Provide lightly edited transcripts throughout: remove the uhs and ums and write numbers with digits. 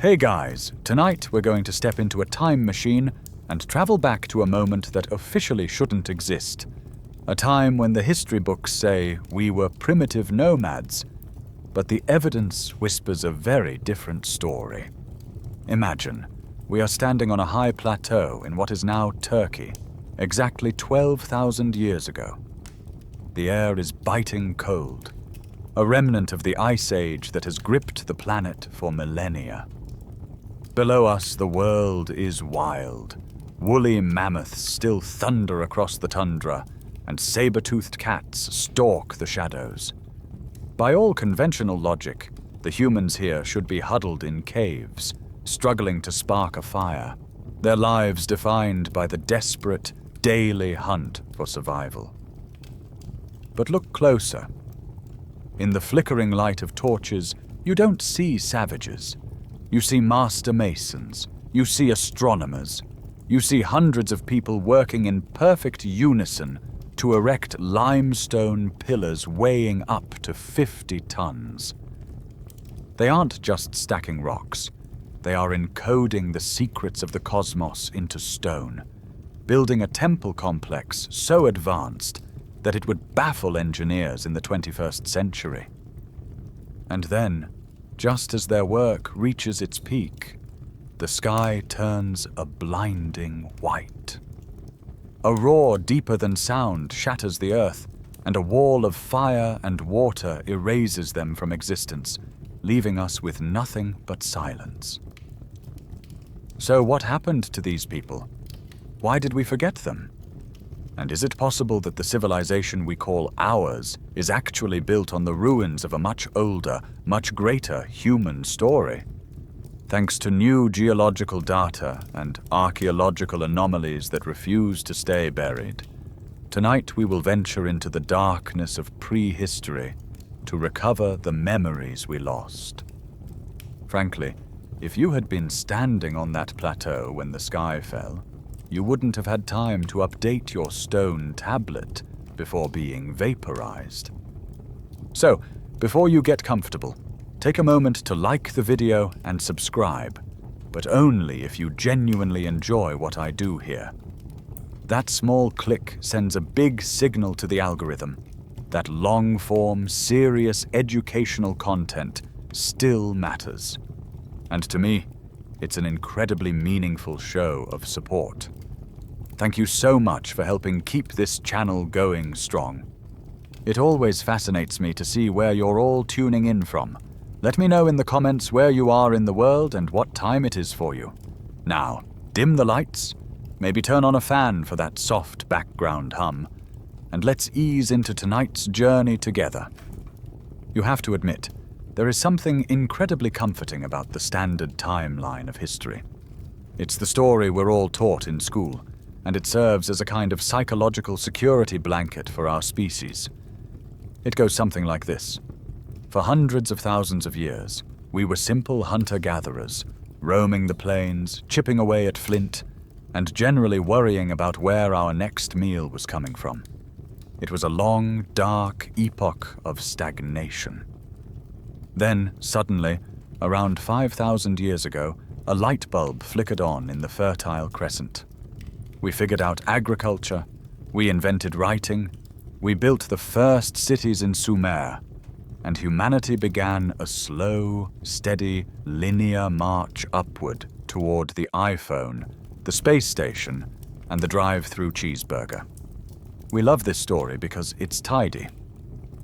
Hey guys, tonight we're going to step into a time machine and travel back to a moment that officially shouldn't exist. A time when the history books say we were primitive nomads, but the evidence whispers a very different story. Imagine, we are standing on a high plateau in what is now Turkey, exactly 12,000 years ago. The air is biting cold, a remnant of the ice age that has gripped the planet for millennia. Below us, the world is wild. Woolly mammoths still thunder across the tundra, and saber-toothed cats stalk the shadows. By all conventional logic, the humans here should be huddled in caves, struggling to spark a fire, their lives defined by the desperate, daily hunt for survival. But look closer. In the flickering light of torches, you don't see savages. You see master masons, you see astronomers, you see hundreds of people working in perfect unison to erect limestone pillars weighing up to 50 tons. They aren't just stacking rocks, they are encoding the secrets of the cosmos into stone, building a temple complex so advanced that it would baffle engineers in the 21st century. And then, just as their work reaches its peak, the sky turns a blinding white. A roar deeper than sound shatters the earth, and a wall of fire and water erases them from existence, leaving us with nothing but silence. So what happened to these people? Why did we forget them? And is it possible that the civilization we call ours is actually built on the ruins of a much older, much greater human story? Thanks to new geological data and archaeological anomalies that refuse to stay buried, tonight we will venture into the darkness of prehistory to recover the memories we lost. Frankly, if you had been standing on that plateau when the sky fell, you wouldn't have had time to update your stone tablet before being vaporized. So, before you get comfortable, take a moment to like the video and subscribe, but only if you genuinely enjoy what I do here. That small click sends a big signal to the algorithm that long-form, serious educational content still matters. And to me, it's an incredibly meaningful show of support. Thank you so much for helping keep this channel going strong. It always fascinates me to see where you're all tuning in from. Let me know in the comments where you are in the world and what time it is for you. Now, dim the lights, maybe turn on a fan for that soft background hum, and let's ease into tonight's journey together. You have to admit, there is something incredibly comforting about the standard timeline of history. It's the story we're all taught in school, and it serves as a kind of psychological security blanket for our species. It goes something like this. For hundreds of thousands of years, we were simple hunter-gatherers, roaming the plains, chipping away at flint, and generally worrying about where our next meal was coming from. It was a long, dark epoch of stagnation. Then, suddenly, around 5,000 years ago, a light bulb flickered on in the Fertile Crescent. We figured out agriculture, we invented writing, we built the first cities in Sumer, and humanity began a slow, steady, linear march upward toward the iPhone, the space station, and the drive-through cheeseburger. We love this story because it's tidy.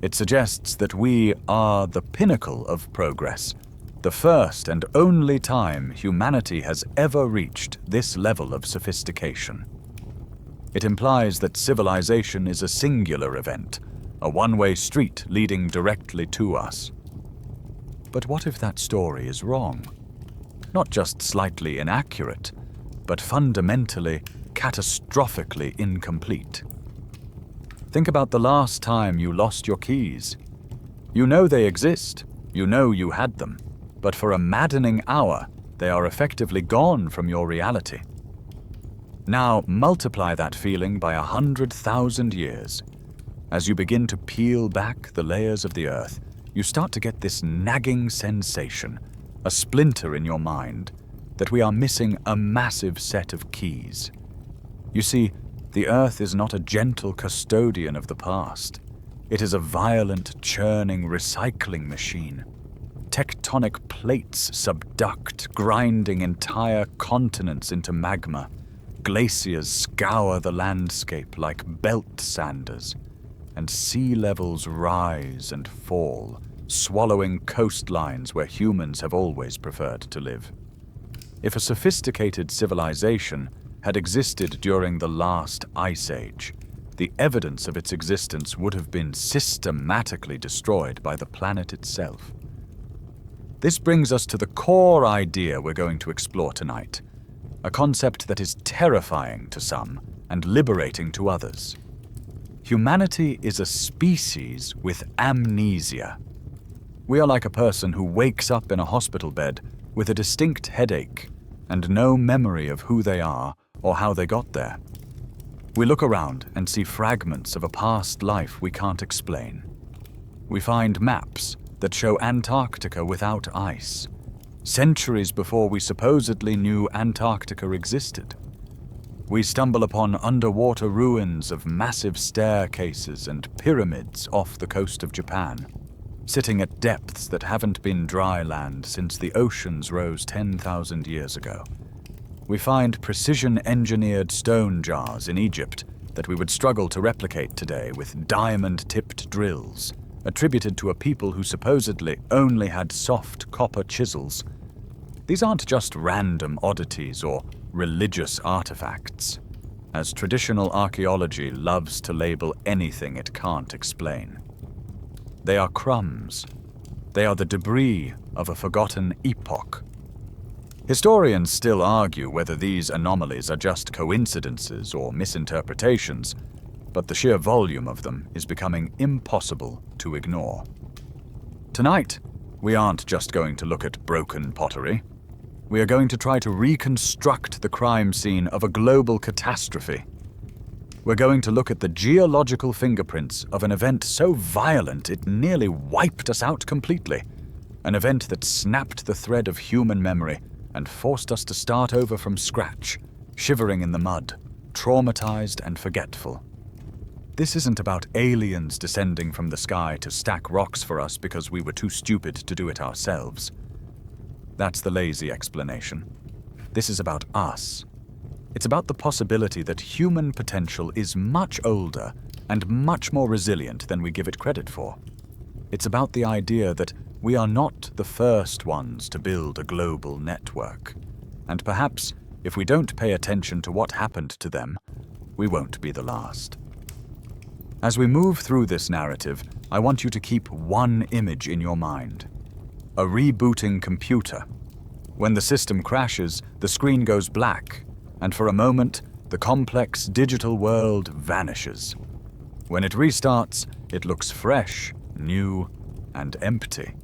It suggests that we are the pinnacle of progress, the first and only time humanity has ever reached this level of sophistication. It implies that civilization is a singular event, a one-way street leading directly to us. But what if that story is wrong? Not just slightly inaccurate, but fundamentally, catastrophically incomplete. Think about the last time you lost your keys. You know they exist, you know you had them, but for a maddening hour, they are effectively gone from your reality. Now multiply that feeling by 100,000 years. As you begin to peel back the layers of the earth, you start to get this nagging sensation, a splinter in your mind, that we are missing a massive set of keys. You see, the Earth is not a gentle custodian of the past. It is a violent, churning, recycling machine. Tectonic plates subduct, grinding entire continents into magma. Glaciers scour the landscape like belt sanders, and sea levels rise and fall, swallowing coastlines where humans have always preferred to live. If a sophisticated civilization had existed during the last ice age, the evidence of its existence would have been systematically destroyed by the planet itself. This brings us to the core idea we're going to explore tonight, a concept that is terrifying to some and liberating to others. Humanity is a species with amnesia. We are like a person who wakes up in a hospital bed with a distinct headache and no memory of who they are or how they got there. We look around and see fragments of a past life we can't explain. We find maps that show Antarctica without ice, centuries before we supposedly knew Antarctica existed. We stumble upon underwater ruins of massive staircases and pyramids off the coast of Japan, sitting at depths that haven't been dry land since the oceans rose 10,000 years ago. We find precision-engineered stone jars in Egypt that we would struggle to replicate today with diamond-tipped drills, attributed to a people who supposedly only had soft copper chisels. These aren't just random oddities or religious artifacts, as traditional archaeology loves to label anything it can't explain. They are crumbs. They are the debris of a forgotten epoch. Historians still argue whether these anomalies are just coincidences or misinterpretations, but the sheer volume of them is becoming impossible to ignore. Tonight, we aren't just going to look at broken pottery. We are going to try to reconstruct the crime scene of a global catastrophe. We're going to look at the geological fingerprints of an event so violent it nearly wiped us out completely. An event that snapped the thread of human memory and forced us to start over from scratch, shivering in the mud, traumatized and forgetful. This isn't about aliens descending from the sky to stack rocks for us because we were too stupid to do it ourselves. That's the lazy explanation. This is about us. It's about the possibility that human potential is much older and much more resilient than we give it credit for. It's about the idea that we are not the first ones to build a global network. And perhaps, if we don't pay attention to what happened to them, we won't be the last. As we move through this narrative, I want you to keep one image in your mind. A rebooting computer. When the system crashes, the screen goes black, and for a moment, the complex digital world vanishes. When it restarts, it looks fresh, new, and empty.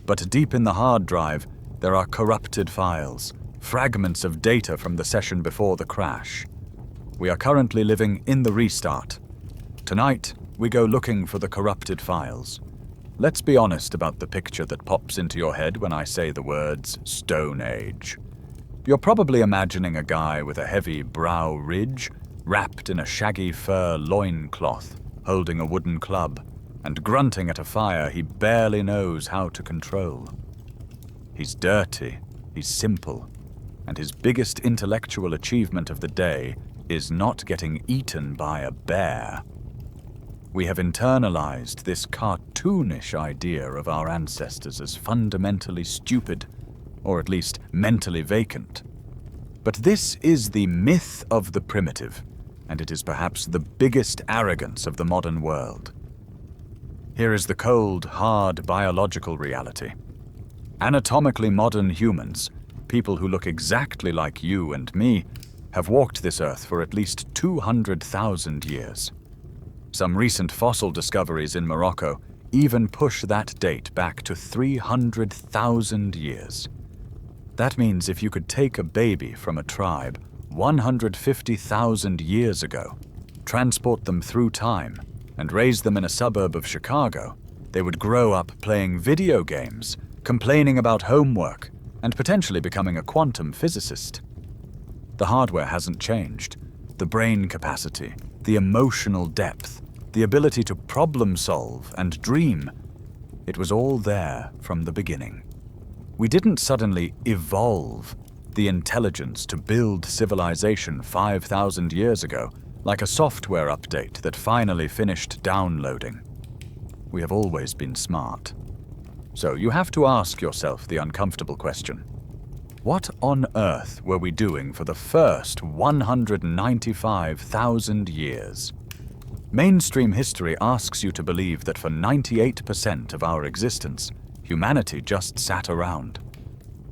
But deep in the hard drive, there are corrupted files, fragments of data from the session before the crash. We are currently living in the restart. Tonight, we go looking for the corrupted files. Let's be honest about the picture that pops into your head when I say the words Stone Age. You're probably imagining a guy with a heavy brow ridge, wrapped in a shaggy fur loincloth, holding a wooden club, and grunting at a fire he barely knows how to control. He's dirty, he's simple, and his biggest intellectual achievement of the day is not getting eaten by a bear. We have internalized this cartoonish idea of our ancestors as fundamentally stupid, or at least mentally vacant. But this is the myth of the primitive, and it is perhaps the biggest arrogance of the modern world. Here is the cold, hard biological reality. Anatomically modern humans, people who look exactly like you and me, have walked this earth for at least 200,000 years. Some recent fossil discoveries in Morocco even push that date back to 300,000 years. That means if you could take a baby from a tribe 150,000 years ago, transport them through time, and raise them in a suburb of Chicago, they would grow up playing video games, complaining about homework, and potentially becoming a quantum physicist. The hardware hasn't changed. The brain capacity, the emotional depth, the ability to problem solve and dream. It was all there from the beginning. We didn't suddenly evolve the intelligence to build civilization 5,000 years ago, like a software update that finally finished downloading. We have always been smart. So you have to ask yourself the uncomfortable question. What on earth were we doing for the first 195,000 years? Mainstream history asks you to believe that for 98% of our existence, humanity just sat around.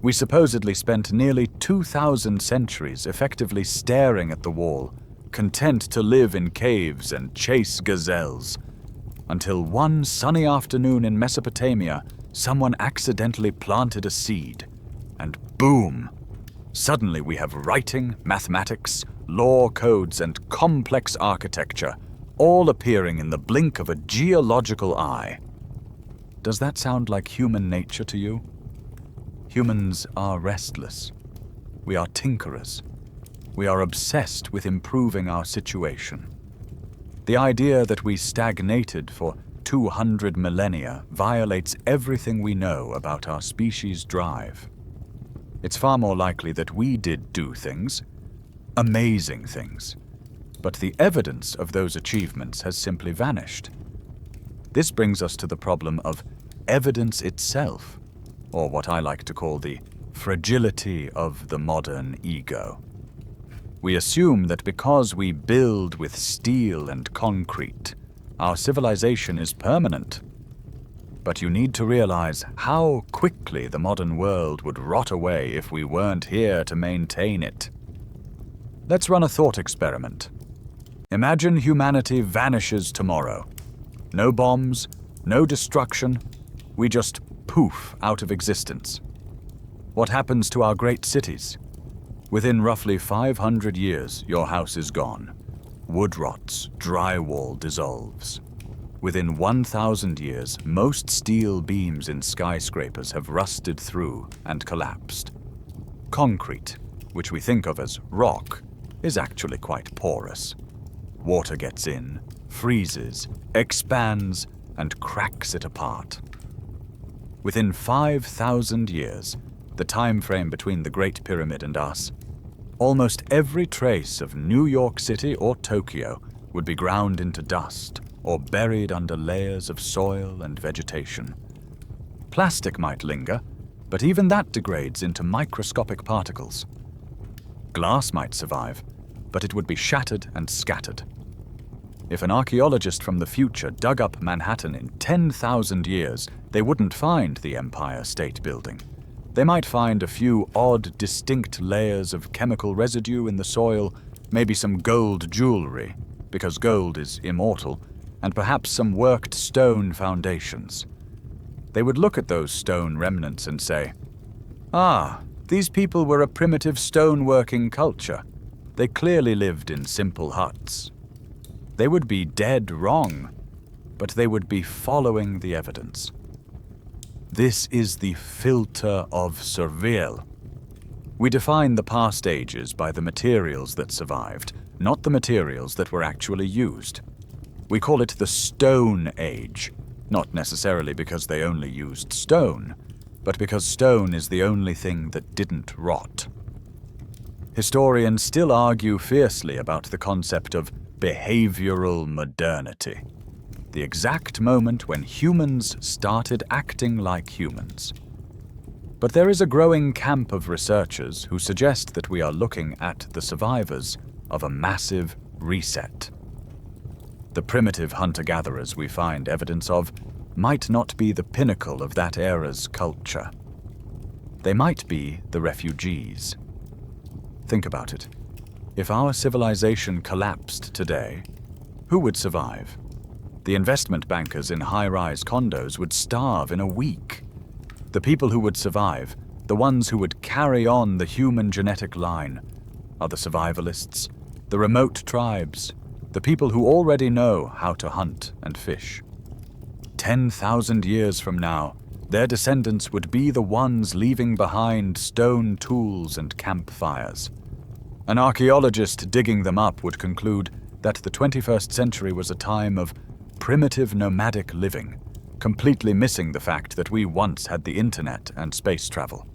We supposedly spent nearly 2,000 centuries effectively staring at the wall, content to live in caves and chase gazelles, until one sunny afternoon in Mesopotamia, someone accidentally planted a seed, and boom! Suddenly we have writing, mathematics, law codes, and complex architecture, all appearing in the blink of a geological eye. Does that sound like human nature to you? Humans are restless. We are tinkerers. We are obsessed with improving our situation. The idea that we stagnated for 200 millennia violates everything we know about our species' drive. It's far more likely that we did do things, amazing things, but the evidence of those achievements has simply vanished. This brings us to the problem of evidence itself, or what I like to call the fragility of the modern ego. We assume that because we build with steel and concrete, our civilization is permanent. But you need to realize how quickly the modern world would rot away if we weren't here to maintain it. Let's run a thought experiment. Imagine humanity vanishes tomorrow. No bombs, no destruction, we just poof out of existence. What happens to our great cities? Within roughly 500 years, your house is gone. Wood rots, drywall dissolves. Within 1,000 years, most steel beams in skyscrapers have rusted through and collapsed. Concrete, which we think of as rock, is actually quite porous. Water gets in, freezes, expands, and cracks it apart. Within 5,000 years, the time frame between the Great Pyramid and us, almost every trace of New York City or Tokyo would be ground into dust or buried under layers of soil and vegetation. Plastic might linger, but even that degrades into microscopic particles. Glass might survive, but it would be shattered and scattered. If an archaeologist from the future dug up Manhattan in 10,000 years, they wouldn't find the Empire State Building. They might find a few odd, distinct layers of chemical residue in the soil, maybe some gold jewelry, because gold is immortal, and perhaps some worked stone foundations. They would look at those stone remnants and say, "Ah, these people were a primitive stone-working culture. They clearly lived in simple huts." They would be dead wrong, but they would be following the evidence. This is the filter of surveil. We define the past ages by the materials that survived, not the materials that were actually used. We call it the Stone Age, not necessarily because they only used stone, but because stone is the only thing that didn't rot. Historians still argue fiercely about the concept of behavioral modernity, the exact moment when humans started acting like humans. But there is a growing camp of researchers who suggest that we are looking at the survivors of a massive reset. The primitive hunter-gatherers we find evidence of might not be the pinnacle of that era's culture. They might be the refugees. Think about it. If our civilization collapsed today, who would survive? The investment bankers in high-rise condos would starve in a week. The people who would survive, the ones who would carry on the human genetic line, are the survivalists, the remote tribes, the people who already know how to hunt and fish. 10,000 years from now, Their descendants would be the ones leaving behind stone tools and campfires. An archaeologist digging them up would conclude that the 21st century was a time of primitive nomadic living, completely missing the fact that we once had the internet and space travel.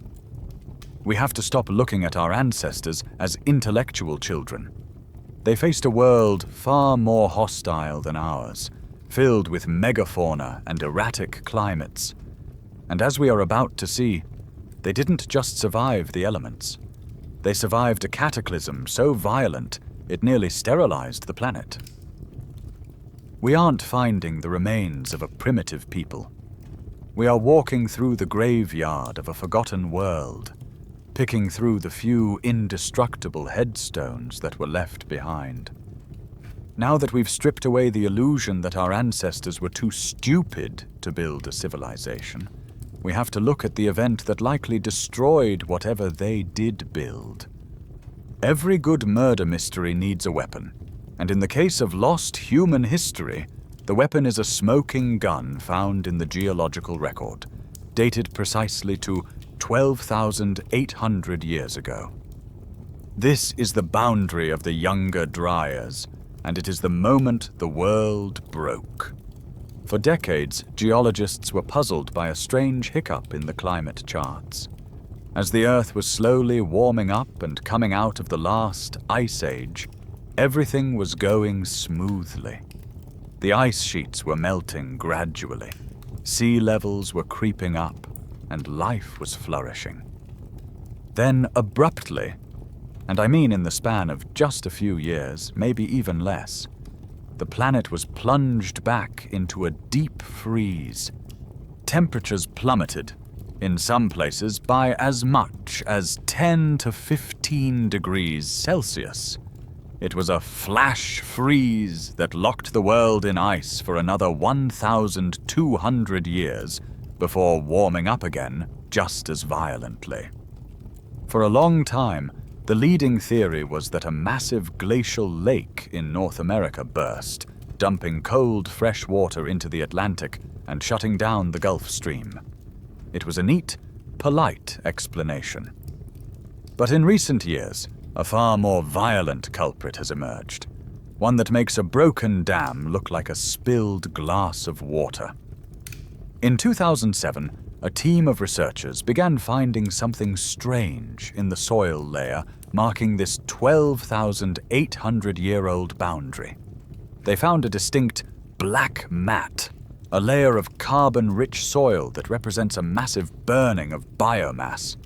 We have to stop looking at our ancestors as intellectual children. They faced a world far more hostile than ours, filled with megafauna and erratic climates. And as we are about to see, they didn't just survive the elements. They survived a cataclysm so violent it nearly sterilized the planet. We aren't finding the remains of a primitive people. We are walking through the graveyard of a forgotten world, picking through the few indestructible headstones that were left behind. Now that we've stripped away the illusion that our ancestors were too stupid to build a civilization, we have to look at the event that likely destroyed whatever they did build. Every good murder mystery needs a weapon, and in the case of lost human history, the weapon is a smoking gun found in the geological record, dated precisely to 12,800 years ago. This is the boundary of the Younger Dryas, and it is the moment the world broke. For decades, geologists were puzzled by a strange hiccup in the climate charts. As the Earth was slowly warming up and coming out of the last ice age, everything was going smoothly. The ice sheets were melting gradually, sea levels were creeping up, and life was flourishing. Then abruptly, and I mean in the span of just a few years, maybe even less, the planet was plunged back into a deep freeze. Temperatures plummeted, in some places by as much as 10 to 15 degrees Celsius. It was a flash freeze that locked the world in ice for another 1,200 years before warming up again just as violently. For a long time, the leading theory was that a massive glacial lake in North America burst, dumping cold, fresh water into the Atlantic and shutting down the Gulf Stream. It was a neat, polite explanation. But in recent years, a far more violent culprit has emerged, one that makes a broken dam look like a spilled glass of water. In 2007, a team of researchers began finding something strange in the soil layer marking this 12,800-year-old boundary. They found a distinct black mat, a layer of carbon-rich soil that represents a massive burning of biomass.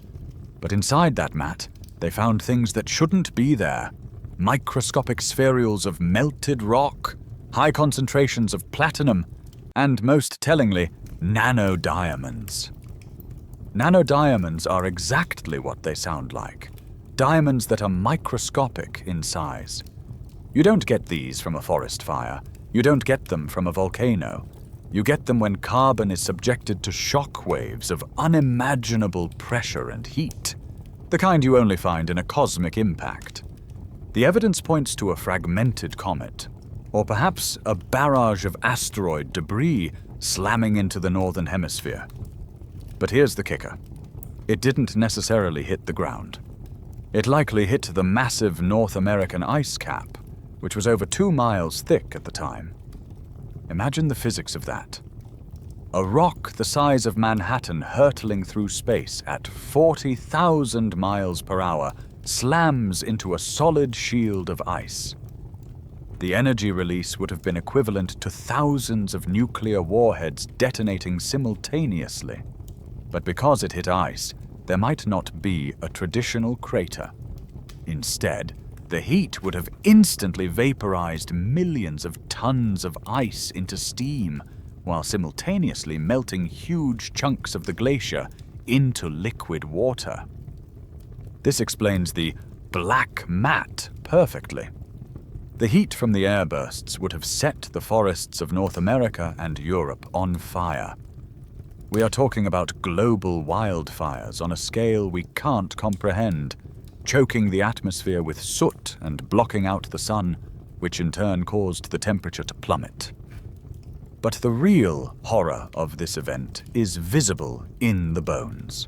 But inside that mat, they found things that shouldn't be there: microscopic spherules of melted rock, high concentrations of platinum, and most tellingly, nanodiamonds. Nanodiamonds are exactly what they sound like. Diamonds that are microscopic in size. You don't get these from a forest fire. You don't get them from a volcano. You get them when carbon is subjected to shock waves of unimaginable pressure and heat, the kind you only find in a cosmic impact. The evidence points to a fragmented comet, or perhaps a barrage of asteroid debris slamming into the northern hemisphere. But here's the kicker. It didn't necessarily hit the ground. It likely hit the massive North American ice cap, which was over 2 miles thick at the time. Imagine the physics of that. A rock the size of Manhattan hurtling through space at 40,000 miles per hour slams into a solid shield of ice. The energy release would have been equivalent to thousands of nuclear warheads detonating simultaneously. But because it hit ice, there might not be a traditional crater. Instead, the heat would have instantly vaporized millions of tons of ice into steam, while simultaneously melting huge chunks of the glacier into liquid water. This explains the black mat perfectly. The heat from the airbursts would have set the forests of North America and Europe on fire. We are talking about global wildfires on a scale we can't comprehend, choking the atmosphere with soot and blocking out the sun, which in turn caused the temperature to plummet. But the real horror of this event is visible in the bones.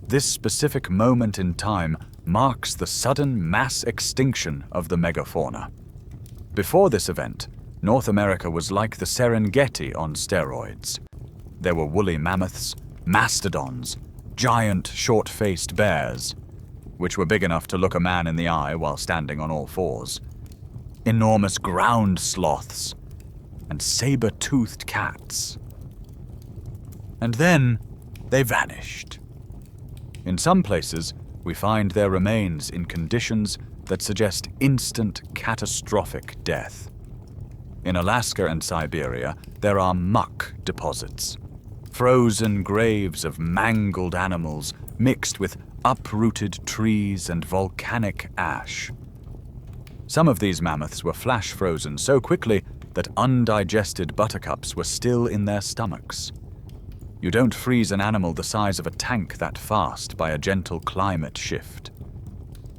This specific moment in time marks the sudden mass extinction of the megafauna. Before this event, North America was like the Serengeti on steroids. There were woolly mammoths, mastodons, giant short-faced bears, which were big enough to look a man in the eye while standing on all fours, enormous ground sloths, and saber-toothed cats. And then they vanished. In some places, we find their remains in conditions that suggest instant, catastrophic death. In Alaska and Siberia, there are muck deposits, frozen graves of mangled animals mixed with uprooted trees and volcanic ash. Some of these mammoths were flash frozen so quickly that undigested buttercups were still in their stomachs. You don't freeze an animal the size of a tank that fast by a gentle climate shift.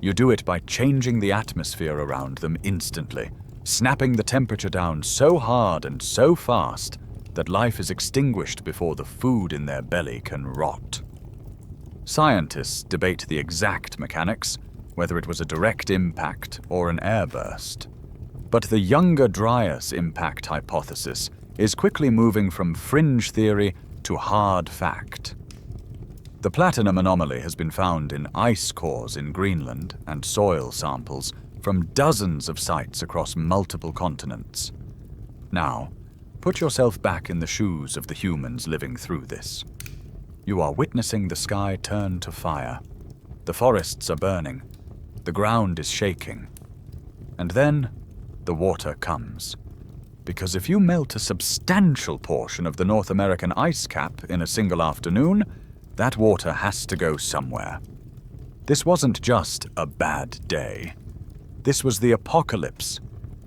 You do it by changing the atmosphere around them instantly, snapping the temperature down so hard and so fast that life is extinguished before the food in their belly can rot. Scientists debate the exact mechanics, whether it was a direct impact or an airburst. But the Younger Dryas Impact hypothesis is quickly moving from fringe theory to hard fact. The platinum anomaly has been found in ice cores in Greenland and soil samples from dozens of sites across multiple continents. Now, put yourself back in the shoes of the humans living through this. You are witnessing the sky turn to fire. The forests are burning. The ground is shaking. And then the water comes. Because if you melt a substantial portion of the North American ice cap in a single afternoon, that water has to go somewhere. This wasn't just a bad day. This was the apocalypse.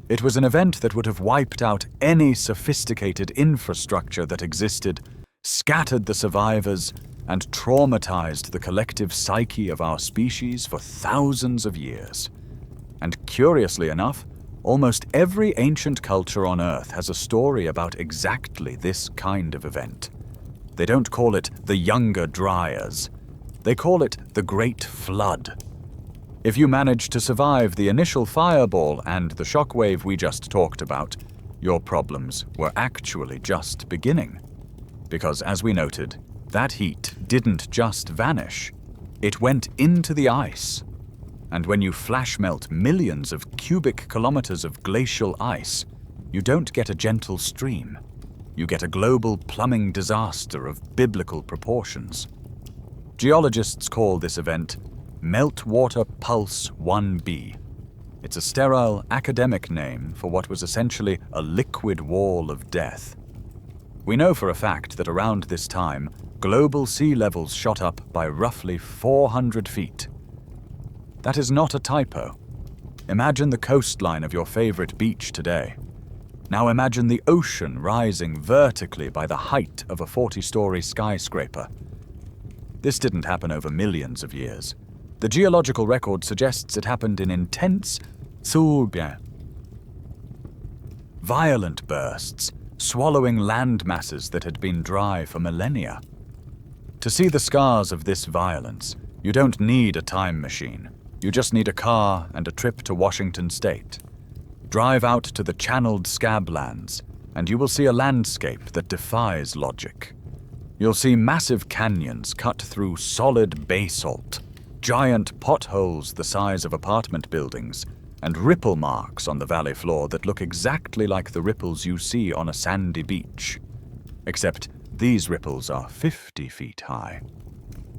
It was an event that would have wiped out any sophisticated infrastructure that existed, scattered the survivors, and traumatized the collective psyche of our species for thousands of years. And curiously enough, almost every ancient culture on Earth has a story about exactly this kind of event. They don't call it the Younger Dryas. They call it the Great Flood. If you manage to survive the initial fireball and the shockwave we just talked about, your problems were actually just beginning. Because, as we noted, that heat didn't just vanish. It went into the ice. And when you flash melt millions of cubic kilometers of glacial ice, you don't get a gentle stream. You get a global plumbing disaster of biblical proportions. Geologists call this event Meltwater Pulse 1b. It's a sterile academic name for what was essentially a liquid wall of death. We know for a fact that around this time, global sea levels shot up by roughly 400 feet. That is not a typo. Imagine the coastline of your favorite beach today. Now imagine the ocean rising vertically by the height of a 40-story skyscraper. This didn't happen over millions of years. The geological record suggests it happened in intense, violent bursts, swallowing land masses that had been dry for millennia. To see the scars of this violence, you don't need a time machine. You just need a car and a trip to Washington State. Drive out to the channeled scablands, and you will see a landscape that defies logic. You'll see massive canyons cut through solid basalt, giant potholes the size of apartment buildings, and ripple marks on the valley floor that look exactly like the ripples you see on a sandy beach. Except these ripples are 50 feet high.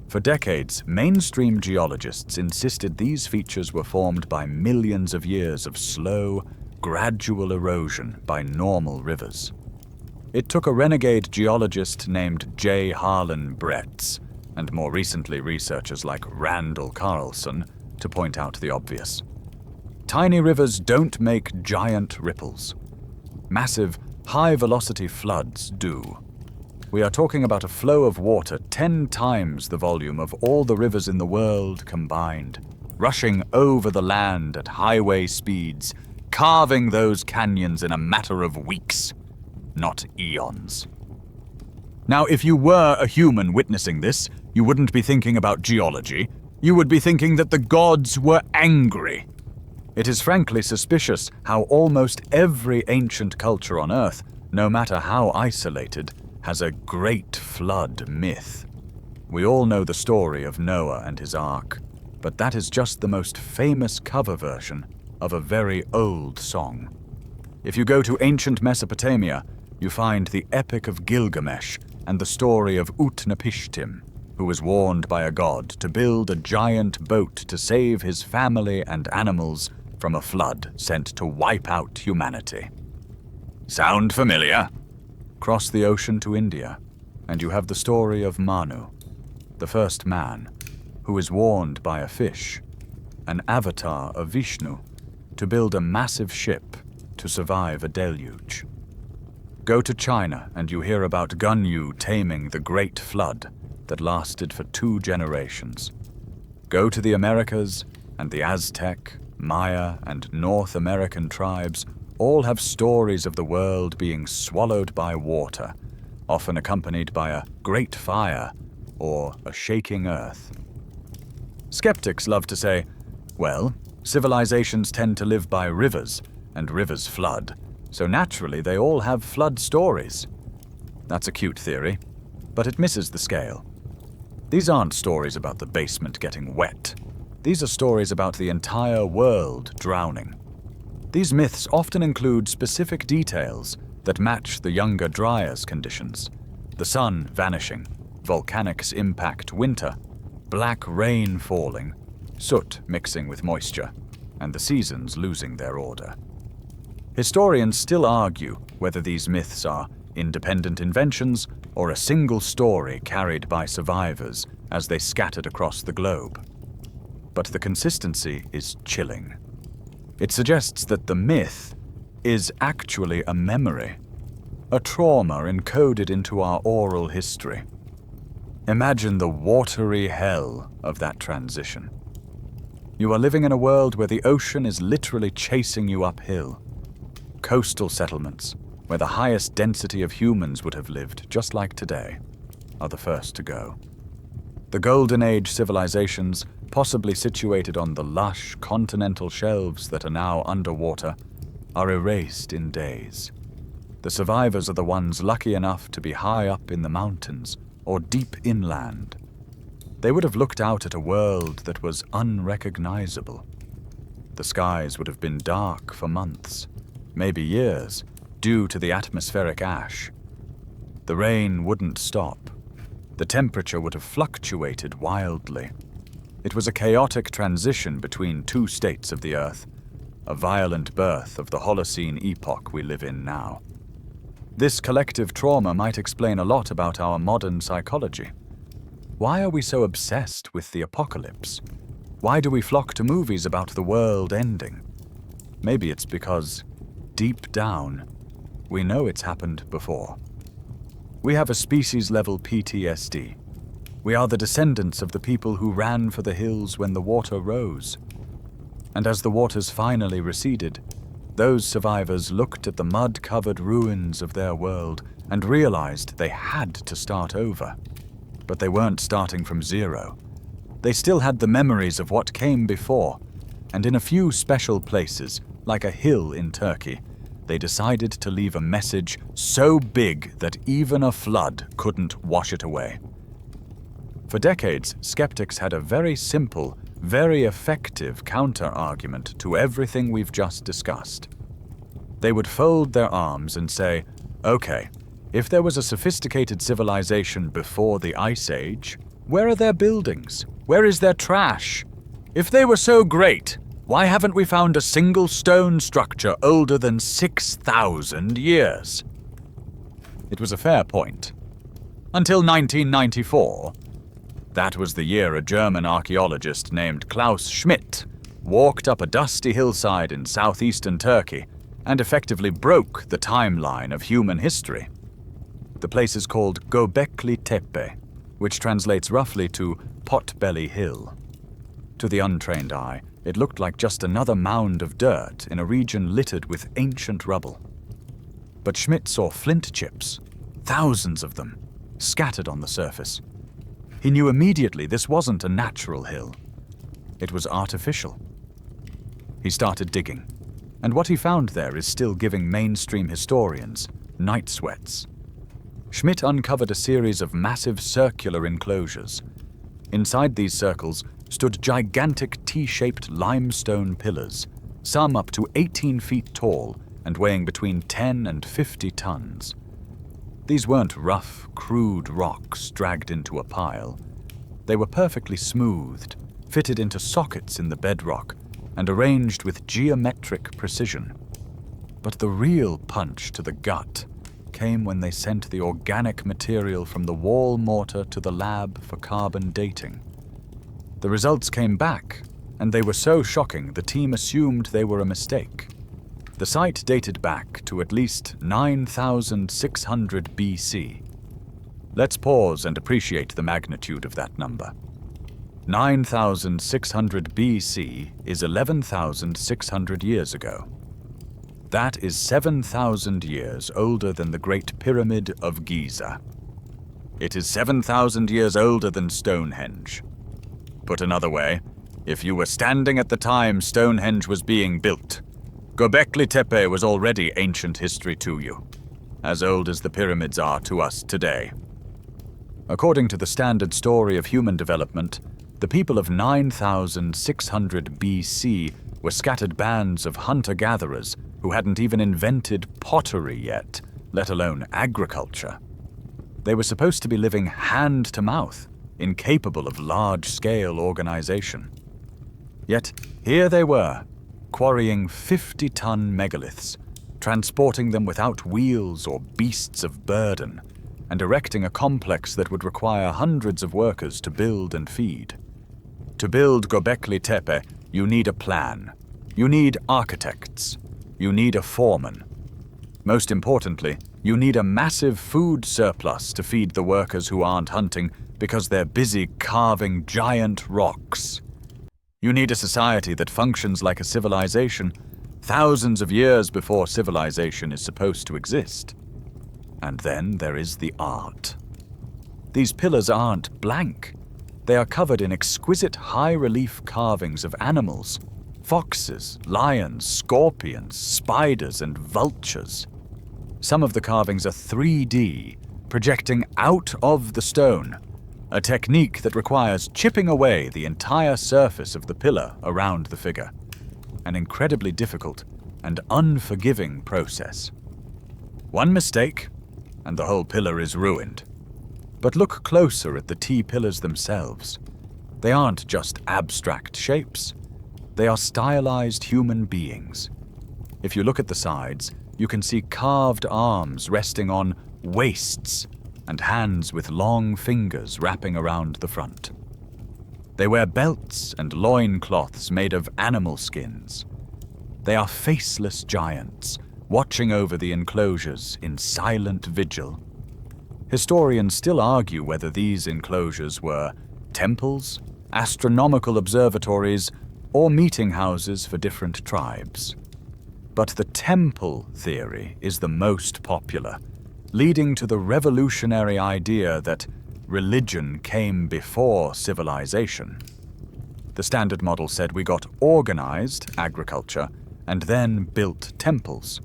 For decades, mainstream geologists insisted these features were formed by millions of years of slow, gradual erosion by normal rivers. It took a renegade geologist named J. Harlan Bretz, and more recently researchers like Randall Carlson, to point out the obvious. Tiny rivers don't make giant ripples. Massive, high-velocity floods do. We are talking about a flow of water 10 times the volume of all the rivers in the world combined, rushing over the land at highway speeds, carving those canyons in a matter of weeks. not eons. Now, if you were a human witnessing this, you wouldn't be thinking about geology. You would be thinking that the gods were angry. It is frankly suspicious how almost every ancient culture on Earth, no matter how isolated, has a great flood myth. We all know the story of Noah and his ark, but that is just the most famous cover version of a very old song. If you go to ancient Mesopotamia, you find the Epic of Gilgamesh and the story of Utnapishtim, who was warned by a god to build a giant boat to save his family and animals from a flood sent to wipe out humanity. Sound familiar? Cross the ocean to India, and you have the story of Manu, the first man, who is warned by a fish, an avatar of Vishnu, to build a massive ship to survive a deluge. Go to China and you hear about Gunyu taming the Great Flood that lasted for 2 generations. Go to the Americas and the Aztec, Maya, and North American tribes all have stories of the world being swallowed by water, often accompanied by a great fire or a shaking earth. Skeptics love to say, well, civilizations tend to live by rivers, and rivers flood, so naturally they all have flood stories. That's a cute theory, but it misses the scale. These aren't stories about the basement getting wet. These are stories about the entire world drowning. These myths often include specific details that match the Younger Dryas conditions: the sun vanishing, volcanics impact winter, black rain falling, soot mixing with moisture, and the seasons losing their order. Historians still argue whether these myths are independent inventions or a single story carried by survivors as they scattered across the globe. But the consistency is chilling. It suggests that the myth is actually a memory, a trauma encoded into our oral history. Imagine the watery hell of that transition. You are living in a world where the ocean is literally chasing you uphill. Coastal settlements, where the highest density of humans would have lived, just like today, are the first to go. The Golden Age civilizations, possibly situated on the lush continental shelves that are now underwater, are erased in days. The survivors are the ones lucky enough to be high up in the mountains or deep inland. They would have looked out at a world that was unrecognizable. The skies would have been dark for months, maybe years, due to the atmospheric ash. The rain wouldn't stop. The temperature would have fluctuated wildly. It was a chaotic transition between 2 states of the Earth, a violent birth of the Holocene epoch we live in now. This collective trauma might explain a lot about our modern psychology. Why are we so obsessed with the apocalypse? Why do we flock to movies about the world ending? Maybe it's because, deep down, we know it's happened before. We have a species-level PTSD. We are the descendants of the people who ran for the hills when the water rose. And as the waters finally receded, those survivors looked at the mud-covered ruins of their world and realized they had to start over. But they weren't starting from zero. They still had the memories of what came before, and in a few special places, like a hill in Turkey, they decided to leave a message so big that even a flood couldn't wash it away. For decades, skeptics had a very simple, very effective counter-argument to everything we've just discussed. They would fold their arms and say, okay, if there was a sophisticated civilization before the Ice Age, where are their buildings? Where is their trash? If they were so great, why haven't we found a single stone structure older than 6,000 years? It was a fair point. Until 1994. That was the year a German archaeologist named Klaus Schmidt walked up a dusty hillside in southeastern Turkey and effectively broke the timeline of human history. The place is called Gobekli Tepe, which translates roughly to Potbelly Hill. To the untrained eye, it looked like just another mound of dirt in a region littered with ancient rubble. But Schmidt saw flint chips, thousands of them, scattered on the surface. He knew immediately this wasn't a natural hill. It was artificial. He started digging, and what he found there is still giving mainstream historians night sweats. Schmidt uncovered a series of massive circular enclosures. Inside these circles stood gigantic T-shaped limestone pillars, some up to 18 feet tall and weighing between 10 and 50 tons. These weren't rough, crude rocks dragged into a pile. They were perfectly smoothed, fitted into sockets in the bedrock, and arranged with geometric precision. But the real punch to the gut came when they sent the organic material from the wall mortar to the lab for carbon dating. The results came back, and they were so shocking the team assumed they were a mistake. The site dated back to at least 9,600 BC. Let's pause and appreciate the magnitude of that number. 9,600 BC is 11,600 years ago. That is 7,000 years older than the Great Pyramid of Giza. It is 7,000 years older than Stonehenge. Put another way, if you were standing at the time Stonehenge was being built, Göbekli Tepe was already ancient history to you, as old as the pyramids are to us today. According to the standard story of human development, the people of 9,600 BC were scattered bands of hunter-gatherers who hadn't even invented pottery yet, let alone agriculture. They were supposed to be living hand-to-mouth, incapable of large-scale organization. Yet here they were, quarrying 50-ton megaliths, transporting them without wheels or beasts of burden, and erecting a complex that would require hundreds of workers to build and feed. To build Göbekli Tepe, you need a plan. You need architects. You need a foreman. Most importantly, you need a massive food surplus to feed the workers who aren't hunting because they're busy carving giant rocks. You need a society that functions like a civilization thousands of years before civilization is supposed to exist. And then there is the art. These pillars aren't blank. They are covered in exquisite high-relief carvings of animals, foxes, lions, scorpions, spiders, and vultures. Some of the carvings are 3D, projecting out of the stone, a technique that requires chipping away the entire surface of the pillar around the figure, an incredibly difficult and unforgiving process. One mistake, and the whole pillar is ruined. But look closer at the T-pillars themselves. They aren't just abstract shapes. They are stylized human beings. If you look at the sides, you can see carved arms resting on waists and hands with long fingers wrapping around the front. They wear belts and loincloths made of animal skins. They are faceless giants, watching over the enclosures in silent vigil. Historians still argue whether these enclosures were temples, astronomical observatories, or meeting houses for different tribes. But the temple theory is the most popular, leading to the revolutionary idea that religion came before civilization. The standard model said we got organized agriculture and then built temples.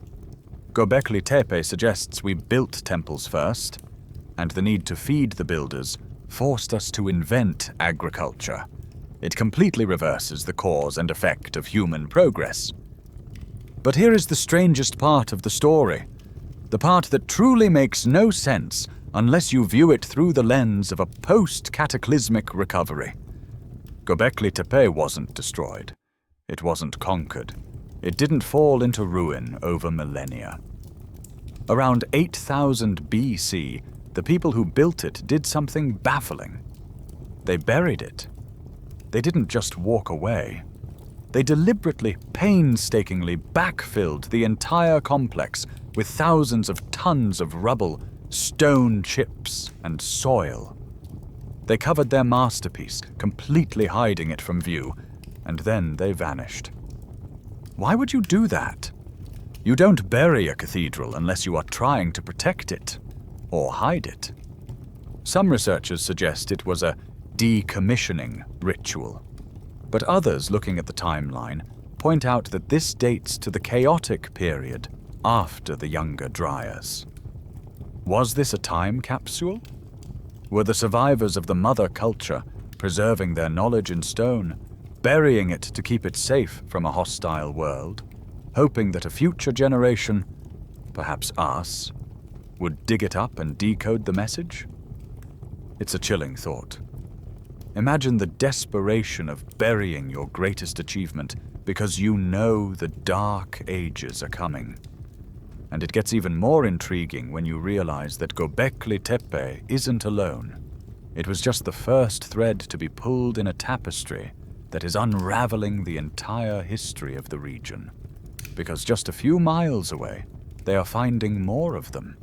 Göbekli Tepe suggests we built temples first, and the need to feed the builders forced us to invent agriculture. It completely reverses the cause and effect of human progress. But here is the strangest part of the story, the part that truly makes no sense unless you view it through the lens of a post-cataclysmic recovery. Göbekli Tepe wasn't destroyed. It wasn't conquered. It didn't fall into ruin over millennia. Around 8,000 BC, the people who built it did something baffling. They buried it. They didn't just walk away. They deliberately, painstakingly backfilled the entire complex with thousands of tons of rubble, stone chips, and soil. They covered their masterpiece, completely hiding it from view, and then they vanished. Why would you do that? You don't bury a cathedral unless you are trying to protect it or hide it. Some researchers suggest it was a decommissioning ritual, but others looking at the timeline point out that this dates to the chaotic period after the Younger Dryas. Was this a time capsule? Were the survivors of the mother culture preserving their knowledge in stone, burying it to keep it safe from a hostile world, hoping that a future generation, perhaps us, would dig it up and decode the message? It's a chilling thought. Imagine the desperation of burying your greatest achievement because you know the dark ages are coming. And it gets even more intriguing when you realize that Gobekli Tepe isn't alone. It was just the first thread to be pulled in a tapestry that is unraveling the entire history of the region. Because just a few miles away, they are finding more of them.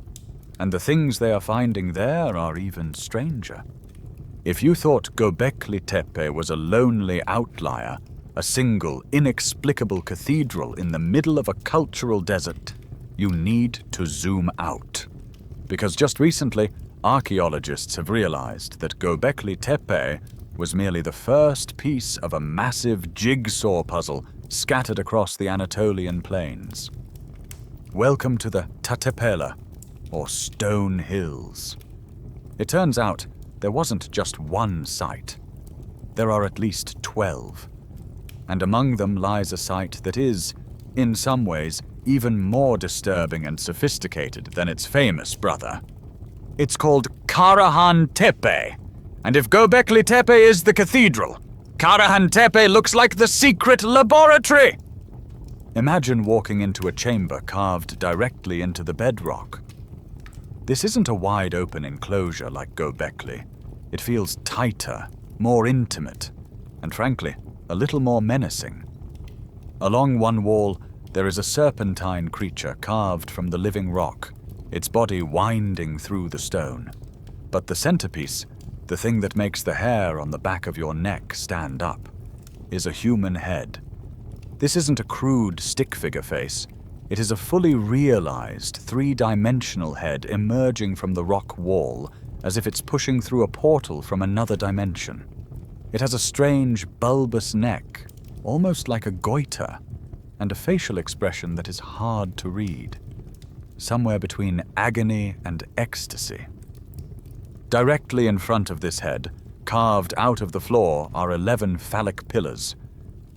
And the things they are finding there are even stranger. If you thought Gobekli Tepe was a lonely outlier, a single, inexplicable cathedral in the middle of a cultural desert, you need to zoom out. Because just recently, archaeologists have realized that Gobekli Tepe was merely the first piece of a massive jigsaw puzzle scattered across the Anatolian plains. Welcome to the Tatepela, or Stone Hills. It turns out there wasn't just one site. There are at least 12. And among them lies a site that is, in some ways, even more disturbing and sophisticated than its famous brother. It's called Karahan Tepe. And if Gobekli Tepe is the cathedral, Karahan Tepe looks like the secret laboratory! Imagine walking into a chamber carved directly into the bedrock. This isn't a wide-open enclosure like Göbekli. It feels tighter, more intimate, and frankly, a little more menacing. Along one wall, there is a serpentine creature carved from the living rock, its body winding through the stone. But the centerpiece, the thing that makes the hair on the back of your neck stand up, is a human head. This isn't a crude stick figure face. It is a fully realized, three-dimensional head emerging from the rock wall, as if it's pushing through a portal from another dimension. It has a strange, bulbous neck, almost like a goiter, and a facial expression that is hard to read, somewhere between agony and ecstasy. Directly in front of this head, carved out of the floor, are 11 phallic pillars.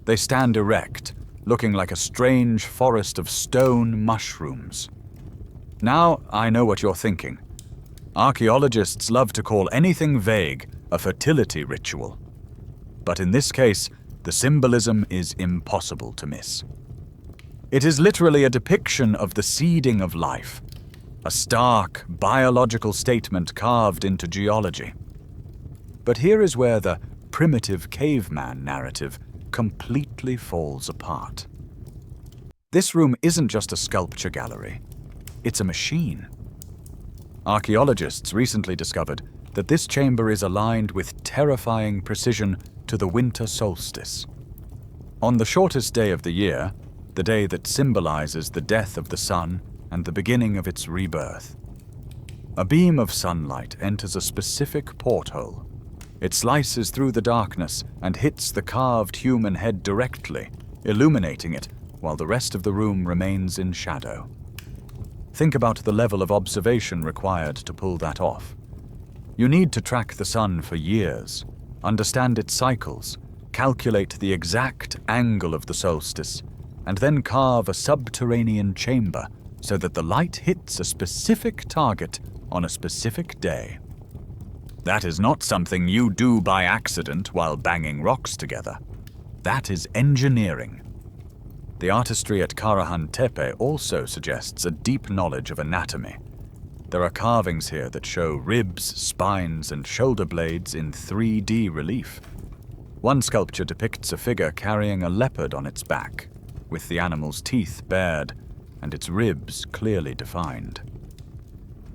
They stand erect, looking like a strange forest of stone mushrooms. Now, I know what you're thinking. Archaeologists love to call anything vague a fertility ritual. But in this case, the symbolism is impossible to miss. It is literally a depiction of the seeding of life, a stark, biological statement carved into geology. But here is where the primitive caveman narrative completely falls apart. This room isn't just a sculpture gallery, it's a machine. Archaeologists recently discovered that this chamber is aligned with terrifying precision to the winter solstice. On the shortest day of the year, the day that symbolizes the death of the sun and the beginning of its rebirth, a beam of sunlight enters a specific porthole. It slices through the darkness and hits the carved human head directly, illuminating it while the rest of the room remains in shadow. Think about the level of observation required to pull that off. You need to track the sun for years, understand its cycles, calculate the exact angle of the solstice, and then carve a subterranean chamber so that the light hits a specific target on a specific day. That is not something you do by accident while banging rocks together. That is engineering. The artistry at Karahan Tepe also suggests a deep knowledge of anatomy. There are carvings here that show ribs, spines, and shoulder blades in 3D relief. One sculpture depicts a figure carrying a leopard on its back, with the animal's teeth bared and its ribs clearly defined.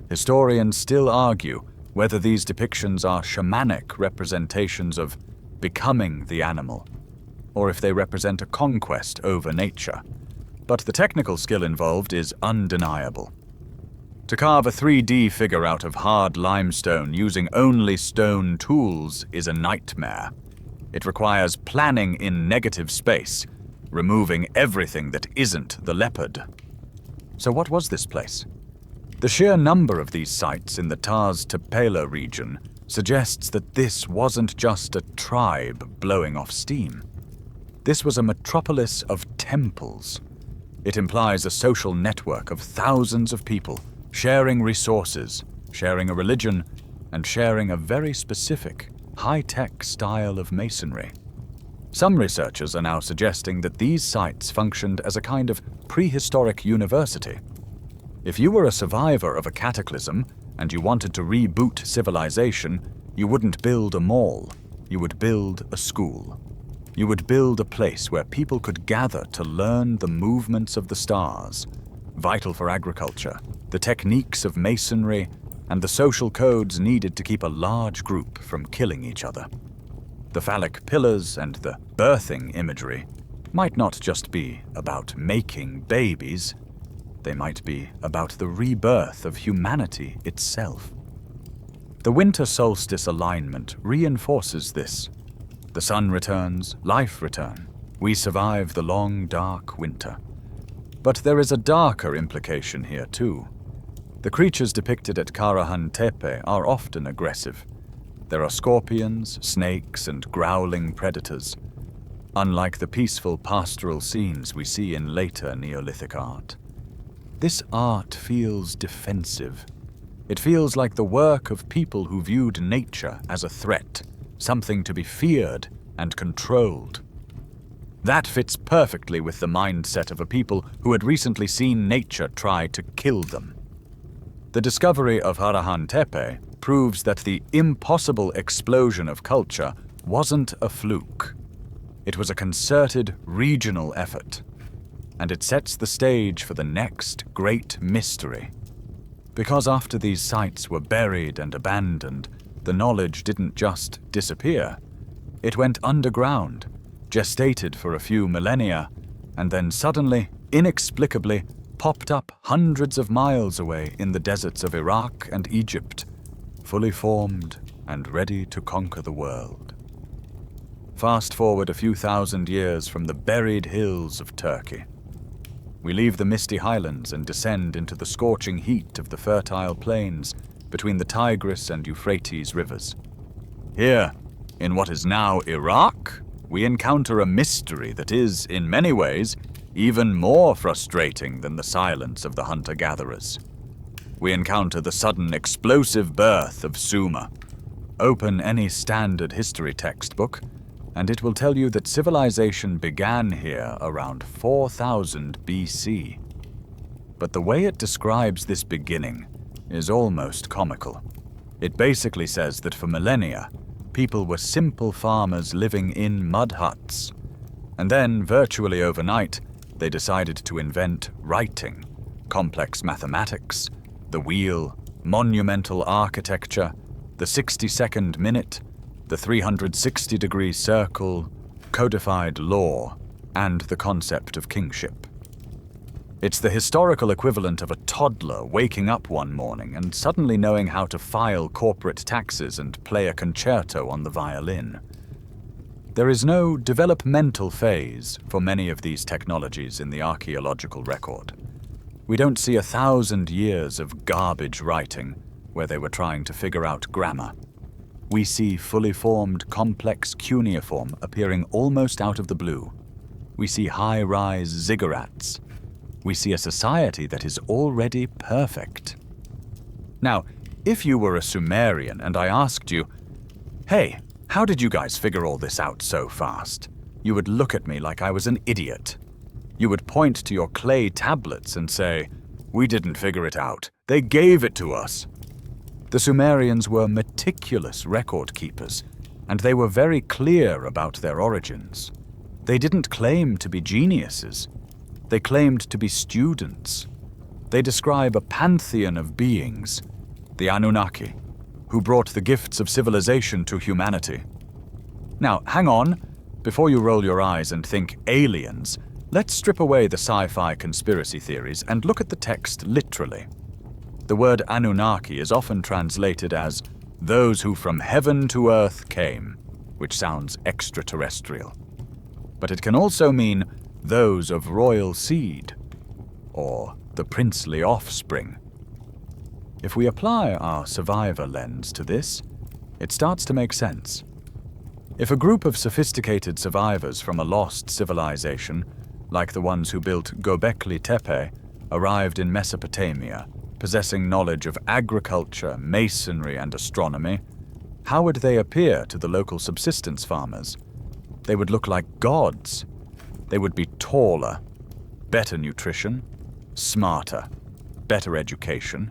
Historians still argue whether these depictions are shamanic representations of becoming the animal, or if they represent a conquest over nature. but the technical skill involved is undeniable. To carve a 3D figure out of hard limestone using only stone tools is a nightmare. It requires planning in negative space, removing everything that isn't the leopard. So what was this place? The sheer number of these sites in the Tars-Tapela region suggests that this wasn't just a tribe blowing off steam. This was a metropolis of temples. It implies a social network of thousands of people sharing resources, sharing a religion, and sharing a very specific, high-tech style of masonry. Some researchers are now suggesting that these sites functioned as a kind of prehistoric university. If you were a survivor of a cataclysm and you wanted to reboot civilization, you wouldn't build a mall, you would build a school. You would build a place where people could gather to learn the movements of the stars, vital for agriculture, the techniques of masonry, and the social codes needed to keep a large group from killing each other. The phallic pillars and the birthing imagery might not just be about making babies, they might be about the rebirth of humanity itself. The winter solstice alignment reinforces this. The sun returns, life returns. We survive the long, dark winter. But there is a darker implication here too. The creatures depicted at Karahan Tepe are often aggressive. There are scorpions, snakes, and growling predators, unlike the peaceful pastoral scenes we see in later Neolithic art. This art feels defensive. It feels like the work of people who viewed nature as a threat, something to be feared and controlled. That fits perfectly with the mindset of a people who had recently seen nature try to kill them. The discovery of Karahan Tepe proves that the impossible explosion of culture wasn't a fluke. It was a concerted regional effort, and it sets the stage for the next great mystery. Because after these sites were buried and abandoned, the knowledge didn't just disappear. It went underground, gestated for a few millennia, and then suddenly, inexplicably, popped up hundreds of miles away in the deserts of Iraq and Egypt, fully formed and ready to conquer the world. Fast forward a few thousand years from the buried hills of Turkey. We leave the misty highlands and descend into the scorching heat of the fertile plains between the Tigris and Euphrates rivers. Here, in what is now Iraq, we encounter a mystery that is, in many ways, even more frustrating than the silence of the hunter-gatherers. We encounter the sudden explosive birth of Sumer. Open any standard history textbook, and it will tell you that civilization began here around 4000 BC. But the way it describes this beginning is almost comical. It basically says that for millennia, people were simple farmers living in mud huts. And then, virtually overnight, they decided to invent writing, complex mathematics, the wheel, monumental architecture, the 60-second minute, the 360-degree circle, codified law, and the concept of kingship. It's the historical equivalent of a toddler waking up one morning and suddenly knowing how to file corporate taxes and play a concerto on the violin. There is no developmental phase for many of these technologies in the archaeological record. We don't see 1,000 years of garbage writing where they were trying to figure out grammar. We see fully formed, complex cuneiform appearing almost out of the blue. We see high-rise ziggurats. We see a society that is already perfect. Now, if you were a Sumerian and I asked you, "Hey, how did you guys figure all this out so fast?" you would look at me like I was an idiot. You would point to your clay tablets and say, "We didn't figure it out. They gave it to us." The Sumerians were meticulous record keepers, and they were very clear about their origins. They didn't claim to be geniuses. They claimed to be students. They describe a pantheon of beings, the Anunnaki, who brought the gifts of civilization to humanity. Now, hang on. Before you roll your eyes and think aliens, Let's strip away the sci-fi conspiracy theories and look at the text literally. The word Anunnaki is often translated as those who from heaven to earth came, which sounds extraterrestrial. But it can also mean those of royal seed, or the princely offspring. If we apply our survivor lens to this, it starts to make sense. If a group of sophisticated survivors from a lost civilization, like the ones who built Gobekli Tepe, arrived in Mesopotamia, possessing knowledge of agriculture, masonry, and astronomy, how would they appear to the local subsistence farmers? They would look like gods. They would be taller, better nutrition, smarter, better education,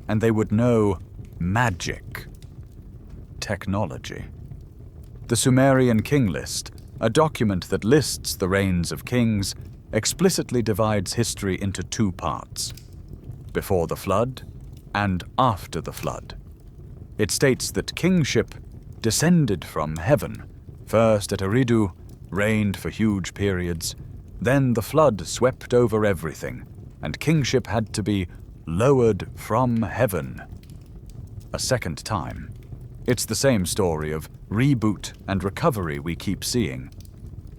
and they would know magic, technology. The Sumerian King List, a document that lists the reigns of kings, explicitly divides history into two parts: before the flood and after the flood. It states that kingship descended from heaven, first at Eridu, reigned for huge periods, then the flood swept over everything, and kingship had to be lowered from heaven a second time. It's the same story of reboot and recovery we keep seeing.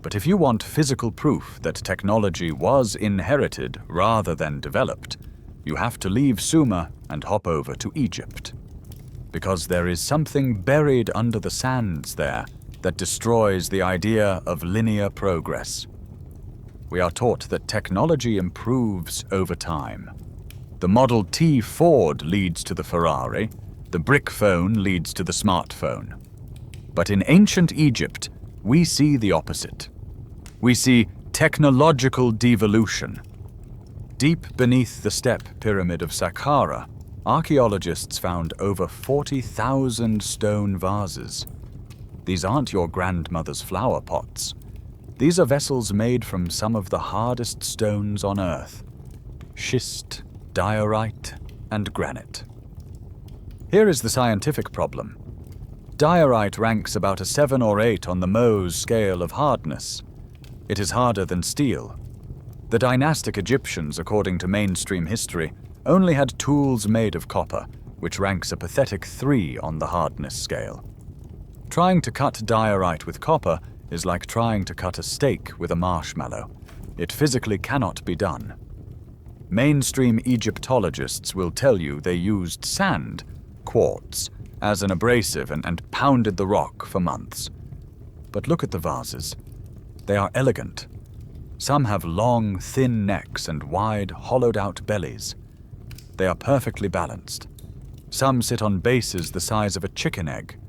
But if you want physical proof that technology was inherited rather than developed, you have to leave Sumer and hop over to Egypt. Because there is something buried under the sands there that destroys the idea of linear progress. We are taught that technology improves over time. The Model T Ford leads to the Ferrari, the brick phone leads to the smartphone. But in ancient Egypt, we see the opposite. We see technological devolution. Deep beneath the step pyramid of Saqqara, archaeologists found over 40,000 stone vases. These aren't your grandmother's flower pots. These are vessels made from some of the hardest stones on Earth: schist, diorite, and granite. Here is the scientific problem. Diorite ranks about a 7 or 8 on the Mohs scale of hardness. It is harder than steel. The dynastic Egyptians, according to mainstream history, only had tools made of copper, which ranks a pathetic 3 on the hardness scale. Trying to cut diorite with copper is like trying to cut a steak with a marshmallow. It physically cannot be done. Mainstream Egyptologists will tell you they used sand, quartz, as an abrasive and pounded the rock for months. But look at the vases. They are elegant. Some have long, thin necks and wide, hollowed-out bellies. They are perfectly balanced. Some sit on bases the size of a chicken egg,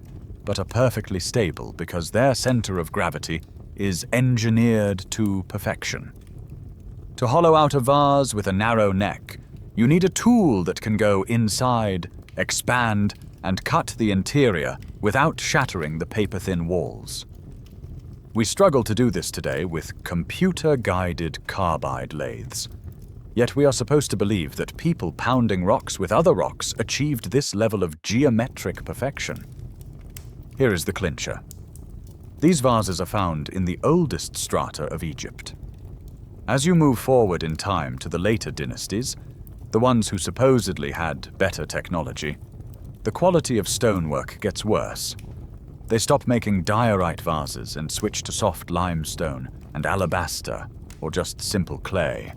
but are perfectly stable because their center of gravity is engineered to perfection. To hollow out a vase with a narrow neck, you need a tool that can go inside, expand, and cut the interior without shattering the paper-thin walls. We struggle to do this today with computer-guided carbide lathes. Yet we are supposed to believe that people pounding rocks with other rocks achieved this level of geometric perfection. Here is the clincher. These vases are found in the oldest strata of Egypt. As you move forward in time to the later dynasties, the ones who supposedly had better technology, the quality of stonework gets worse. They stop making diorite vases and switch to soft limestone and alabaster, or just simple clay.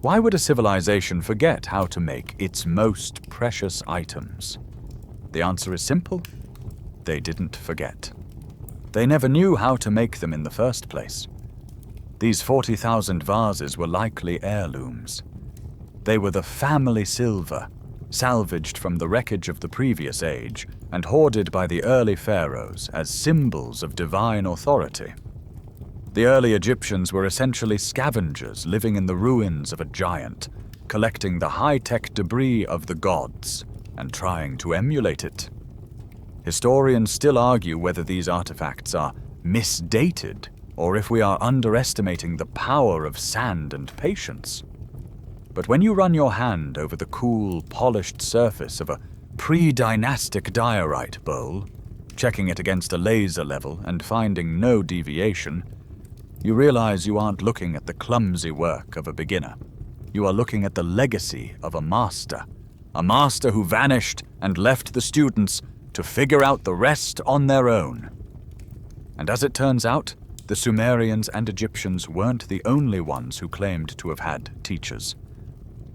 Why would a civilization forget how to make its most precious items? The answer is simple. They didn't forget. They never knew how to make them in the first place. These 40,000 vases were likely heirlooms. They were the family silver, salvaged from the wreckage of the previous age and hoarded by the early pharaohs as symbols of divine authority. The early Egyptians were essentially scavengers living in the ruins of a giant, collecting the high-tech debris of the gods and trying to emulate it. Historians still argue whether these artifacts are misdated or if we are underestimating the power of sand and patience. But when you run your hand over the cool, polished surface of a pre-dynastic diorite bowl, checking it against a laser level and finding no deviation, you realize you aren't looking at the clumsy work of a beginner. You are looking at the legacy of a master who vanished and left the students to figure out the rest on their own. And as it turns out, the Sumerians and Egyptians weren't the only ones who claimed to have had teachers.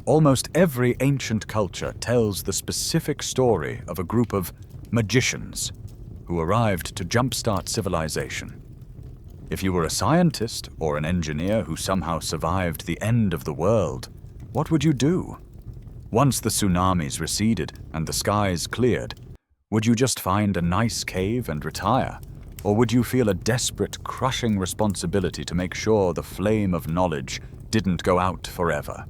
Almost every ancient culture tells the specific story of a group of magicians who arrived to jumpstart civilization. If you were a scientist or an engineer who somehow survived the end of the world, what would you do? Once the tsunamis receded and the skies cleared, would you just find a nice cave and retire? Or would you feel a desperate, crushing responsibility to make sure the flame of knowledge didn't go out forever?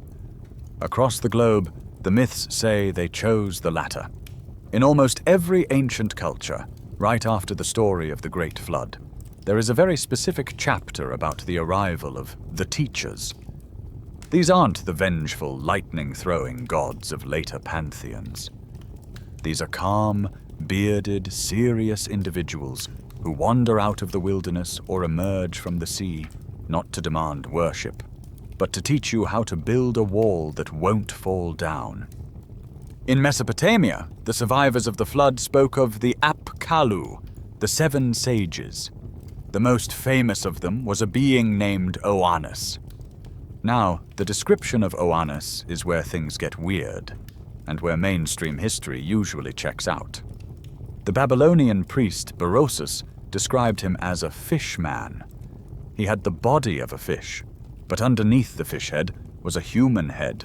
Across the globe, the myths say they chose the latter. In almost every ancient culture, right after the story of the Great Flood, there is a very specific chapter about the arrival of the teachers. These aren't the vengeful, lightning-throwing gods of later pantheons. These are calm, bearded, serious individuals who wander out of the wilderness or emerge from the sea, not to demand worship, but to teach you how to build a wall that won't fall down. In Mesopotamia, the survivors of the flood spoke of the Apkallu, the 7 sages. The most famous of them was a being named Oannes. Now, the description of Oannes is where things get weird, and where mainstream history usually checks out. The Babylonian priest Berosus described him as a fish man. He had the body of a fish, but underneath the fish head was a human head,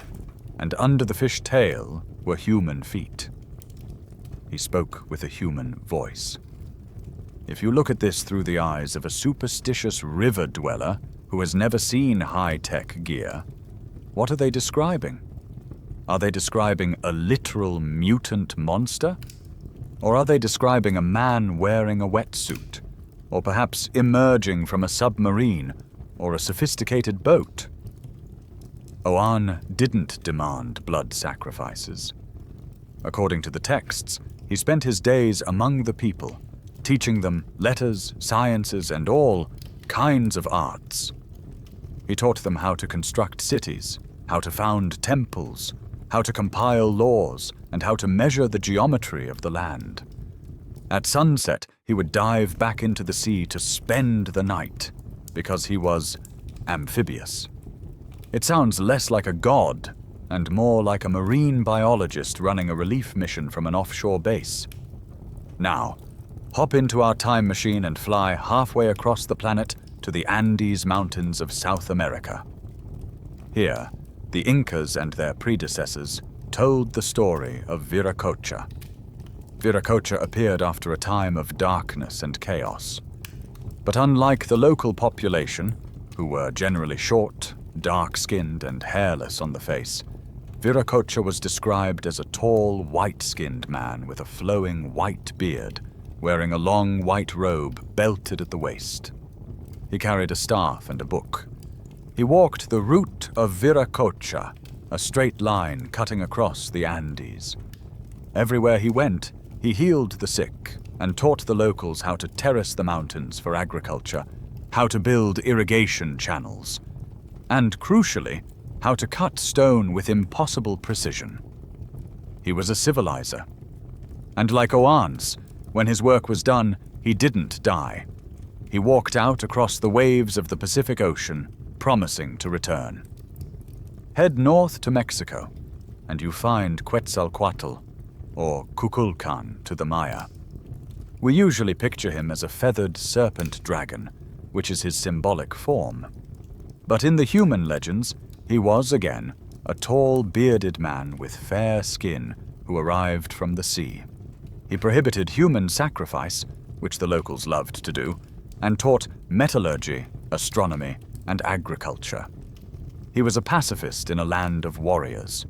and under the fish tail were human feet. He spoke with a human voice. If you look at this through the eyes of a superstitious river dweller who has never seen high-tech gear, what are they describing? Are they describing a literal mutant monster? Or are they describing a man wearing a wetsuit? Or perhaps emerging from a submarine or a sophisticated boat? Oannes didn't demand blood sacrifices. According to the texts, he spent his days among the people, teaching them letters, sciences, and all kinds of arts. He taught them how to construct cities, how to found temples, how to compile laws, and how to measure the geometry of the land. At sunset, he would dive back into the sea to spend the night, because he was amphibious. It sounds less like a god and more like a marine biologist running a relief mission from an offshore base. Now, hop into our time machine and fly halfway across the planet to the Andes Mountains of South America. Here, the Incas and their predecessors told the story of Viracocha. Viracocha appeared after a time of darkness and chaos. But unlike the local population, who were generally short, dark-skinned, and hairless on the face, Viracocha was described as a tall, white-skinned man with a flowing white beard, wearing a long white robe belted at the waist. He carried a staff and a book. He walked the route of Viracocha, a straight line cutting across the Andes. Everywhere he went, he healed the sick and taught the locals how to terrace the mountains for agriculture, how to build irrigation channels, and, crucially, how to cut stone with impossible precision. He was a civilizer. And like Oannes, when his work was done, he didn't die. He walked out across the waves of the Pacific Ocean, promising to return. Head north to Mexico, and you find Quetzalcoatl, or Kukulkan to the Maya. We usually picture him as a feathered serpent dragon, which is his symbolic form. But in the human legends, he was, again, a tall, bearded man with fair skin who arrived from the sea. He prohibited human sacrifice, which the locals loved to do, and taught metallurgy, astronomy, and agriculture. He was a pacifist in a land of warriors.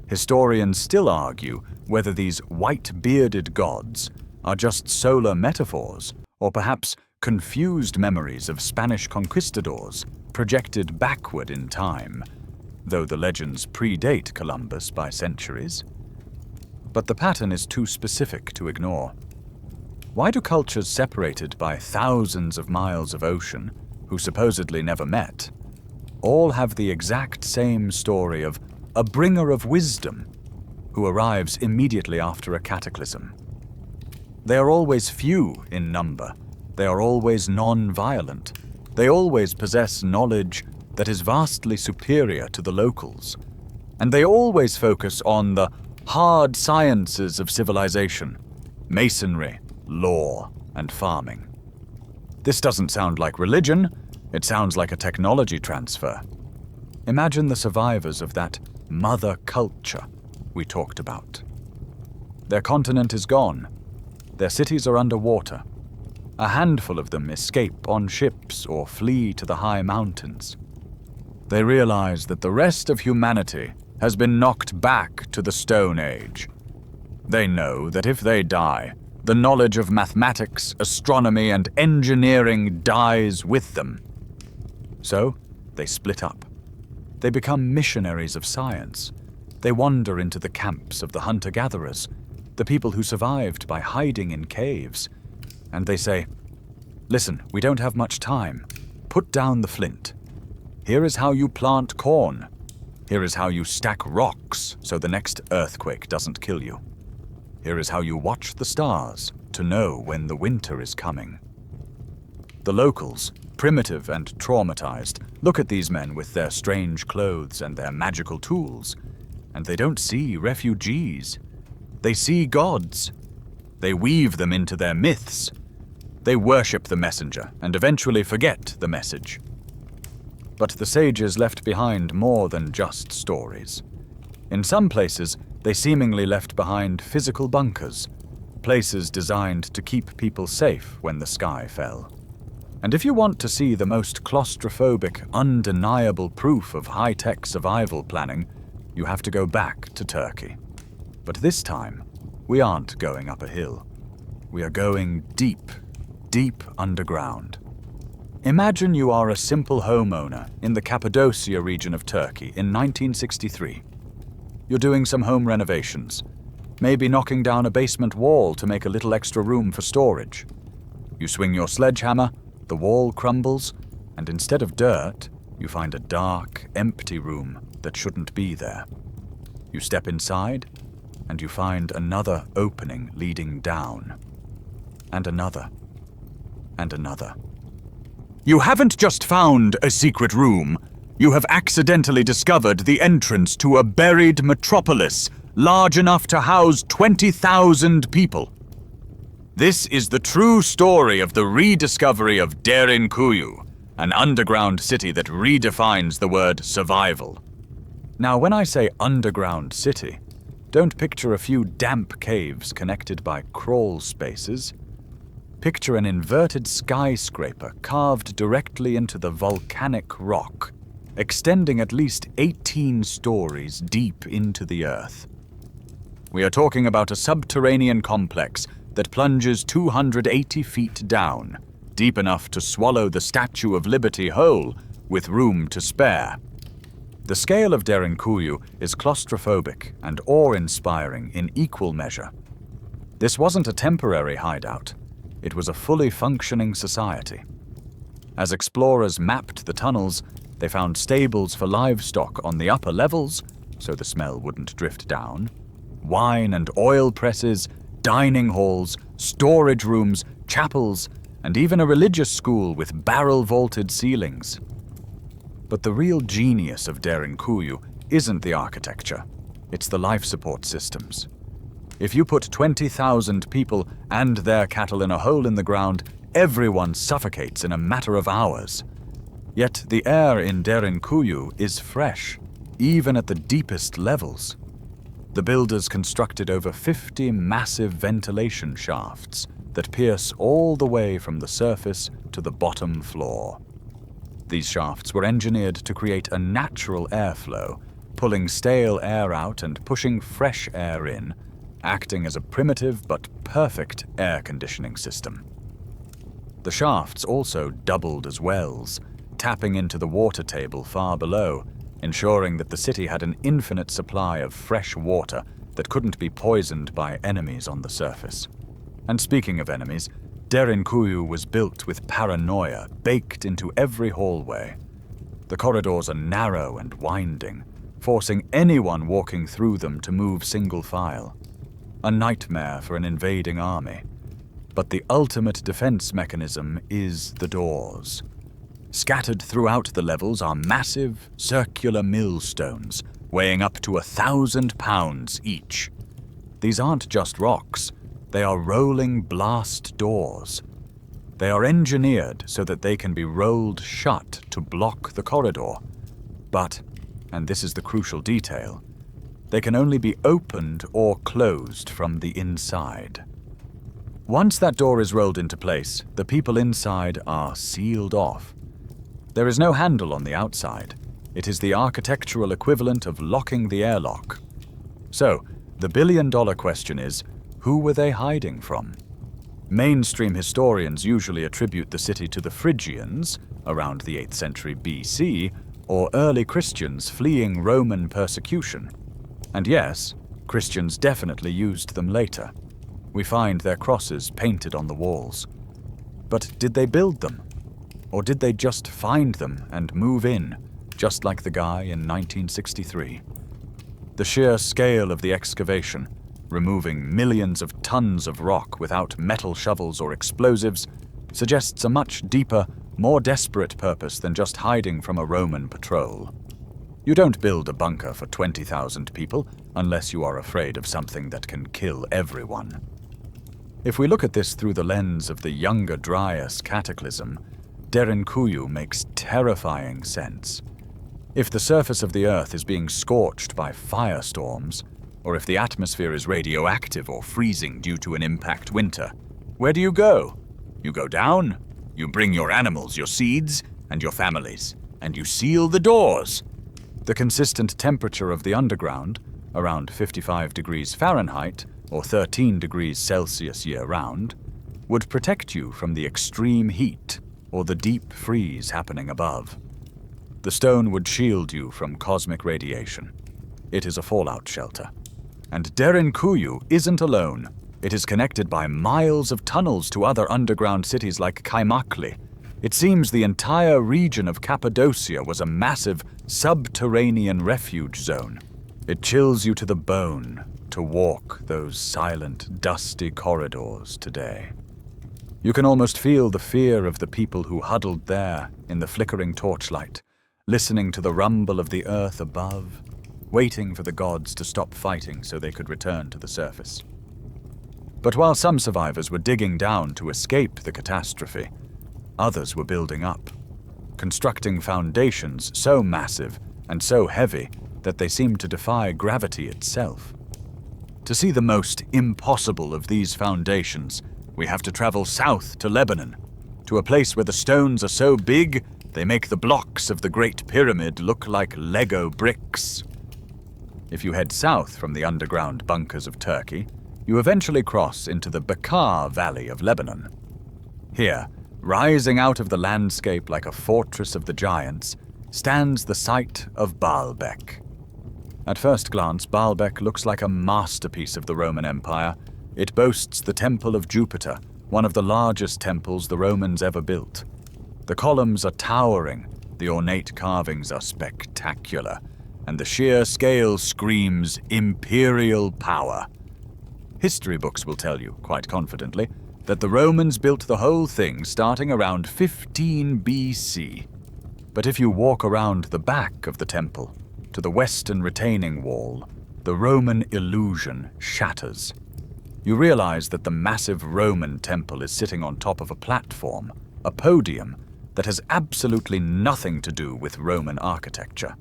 Historians still argue whether these white-bearded gods are just solar metaphors, or perhaps confused memories of Spanish conquistadors projected backward in time, though the legends predate Columbus by centuries. But the pattern is too specific to ignore. Why do cultures separated by thousands of miles of ocean, who supposedly never met, all have the exact same story of a bringer of wisdom who arrives immediately after a cataclysm. They are always few in number. They are always non-violent. They always possess knowledge that is vastly superior to the locals. And they always focus on the hard sciences of civilization: masonry, law, and farming. This doesn't sound like religion, it sounds like a technology transfer. Imagine the survivors of that mother culture we talked about. Their continent is gone. Their cities are underwater. A handful of them escape on ships or flee to the high mountains. They realize that the rest of humanity has been knocked back to the Stone Age. They know that if they die, the knowledge of mathematics, astronomy, and engineering dies with them. So, they split up. They become missionaries of science. They wander into the camps of the hunter-gatherers, the people who survived by hiding in caves. And they say, "Listen, we don't have much time. Put down the flint. Here is how you plant corn. Here is how you stack rocks so the next earthquake doesn't kill you. Here is how you watch the stars to know when the winter is coming." The locals, primitive and traumatized, look at these men with their strange clothes and their magical tools, and they don't see refugees. They see gods. They weave them into their myths. They worship the messenger and eventually forget the message. But the sages left behind more than just stories. In some places, they seemingly left behind physical bunkers, places designed to keep people safe when the sky fell. And if you want to see the most claustrophobic, undeniable proof of high-tech survival planning, you have to go back to Turkey. But this time, we aren't going up a hill. We are going deep, deep underground. Imagine you are a simple homeowner in the Cappadocia region of Turkey in 1963. You're doing some home renovations, maybe knocking down a basement wall to make a little extra room for storage. You swing your sledgehammer, the wall crumbles, and instead of dirt, you find a dark, empty room that shouldn't be there. You step inside, and you find another opening leading down. And another. And another. You haven't just found a secret room. You have accidentally discovered the entrance to a buried metropolis large enough to house 20,000 people. This is the true story of the rediscovery of Derinkuyu, an underground city that redefines the word survival. Now, when I say underground city, don't picture a few damp caves connected by crawl spaces. Picture an inverted skyscraper carved directly into the volcanic rock, extending at least 18 stories deep into the earth. We are talking about a subterranean complex that plunges 280 feet down, deep enough to swallow the Statue of Liberty whole, with room to spare. The scale of Derinkuyu is claustrophobic and awe-inspiring in equal measure. This wasn't a temporary hideout. It was a fully functioning society. As explorers mapped the tunnels, they found stables for livestock on the upper levels, so the smell wouldn't drift down, wine and oil presses, dining halls, storage rooms, chapels, and even a religious school with barrel-vaulted ceilings. But the real genius of Derinkuyu isn't the architecture, it's the life support systems. If you put 20,000 people and their cattle in a hole in the ground, everyone suffocates in a matter of hours. Yet the air in Derinkuyu is fresh, even at the deepest levels. The builders constructed over 50 massive ventilation shafts that pierce all the way from the surface to the bottom floor. These shafts were engineered to create a natural airflow, pulling stale air out and pushing fresh air in, acting as a primitive but perfect air conditioning system. The shafts also doubled as wells, tapping into the water table far below, ensuring that the city had an infinite supply of fresh water that couldn't be poisoned by enemies on the surface. And speaking of enemies, Derinkuyu was built with paranoia baked into every hallway. The corridors are narrow and winding, forcing anyone walking through them to move single file. A nightmare for an invading army. But the ultimate defense mechanism is the doors. Scattered throughout the levels are massive, circular millstones, weighing up to 1,000 pounds each. These aren't just rocks, they are rolling blast doors. They are engineered so that they can be rolled shut to block the corridor. But, and this is the crucial detail, they can only be opened or closed from the inside. Once that door is rolled into place, the people inside are sealed off. There is no handle on the outside. It is the architectural equivalent of locking the airlock. So, the billion-dollar question is, who were they hiding from? Mainstream historians usually attribute the city to the Phrygians, around the 8th century BC, or early Christians fleeing Roman persecution. And yes, Christians definitely used them later. We find their crosses painted on the walls. But did they build them? Or did they just find them and move in, just like the guy in 1963? The sheer scale of the excavation, removing millions of tons of rock without metal shovels or explosives, suggests a much deeper, more desperate purpose than just hiding from a Roman patrol. You don't build a bunker for 20,000 people unless you are afraid of something that can kill everyone. If we look at this through the lens of the Younger Dryas cataclysm, Derinkuyu makes terrifying sense. If the surface of the Earth is being scorched by firestorms, or if the atmosphere is radioactive or freezing due to an impact winter, where do you go? You go down, you bring your animals, your seeds, and your families, and you seal the doors. The consistent temperature of the underground, around 55 degrees Fahrenheit, or 13 degrees Celsius year-round, would protect you from the extreme heat or the deep freeze happening above. The stone would shield you from cosmic radiation. It is a fallout shelter. And Derinkuyu isn't alone. It is connected by miles of tunnels to other underground cities like Kaimakli. It seems the entire region of Cappadocia was a massive subterranean refuge zone. It chills you to the bone to walk those silent, dusty corridors today. You can almost feel the fear of the people who huddled there in the flickering torchlight, listening to the rumble of the earth above, waiting for the gods to stop fighting so they could return to the surface. But while some survivors were digging down to escape the catastrophe, others were building up, constructing foundations so massive and so heavy that they seemed to defy gravity itself. To see the most impossible of these foundations, we have to travel south to Lebanon, to a place where the stones are so big they make the blocks of the Great Pyramid look like Lego bricks. If you head south from the underground bunkers of Turkey, you eventually cross into the Bekaa Valley of Lebanon. Here, rising out of the landscape like a fortress of the giants, stands the site of Baalbek. At first glance, Baalbek looks like a masterpiece of the Roman Empire. It boasts the Temple of Jupiter, one of the largest temples the Romans ever built. The columns are towering, the ornate carvings are spectacular, and the sheer scale screams imperial power. History books will tell you, quite confidently, that the Romans built the whole thing starting around 15 BC. But if you walk around the back of the temple, to the western retaining wall, the Roman illusion shatters. You realize that the massive Roman temple is sitting on top of a platform, a podium, that has absolutely nothing to do with Roman architecture.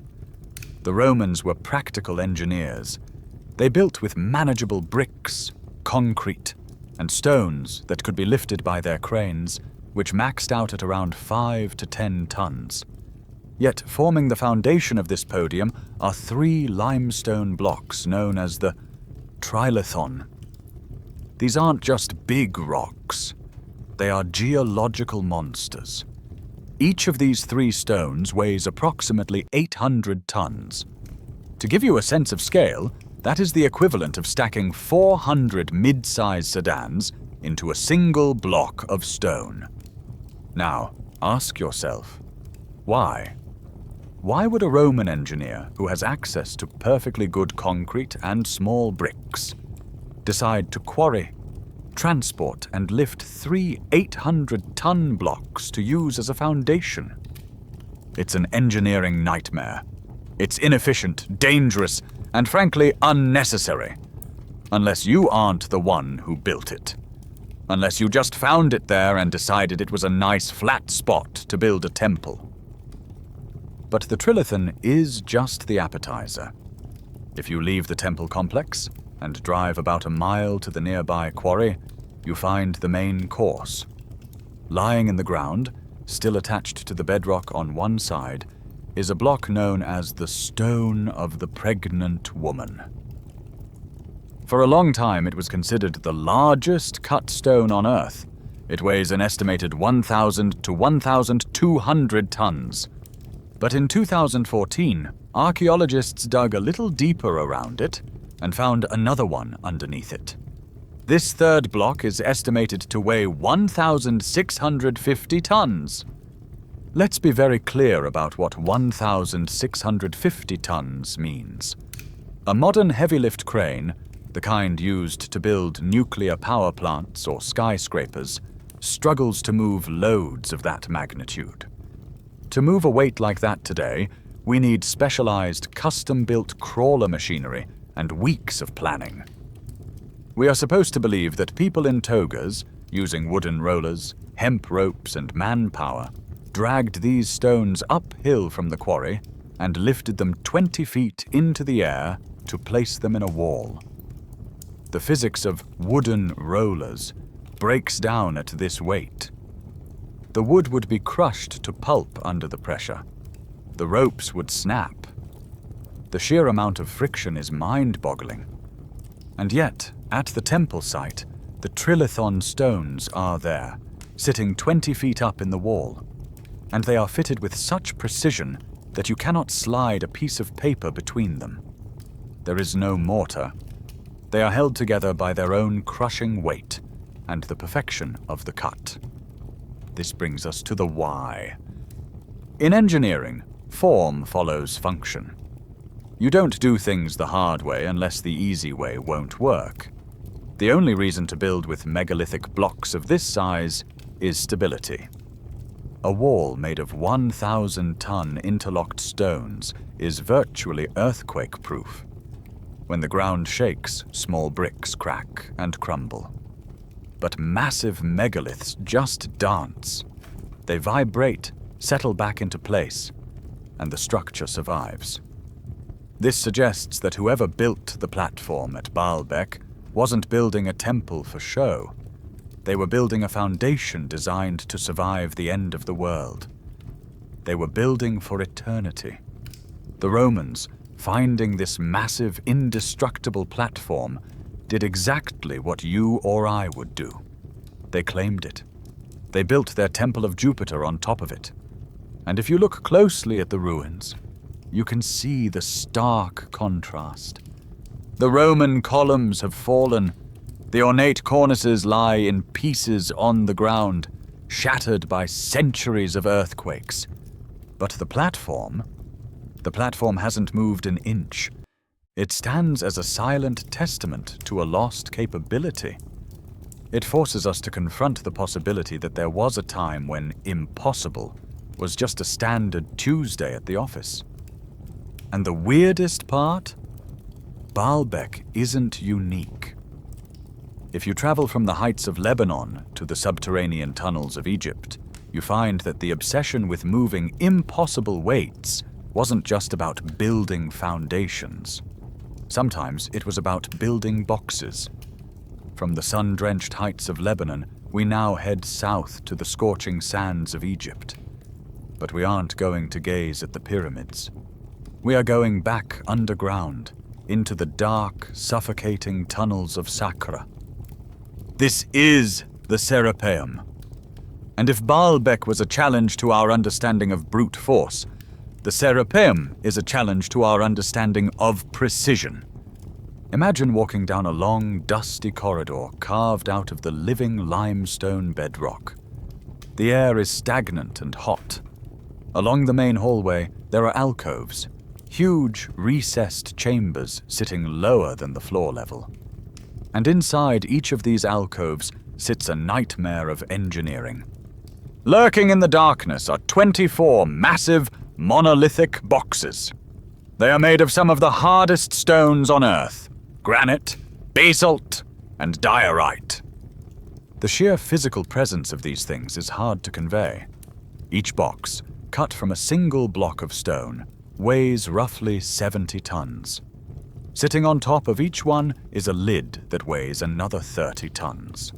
The Romans were practical engineers. They built with manageable bricks, concrete, and stones that could be lifted by their cranes, which maxed out at around 5 to 10 tons. Yet forming the foundation of this podium are 3 limestone blocks known as the trilithon. These aren't just big rocks. They are geological monsters. Each of these 3 stones weighs approximately 800 tons. To give you a sense of scale, that is the equivalent of stacking 400 mid-size sedans into a single block of stone. Now, ask yourself, why? Why would a Roman engineer who has access to perfectly good concrete and small bricks decide to quarry, transport, and lift 3 800-ton blocks to use as a foundation? It's an engineering nightmare. It's inefficient, dangerous, and frankly unnecessary. Unless you aren't the one who built it. Unless you just found it there and decided it was a nice flat spot to build a temple. But the trilithon is just the appetizer. If you leave the temple complex and drive about a mile to the nearby quarry, you find the main course. Lying in the ground, still attached to the bedrock on one side, is a block known as the Stone of the Pregnant Woman. For a long time, it was considered the largest cut stone on Earth. It weighs an estimated 1,000 to 1,200 tons. But in 2014, archaeologists dug a little deeper around it and found another one underneath it. This third block is estimated to weigh 1,650 tons. Let's be very clear about what 1,650 tons means. A modern heavy-lift crane, the kind used to build nuclear power plants or skyscrapers, struggles to move loads of that magnitude. To move a weight like that today, we need specialized custom-built crawler machinery and weeks of planning. We are supposed to believe that people in togas, using wooden rollers, hemp ropes, and manpower, dragged these stones uphill from the quarry and lifted them 20 feet into the air to place them in a wall. The physics of wooden rollers breaks down at this weight. The wood would be crushed to pulp under the pressure. The ropes would snap. The sheer amount of friction is mind-boggling. And yet, at the temple site, the trilithon stones are there, sitting 20 feet up in the wall, and they are fitted with such precision that you cannot slide a piece of paper between them. There is no mortar. They are held together by their own crushing weight and the perfection of the cut. This brings us to the why. In engineering, form follows function. You don't do things the hard way unless the easy way won't work. The only reason to build with megalithic blocks of this size is stability. A wall made of 1,000-ton interlocked stones is virtually earthquake-proof. When the ground shakes, small bricks crack and crumble. But massive megaliths just dance. They vibrate, settle back into place, and the structure survives. This suggests that whoever built the platform at Baalbek wasn't building a temple for show. They were building a foundation designed to survive the end of the world. They were building for eternity. The Romans, finding this massive, indestructible platform, did exactly what you or I would do. They claimed it. They built their Temple of Jupiter on top of it. And if you look closely at the ruins, you can see the stark contrast. The Roman columns have fallen. The ornate cornices lie in pieces on the ground, shattered by centuries of earthquakes. But the platform hasn't moved an inch. It stands as a silent testament to a lost capability. It forces us to confront the possibility that there was a time when impossible was just a standard Tuesday at the office. And the weirdest part? Baalbek isn't unique. If you travel from the heights of Lebanon to the subterranean tunnels of Egypt, you find that the obsession with moving impossible weights wasn't just about building foundations. Sometimes it was about building boxes. From the sun-drenched heights of Lebanon, we now head south to the scorching sands of Egypt. But we aren't going to gaze at the pyramids. We are going back underground, into the dark, suffocating tunnels of Saqqara. This is the Serapeum. And if Baalbek was a challenge to our understanding of brute force, the Serapeum is a challenge to our understanding of precision. Imagine walking down a long, dusty corridor carved out of the living limestone bedrock. The air is stagnant and hot. Along the main hallway, there are alcoves, huge, recessed chambers sitting lower than the floor level. And inside each of these alcoves sits a nightmare of engineering. Lurking in the darkness are 24 massive, monolithic boxes. They are made of some of the hardest stones on Earth: granite, basalt, and diorite. The sheer physical presence of these things is hard to convey. Each box, cut from a single block of stone, weighs roughly 70 tons. Sitting on top of each one is a lid that weighs another 30 tons.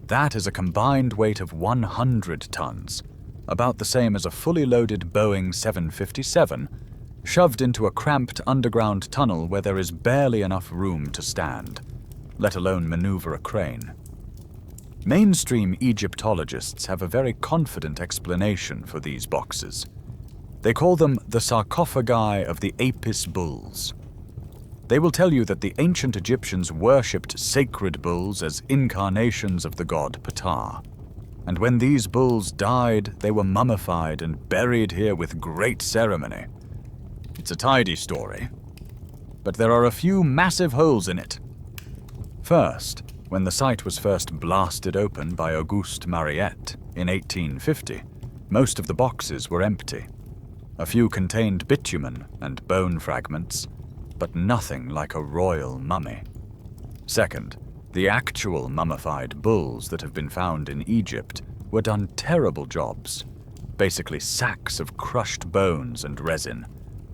That is a combined weight of 100 tons, about the same as a fully loaded Boeing 757, shoved into a cramped underground tunnel where there is barely enough room to stand, let alone maneuver a crane. Mainstream Egyptologists have a very confident explanation for these boxes. They call them the sarcophagi of the Apis bulls. They will tell you that the ancient Egyptians worshipped sacred bulls as incarnations of the god Ptah. And when these bulls died, they were mummified and buried here with great ceremony. It's a tidy story, but there are a few massive holes in it. First, when the site was first blasted open by Auguste Mariette in 1850, most of the boxes were empty. A few contained bitumen and bone fragments, but nothing like a royal mummy. Second, the actual mummified bulls that have been found in Egypt were done terrible jobs, basically sacks of crushed bones and resin,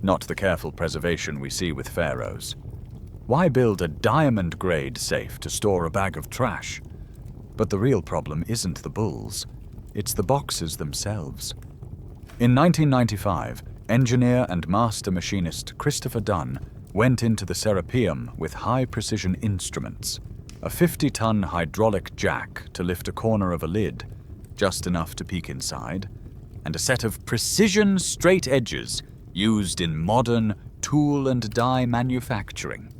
not the careful preservation we see with pharaohs. Why build a diamond-grade safe to store a bag of trash? But the real problem isn't the bulls, it's the boxes themselves. In 1995, engineer and master machinist Christopher Dunn went into the Serapeum with high-precision instruments, a 50-ton hydraulic jack to lift a corner of a lid, just enough to peek inside, and a set of precision straight edges used in modern tool and die manufacturing.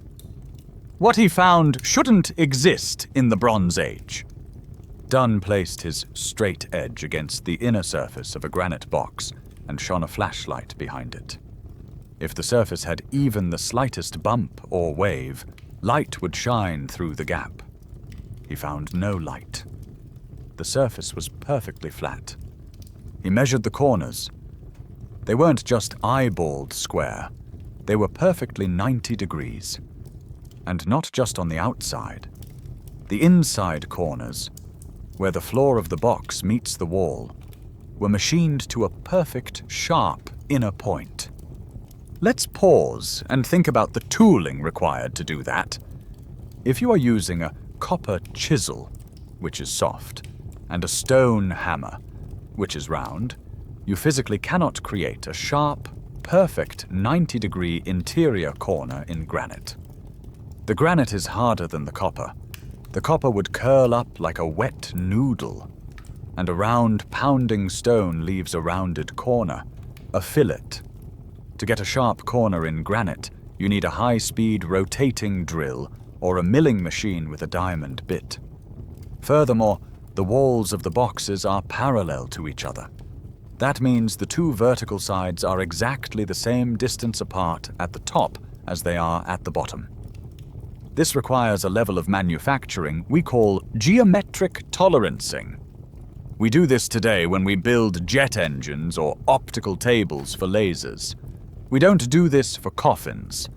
What he found shouldn't exist in the Bronze Age. Dunn placed his straight edge against the inner surface of a granite box and shone a flashlight behind it. If the surface had even the slightest bump or wave, light would shine through the gap. He found no light. The surface was perfectly flat. He measured the corners. They weren't just eyeballed square. They were perfectly 90 degrees. And not just on the outside. The inside corners, where the floor of the box meets the wall, were machined to a perfect, sharp inner point. Let's pause and think about the tooling required to do that. If you are using a copper chisel, which is soft, and a stone hammer, which is round, you physically cannot create a sharp, perfect 90-degree interior corner in granite. The granite is harder than the copper. The copper would curl up like a wet noodle, and a round, pounding stone leaves a rounded corner, a fillet. To get a sharp corner in granite, you need a high-speed rotating drill or a milling machine with a diamond bit. Furthermore, the walls of the boxes are parallel to each other. That means the two vertical sides are exactly the same distance apart at the top as they are at the bottom. This requires a level of manufacturing we call geometric tolerancing. We do this today when we build jet engines or optical tables for lasers. We don't do this for coffins.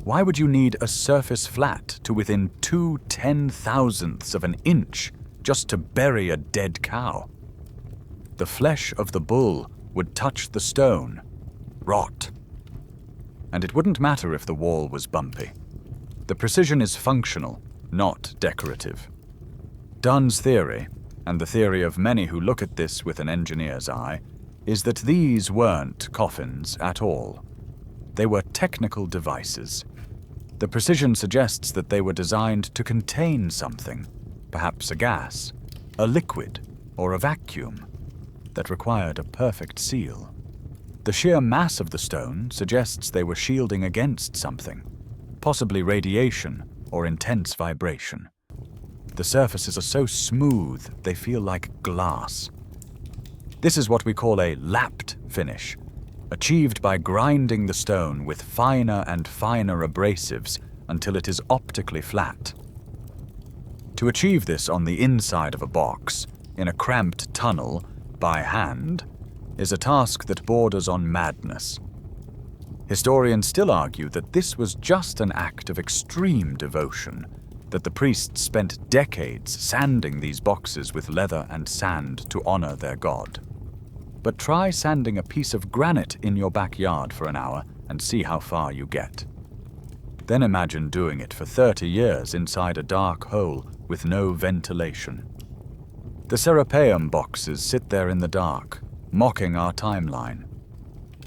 Why would you need a surface flat to within 2 ten-thousandths of an inch just to bury a dead cow? The flesh of the bull would touch the stone, rot. And it wouldn't matter if the wall was bumpy. The precision is functional, not decorative. Dunn's theory, and the theory of many who look at this with an engineer's eye, is that these weren't coffins at all. They were technical devices. The precision suggests that they were designed to contain something, perhaps a gas, a liquid, or a vacuum, that required a perfect seal. The sheer mass of the stone suggests they were shielding against something, possibly radiation or intense vibration. The surfaces are so smooth they feel like glass. This is what we call a lapped finish, achieved by grinding the stone with finer and finer abrasives until it is optically flat. To achieve this on the inside of a box, in a cramped tunnel, by hand, is a task that borders on madness. Historians still argue that this was just an act of extreme devotion, that the priests spent decades sanding these boxes with leather and sand to honor their god. But try sanding a piece of granite in your backyard for an hour and see how far you get. Then imagine doing it for 30 years inside a dark hole with no ventilation. The Serapeum boxes sit there in the dark, mocking our timeline.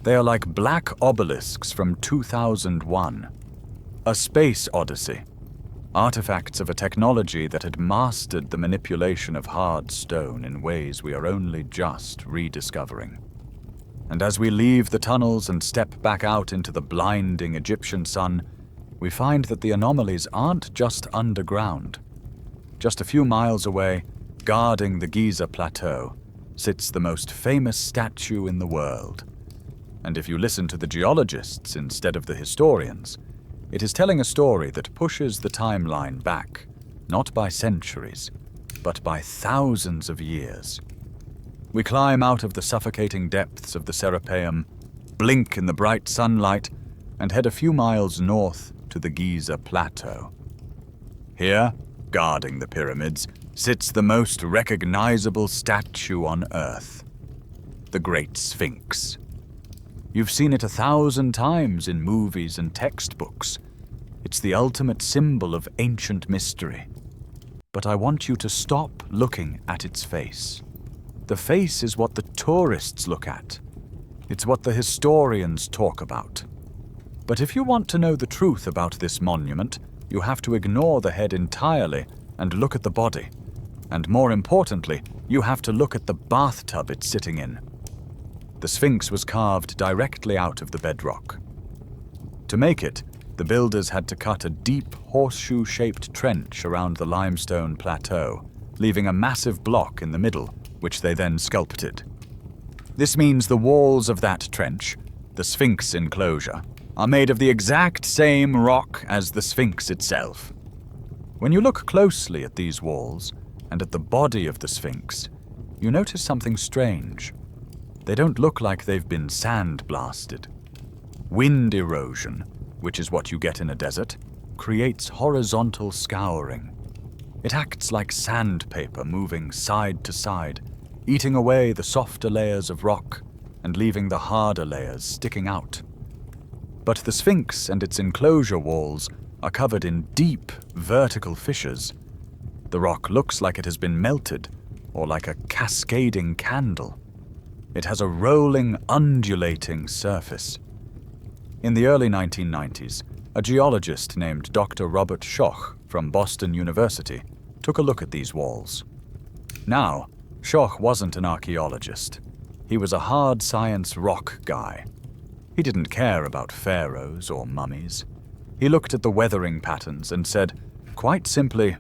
They are like black obelisks from 2001, a space odyssey, artifacts of a technology that had mastered the manipulation of hard stone in ways we are only just rediscovering. And as we leave the tunnels and step back out into the blinding Egyptian sun, we find that the anomalies aren't just underground. Just a few miles away, guarding the Giza Plateau, sits the most famous statue in the world. And if you listen to the geologists instead of the historians, it is telling a story that pushes the timeline back, not by centuries, but by thousands of years. We climb out of the suffocating depths of the Serapeum, blink in the bright sunlight, and head a few miles north to the Giza Plateau. Here, guarding the pyramids, sits the most recognizable statue on Earth, the Great Sphinx. You've seen it 1,000 times in movies and textbooks. It's the ultimate symbol of ancient mystery. But I want you to stop looking at its face. The face is what the tourists look at. It's what the historians talk about. But if you want to know the truth about this monument, you have to ignore the head entirely and look at the body. And more importantly, you have to look at the bathtub it's sitting in. The Sphinx was carved directly out of the bedrock. To make it, the builders had to cut a deep horseshoe-shaped trench around the limestone plateau, leaving a massive block in the middle, which they then sculpted. This means the walls of that trench, the Sphinx enclosure, are made of the exact same rock as the Sphinx itself. When you look closely at these walls, and at the body of the Sphinx, you notice something strange. They don't look like they've been sandblasted. Wind erosion, which is what you get in a desert, creates horizontal scouring. It acts like sandpaper moving side to side, eating away the softer layers of rock and leaving the harder layers sticking out. But the Sphinx and its enclosure walls are covered in deep, vertical fissures. The rock looks like it has been melted, or like a cascading candle. It has a rolling, undulating surface. In the early 1990s, a geologist named Dr. Robert Schoch from Boston University took a look at these walls. Now, Schoch wasn't an archaeologist. He was a hard science rock guy. He didn't care about pharaohs or mummies. He looked at the weathering patterns and said, quite simply,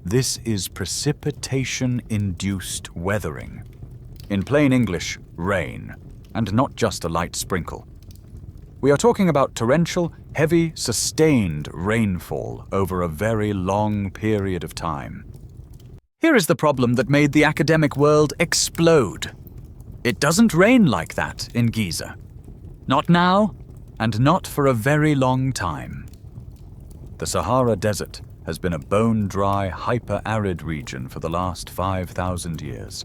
"This is precipitation-induced weathering." In plain English, rain, and not just a light sprinkle. We are talking about torrential, heavy, sustained rainfall over a very long period of time. Here is the problem that made the academic world explode. It doesn't rain like that in Giza. Not now, and not for a very long time. The Sahara Desert has been a bone-dry, hyper-arid region for the last 5,000 years.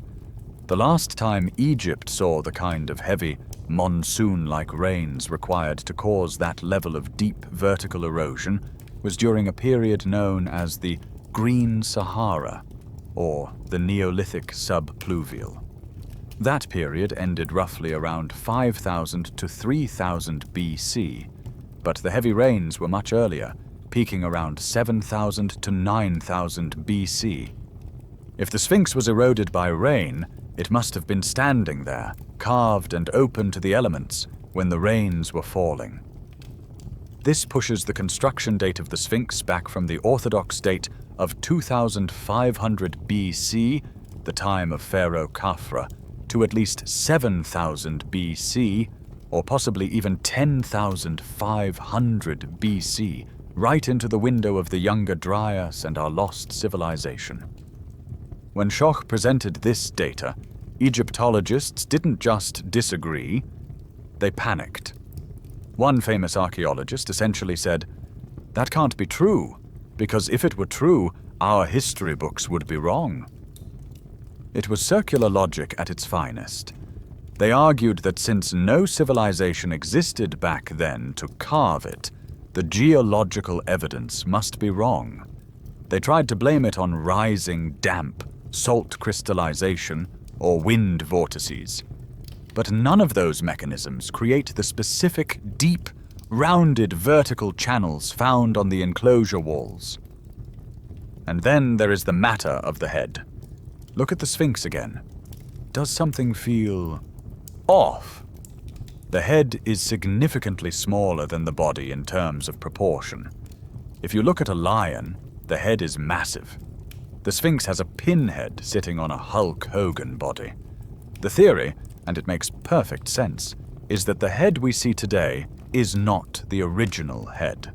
The last time Egypt saw the kind of heavy, monsoon-like rains required to cause that level of deep vertical erosion was during a period known as the Green Sahara, or the Neolithic subpluvial. That period ended roughly around 5,000 to 3,000 BC, but the heavy rains were much earlier, peaking around 7,000 to 9,000 BC. If the Sphinx was eroded by rain, it must have been standing there, carved and open to the elements, when the rains were falling. This pushes the construction date of the Sphinx back from the orthodox date of 2500 BC, the time of Pharaoh Khafra, to at least 7000 BC, or possibly even 10,500 BC, right into the window of the Younger Dryas and our lost civilization. When Schoch presented this data, Egyptologists didn't just disagree, they panicked. One famous archaeologist essentially said, "That can't be true, because if it were true, our history books would be wrong." It was circular logic at its finest. They argued that since no civilization existed back then to carve it, the geological evidence must be wrong. They tried to blame it on rising damp, salt crystallization, or wind vortices. But none of those mechanisms create the specific, deep, rounded vertical channels found on the enclosure walls. And then there is the matter of the head. Look at the Sphinx again. Does something feel off? The head is significantly smaller than the body in terms of proportion. If you look at a lion, the head is massive. The Sphinx has a pinhead sitting on a Hulk Hogan body. The theory, and it makes perfect sense, is that the head we see today is not the original head.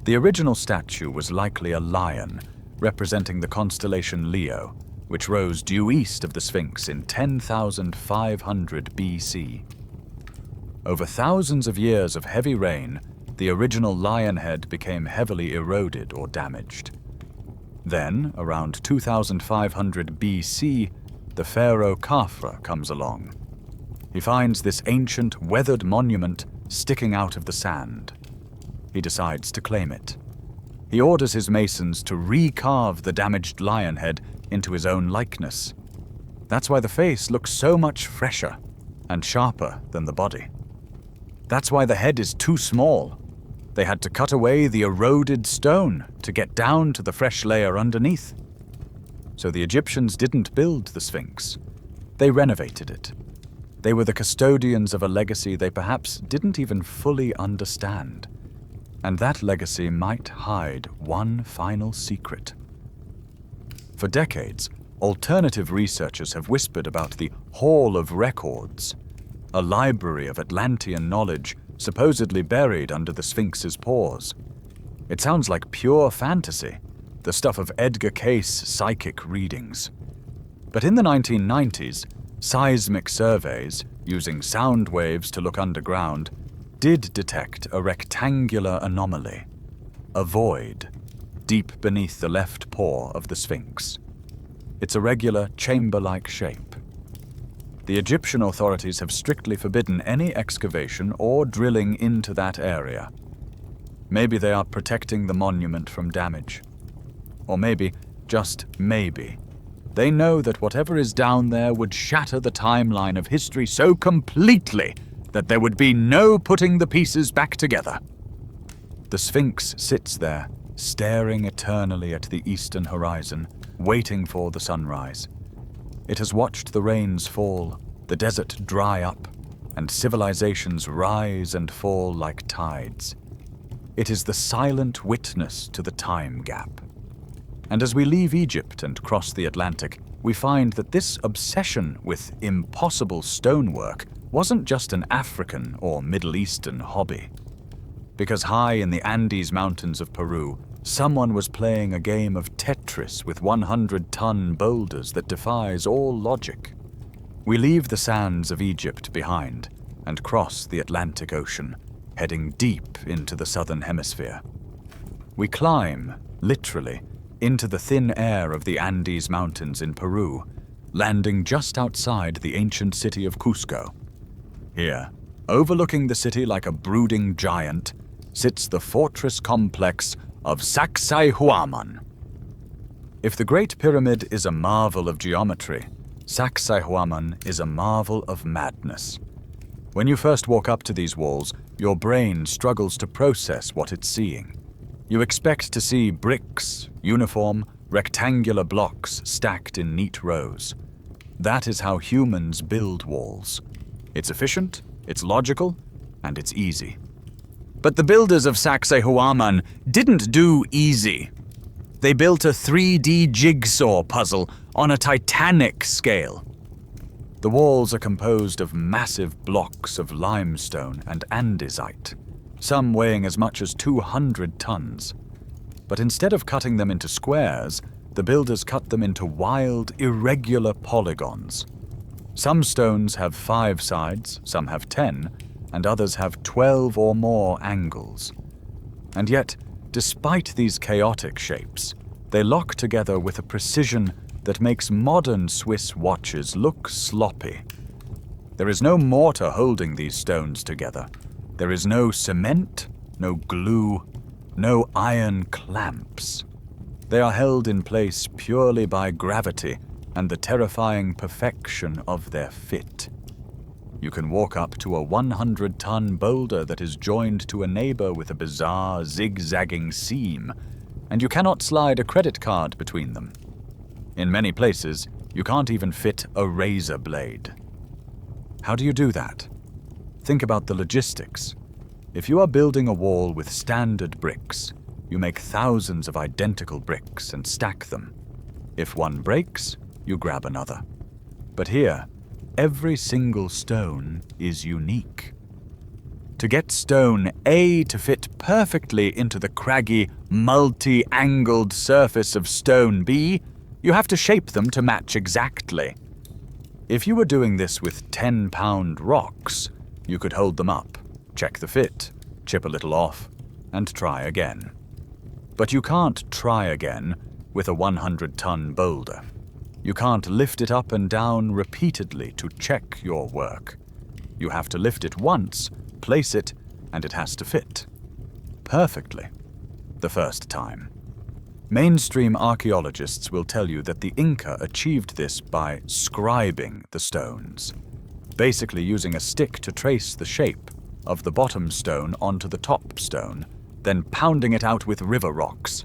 The original statue was likely a lion, representing the constellation Leo, which rose due east of the Sphinx in 10,500 BC. Over thousands of years of heavy rain, the original lion head became heavily eroded or damaged. Then, around 2500 BC, the pharaoh Khafra comes along. He finds this ancient, weathered monument sticking out of the sand. He decides to claim it. He orders his masons to recarve the damaged lion head into his own likeness. That's why the face looks so much fresher and sharper than the body. That's why the head is too small. They had to cut away the eroded stone to get down to the fresh layer underneath. So the Egyptians didn't build the Sphinx. They renovated it. They were the custodians of a legacy they perhaps didn't even fully understand. And that legacy might hide one final secret. For decades, alternative researchers have whispered about the Hall of Records, a library of Atlantean knowledge supposedly buried under the Sphinx's pores. It sounds like pure fantasy, the stuff of Edgar Cayce psychic readings. But in the 1990s, seismic surveys, using sound waves to look underground, did detect a rectangular anomaly, a void, deep beneath the left paw of the Sphinx. It's a regular chamber-like shape. The Egyptian authorities have strictly forbidden any excavation or drilling into that area. Maybe they are protecting the monument from damage. Or maybe, just maybe, they know that whatever is down there would shatter the timeline of history so completely that there would be no putting the pieces back together. The Sphinx sits there, staring eternally at the eastern horizon, waiting for the sunrise. It has watched the rains fall, the desert dry up, and civilizations rise and fall like tides. It is the silent witness to the time gap. And as we leave Egypt and cross the Atlantic, we find that this obsession with impossible stonework wasn't just an African or Middle Eastern hobby. Because high in the Andes Mountains of Peru, someone was playing a game of Tetris with 100-ton boulders that defies all logic. We leave the sands of Egypt behind and cross the Atlantic Ocean, heading deep into the southern hemisphere. We climb, literally, into the thin air of the Andes Mountains in Peru, landing just outside the ancient city of Cusco. Here, overlooking the city like a brooding giant, sits the fortress complex of Sacsayhuaman. If the Great Pyramid is a marvel of geometry, Sacsayhuaman is a marvel of madness. When you first walk up to these walls, your brain struggles to process what it's seeing. You expect to see bricks, uniform, rectangular blocks stacked in neat rows. That is how humans build walls. It's efficient, it's logical, and it's easy. But the builders of Sacsayhuaman didn't do easy. They built a 3D jigsaw puzzle on a titanic scale. The walls are composed of massive blocks of limestone and andesite, some weighing as much as 200 tons. But instead of cutting them into squares, the builders cut them into wild, irregular polygons. Some stones have 5 sides, some have 10, and others have 12 or more angles. And yet, despite these chaotic shapes, they lock together with a precision that makes modern Swiss watches look sloppy. There is no mortar holding these stones together. There is no cement, no glue, no iron clamps. They are held in place purely by gravity and the terrifying perfection of their fit. You can walk up to a 100-ton boulder that is joined to a neighbor with a bizarre, zigzagging seam, and you cannot slide a credit card between them. In many places, you can't even fit a razor blade. How do you do that? Think about the logistics. If you are building a wall with standard bricks, you make thousands of identical bricks and stack them. If one breaks, you grab another. But here, every single stone is unique. To get stone A to fit perfectly into the craggy, multi-angled surface of stone B, you have to shape them to match exactly. If you were doing this with 10-pound rocks, you could hold them up, check the fit, chip a little off, and try again. But you can't try again with a 100-ton boulder. You can't lift it up and down repeatedly to check your work. You have to lift it once, place it, and it has to fit. Perfectly. The first time. Mainstream archaeologists will tell you that the Inca achieved this by scribing the stones, basically using a stick to trace the shape of the bottom stone onto the top stone, then pounding it out with river rocks.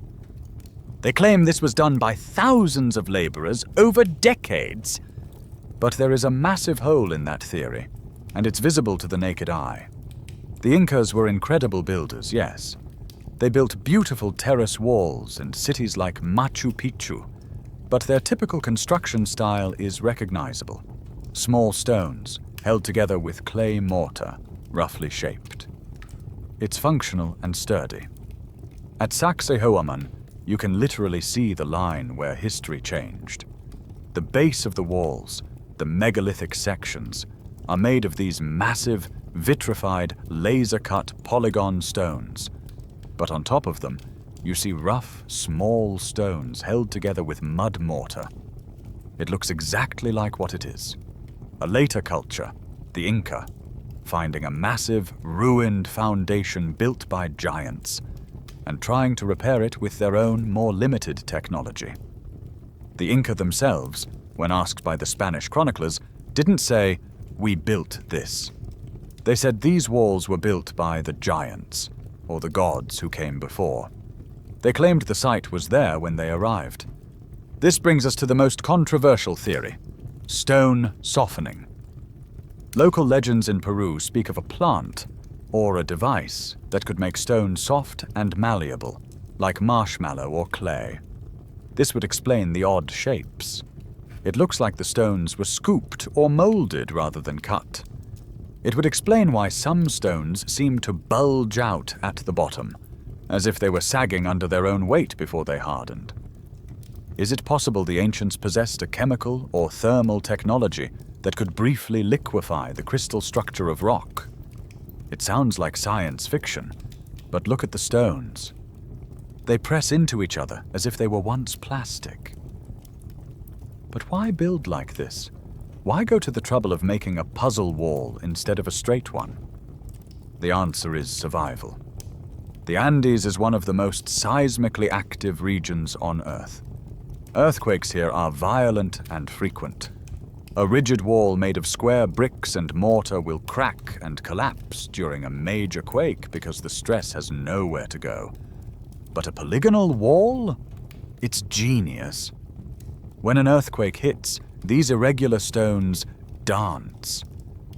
They claim this was done by thousands of laborers over decades. But there is a massive hole in that theory, and it's visible to the naked eye. The Incas were incredible builders, yes. They built beautiful terrace walls and cities like Machu Picchu, but their typical construction style is recognizable. Small stones, held together with clay mortar, roughly shaped. It's functional and sturdy. At Sacsayhuaman, you can literally see the line where history changed. The base of the walls, the megalithic sections, are made of these massive, vitrified, laser-cut polygon stones. But on top of them, you see rough, small stones held together with mud mortar. It looks exactly like what it is. A later culture, the Inca, finding a massive, ruined foundation built by giants, and trying to repair it with their own, more limited technology. The Inca themselves, when asked by the Spanish chroniclers, didn't say, "We built this." They said these walls were built by the giants, or the gods who came before. They claimed the site was there when they arrived. This brings us to the most controversial theory: stone softening. Local legends in Peru speak of a plant, or a device, that could make stone soft and malleable, like marshmallow or clay. This would explain the odd shapes. It looks like the stones were scooped or molded rather than cut. It would explain why some stones seem to bulge out at the bottom, as if they were sagging under their own weight before they hardened. Is it possible the ancients possessed a chemical or thermal technology that could briefly liquefy the crystal structure of rock? It sounds like science fiction, but look at the stones. They press into each other as if they were once plastic. But why build like this? Why go to the trouble of making a puzzle wall instead of a straight one? The answer is survival. The Andes is one of the most seismically active regions on Earth. Earthquakes here are violent and frequent. A rigid wall made of square bricks and mortar will crack and collapse during a major quake because the stress has nowhere to go. But a polygonal wall? It's genius. When an earthquake hits, these irregular stones dance.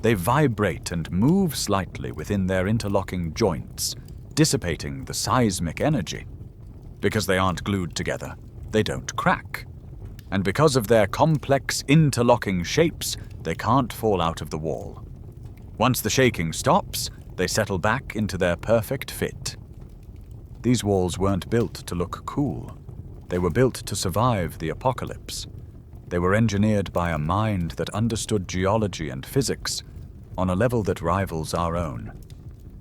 They vibrate and move slightly within their interlocking joints, dissipating the seismic energy. Because they aren't glued together, they don't crack. And because of their complex interlocking shapes, they can't fall out of the wall. Once the shaking stops, they settle back into their perfect fit. These walls weren't built to look cool. They were built to survive the apocalypse. They were engineered by a mind that understood geology and physics on a level that rivals our own.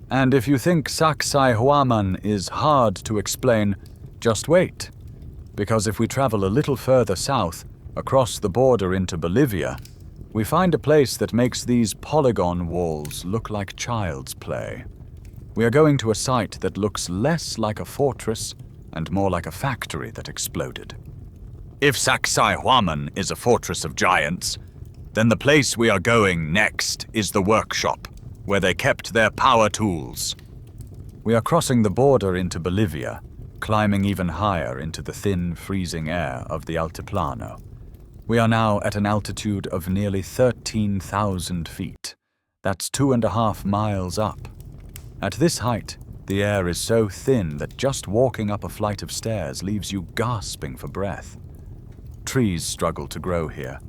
And if you think Sacsayhuaman is hard to explain, just wait. Because if we travel a little further south, across the border into Bolivia, we find a place that makes these polygon walls look like child's play. We are going to a site that looks less like a fortress and more like a factory that exploded. If Sacsayhuaman is a fortress of giants, then the place we are going next is the workshop, where they kept their power tools. We are crossing the border into Bolivia, climbing even higher into the thin, freezing air of the Altiplano. We are now at an altitude of nearly 13,000 feet. That's 2.5 miles up. At this height, the air is so thin that just walking up a flight of stairs leaves you gasping for breath. Trees struggle to grow here.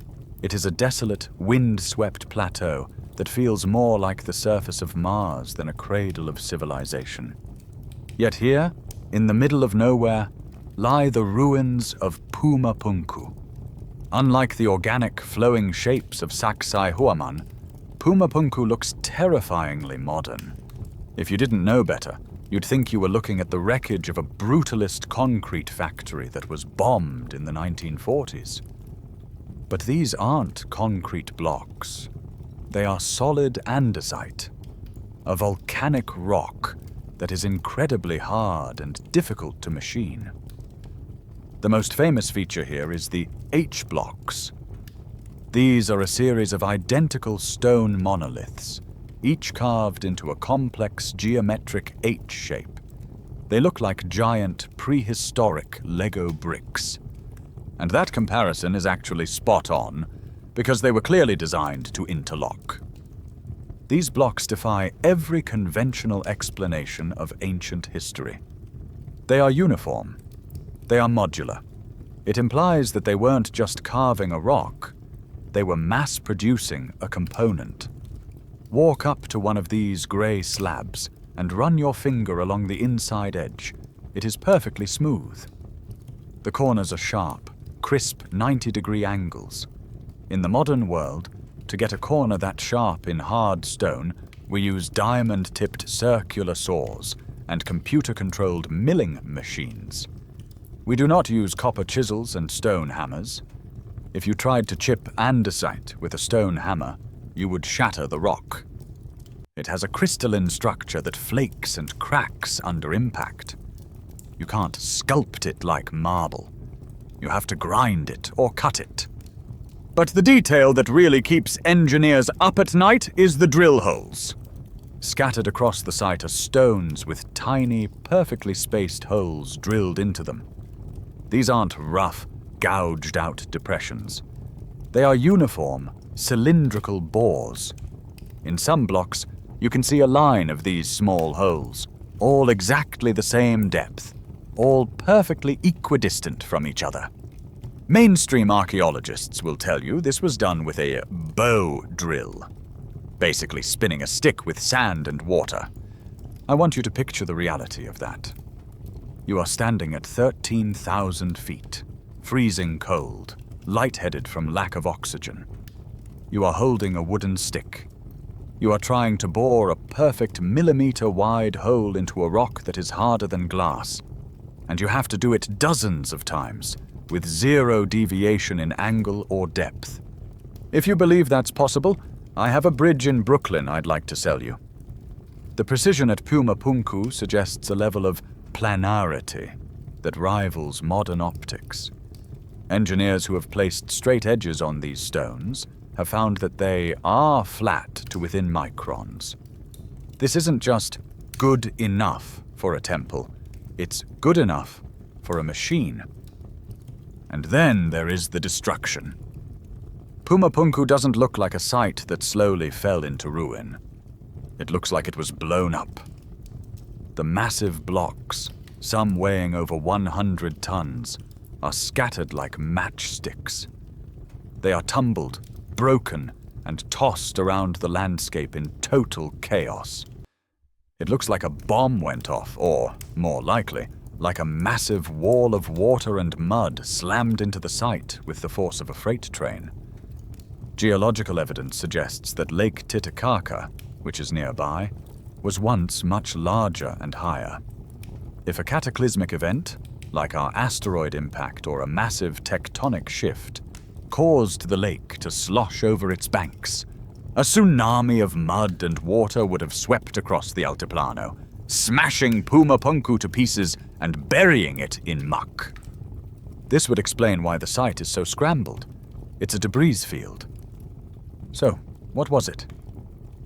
It is a desolate, wind-swept plateau that feels more like the surface of Mars than a cradle of civilization. Yet here, in the middle of nowhere, lie the ruins of Puma Punku. Unlike the organic, flowing shapes of Sacsayhuaman, Puma Punku looks terrifyingly modern. If you didn't know better, you'd think you were looking at the wreckage of a brutalist concrete factory that was bombed in the 1940s. But these aren't concrete blocks. They are solid andesite, a volcanic rock that is incredibly hard and difficult to machine. The most famous feature here is the H-blocks. These are a series of identical stone monoliths, each carved into a complex geometric H shape. They look like giant prehistoric Lego bricks. And that comparison is actually spot on, because they were clearly designed to interlock. These blocks defy every conventional explanation of ancient history. They are uniform. They are modular. It implies that they weren't just carving a rock, they were mass-producing a component. Walk up to one of these grey slabs and run your finger along the inside edge. It is perfectly smooth. The corners are sharp, crisp 90-degree angles. In the modern world, to get a corner that sharp in hard stone, we use diamond-tipped circular saws and computer-controlled milling machines. We do not use copper chisels and stone hammers. If you tried to chip andesite with a stone hammer, you would shatter the rock. It has a crystalline structure that flakes and cracks under impact. You can't sculpt it like marble. You have to grind it or cut it. But the detail that really keeps engineers up at night is the drill holes. Scattered across the site are stones with tiny, perfectly spaced holes drilled into them. These aren't rough, gouged-out depressions. They are uniform, cylindrical bores. In some blocks, you can see a line of these small holes, all exactly the same depth, all perfectly equidistant from each other. Mainstream archaeologists will tell you this was done with a bow drill, basically spinning a stick with sand and water. I want you to picture the reality of that. You are standing at 13,000 feet, freezing cold, lightheaded from lack of oxygen. You are holding a wooden stick. You are trying to bore a perfect millimeter-wide hole into a rock that is harder than glass. And you have to do it dozens of times, with zero deviation in angle or depth. If you believe that's possible, I have a bridge in Brooklyn I'd like to sell you. The precision at Puma Punku suggests a level of planarity that rivals modern optics. Engineers who have placed straight edges on these stones have found that they are flat to within microns. This isn't just good enough for a temple, it's good enough for a machine. And then there is the destruction. Puma Punku doesn't look like a site that slowly fell into ruin. It looks like it was blown up. The massive blocks, some weighing over 100 tons, are scattered like matchsticks. They are tumbled, broken, and tossed around the landscape in total chaos. It looks like a bomb went off, or, more likely, like a massive wall of water and mud slammed into the site with the force of a freight train. Geological evidence suggests that Lake Titicaca, which is nearby, was once much larger and higher. If a cataclysmic event, like our asteroid impact or a massive tectonic shift, caused the lake to slosh over its banks, a tsunami of mud and water would have swept across the Altiplano, smashing Puma Punku to pieces and burying it in muck. This would explain why the site is so scrambled. It's a debris field. So, what was it?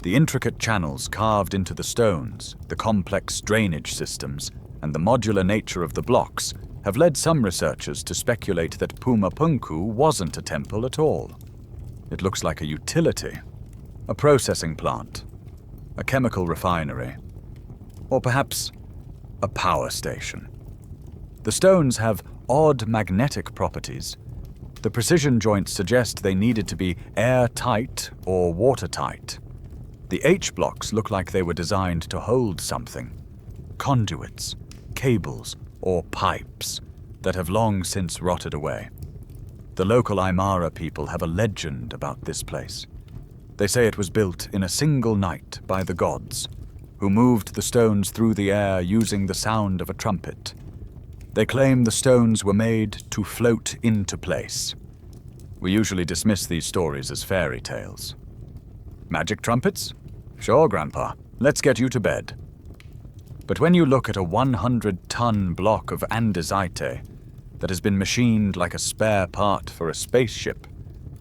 The intricate channels carved into the stones, the complex drainage systems, and the modular nature of the blocks have led some researchers to speculate that Puma Punku wasn't a temple at all. It looks like a utility, a processing plant, a chemical refinery, or perhaps a power station. The stones have odd magnetic properties. The precision joints suggest they needed to be airtight or watertight. The H-blocks look like they were designed to hold something. Conduits, cables, or pipes that have long since rotted away. The local Aymara people have a legend about this place. They say it was built in a single night by the gods, who moved the stones through the air using the sound of a trumpet. They claim the stones were made to float into place. We usually dismiss these stories as fairy tales. Magic trumpets? Sure, Grandpa. Let's get you to bed. But when you look at a 100-ton block of andesite that has been machined like a spare part for a spaceship,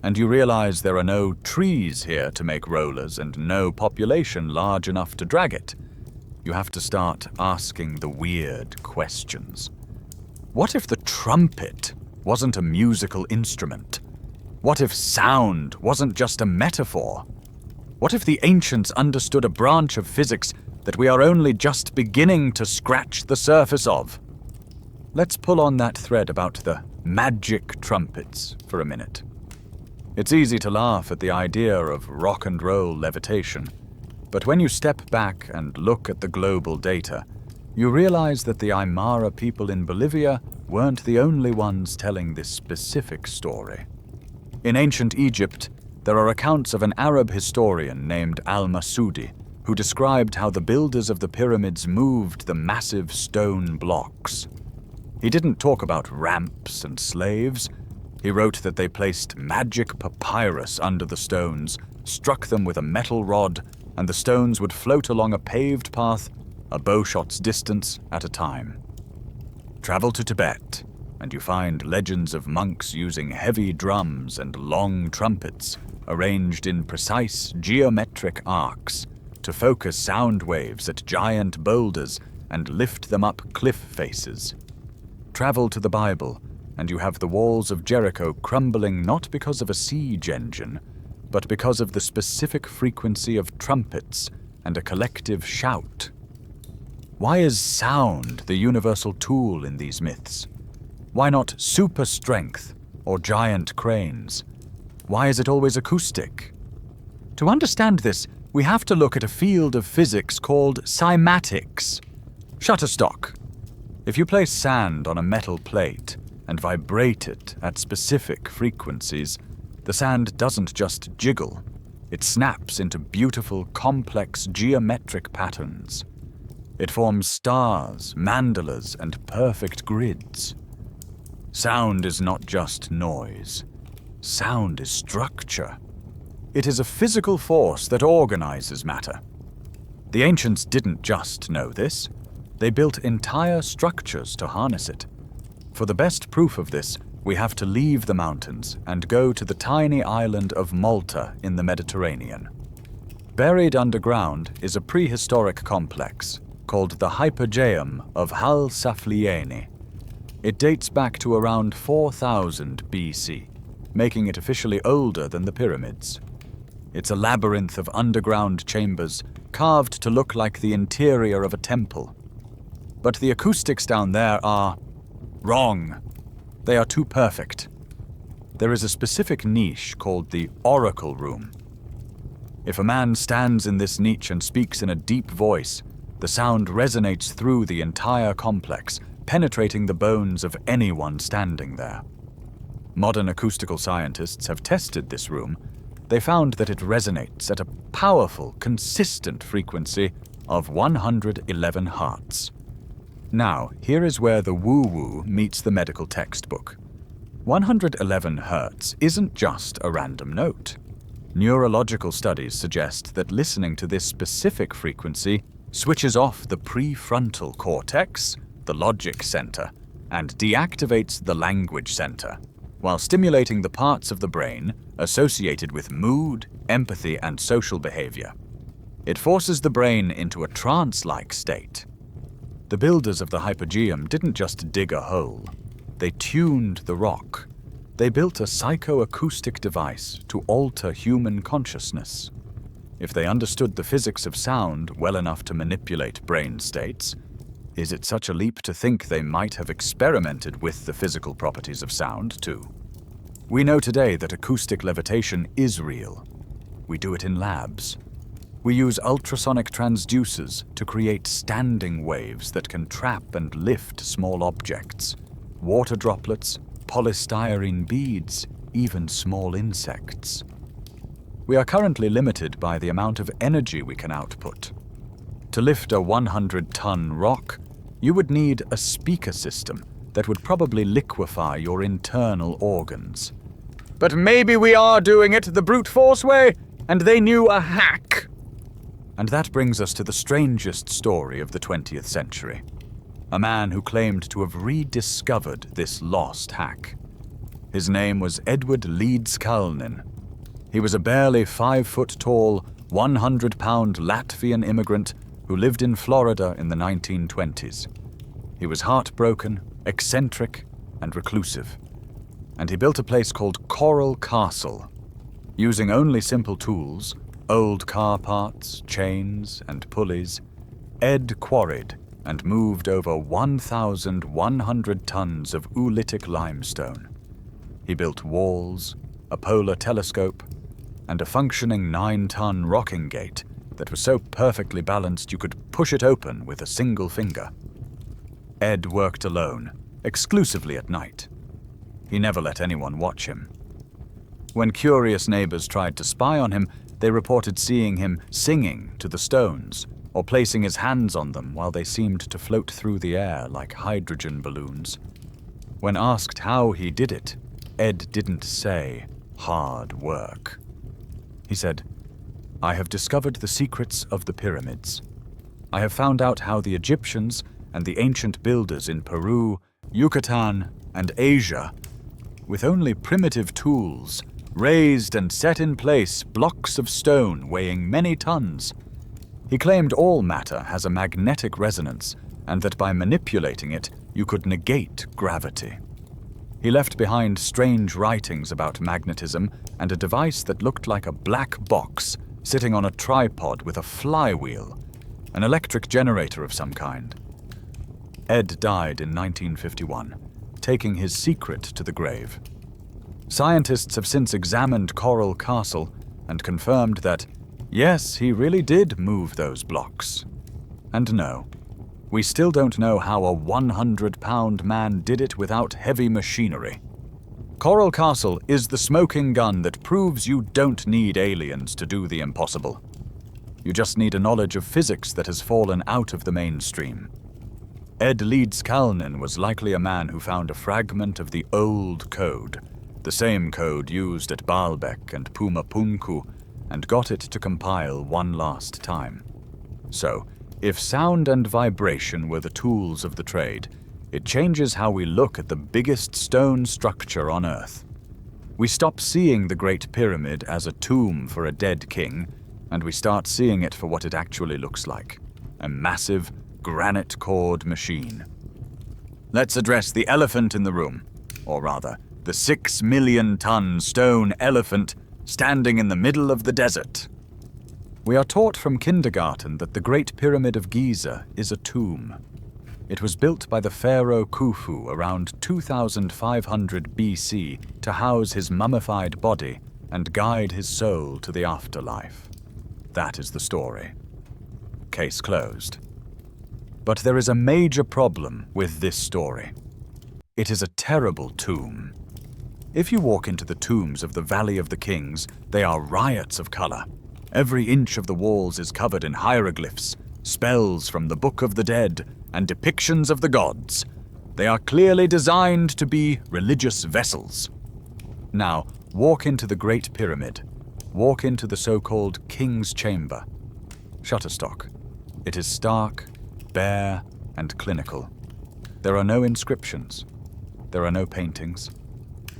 and you realize there are no trees here to make rollers and no population large enough to drag it, you have to start asking the weird questions. What if the trumpet wasn't a musical instrument? What if sound wasn't just a metaphor? What if the ancients understood a branch of physics that we are only just beginning to scratch the surface of? Let's pull on that thread about the magic trumpets for a minute. It's easy to laugh at the idea of rock and roll levitation, but when you step back and look at the global data, you realize that the Aymara people in Bolivia weren't the only ones telling this specific story. In ancient Egypt, there are accounts of an Arab historian named Al-Masudi who described how the builders of the pyramids moved the massive stone blocks. He didn't talk about ramps and slaves. He wrote that they placed magic papyrus under the stones, struck them with a metal rod, and the stones would float along a paved path a bowshot's distance at a time. Travel to Tibet, and you find legends of monks using heavy drums and long trumpets arranged in precise geometric arcs to focus sound waves at giant boulders and lift them up cliff faces. Travel to the Bible, and you have the walls of Jericho crumbling not because of a siege engine, but because of the specific frequency of trumpets and a collective shout. Why is sound the universal tool in these myths? Why not super strength or giant cranes? Why is it always acoustic? To understand this, we have to look at a field of physics called cymatics. Shutterstock. If you place sand on a metal plate and vibrate it at specific frequencies, the sand doesn't just jiggle. It snaps into beautiful, complex geometric patterns. It forms stars, mandalas, and perfect grids. Sound is not just noise. Sound is structure. It is a physical force that organizes matter. The ancients didn't just know this. They built entire structures to harness it. For the best proof of this, we have to leave the mountains and go to the tiny island of Malta in the Mediterranean. Buried underground is a prehistoric complex called the Hypogeum of Hal Saflieni. It dates back to around 4000 BC, making it officially older than the pyramids. It's a labyrinth of underground chambers carved to look like the interior of a temple. But the acoustics down there are wrong. They are too perfect. There is a specific niche called the Oracle Room. If a man stands in this niche and speaks in a deep voice, the sound resonates through the entire complex, penetrating the bones of anyone standing there. Modern acoustical scientists have tested this room. They found that it resonates at a powerful, consistent frequency of 111 Hz. Now, here is where the woo-woo meets the medical textbook. 111 Hz isn't just a random note. Neurological studies suggest that listening to this specific frequency switches off the prefrontal cortex, the logic center, and deactivates the language center, while stimulating the parts of the brain associated with mood, empathy, and social behavior. It forces the brain into a trance-like state. The builders of the Hypogeum didn't just dig a hole. They tuned the rock. They built a psychoacoustic device to alter human consciousness. If they understood the physics of sound well enough to manipulate brain states, is it such a leap to think they might have experimented with the physical properties of sound, too? We know today that acoustic levitation is real. We do it in labs. We use ultrasonic transducers to create standing waves that can trap and lift small objects, water droplets, polystyrene beads, even small insects. We are currently limited by the amount of energy we can output. To lift a 100-ton rock, you would need a speaker system that would probably liquefy your internal organs. But maybe we are doing it the brute force way, and they knew a hack. And that brings us to the strangest story of the 20th century. A man who claimed to have rediscovered this lost hack. His name was Edward Leeds Kalnin. He was a barely 5-foot-tall, 100-pound Latvian immigrant who lived in Florida in the 1920s. He was heartbroken, eccentric, and reclusive. And he built a place called Coral Castle. Using only simple tools, old car parts, chains, and pulleys, Ed quarried and moved over 1,100 tons of oolitic limestone. He built walls, a polar telescope, and a functioning 9-ton rocking gate that was so perfectly balanced you could push it open with a single finger. Ed worked alone, exclusively at night. He never let anyone watch him. When curious neighbors tried to spy on him, they reported seeing him singing to the stones or placing his hands on them while they seemed to float through the air like hydrogen balloons. When asked how he did it, Ed didn't say hard work. He said, "I have discovered the secrets of the pyramids. I have found out how the Egyptians and the ancient builders in Peru, Yucatan, and Asia, with only primitive tools, raised and set in place blocks of stone weighing many tons. He claimed all matter has a magnetic resonance, and that by manipulating it, you could negate gravity. He left behind strange writings about magnetism and a device that looked like a black box sitting on a tripod with a flywheel, an electric generator of some kind. Ed died in 1951, taking his secret to the grave. Scientists have since examined Coral Castle and confirmed that, yes, he really did move those blocks. And no, we still don't know how a 100-pound man did it without heavy machinery. Coral Castle is the smoking gun that proves you don't need aliens to do the impossible. You just need a knowledge of physics that has fallen out of the mainstream. Ed Leeds Kalnin was likely a man who found a fragment of the old code, the same code used at Baalbek and Puma Punku, and got it to compile one last time. So, if sound and vibration were the tools of the trade, it changes how we look at the biggest stone structure on Earth. We stop seeing the Great Pyramid as a tomb for a dead king, and we start seeing it for what it actually looks like, a massive, granite-cored machine. Let's address the elephant in the room, or rather, the 6-million-ton stone elephant standing in the middle of the desert. We are taught from kindergarten that the Great Pyramid of Giza is a tomb. It was built by the pharaoh Khufu around 2500 BC to house his mummified body and guide his soul to the afterlife. That is the story. Case closed. But there is a major problem with this story. It is a terrible tomb. If you walk into the tombs of the Valley of the Kings, they are riots of color. Every inch of the walls is covered in hieroglyphs, spells from the Book of the Dead, and depictions of the gods. They are clearly designed to be religious vessels. Now, walk into the Great Pyramid. Walk into the so-called King's Chamber. Shutterstock. It is stark, bare, and clinical. There are no inscriptions. There are no paintings.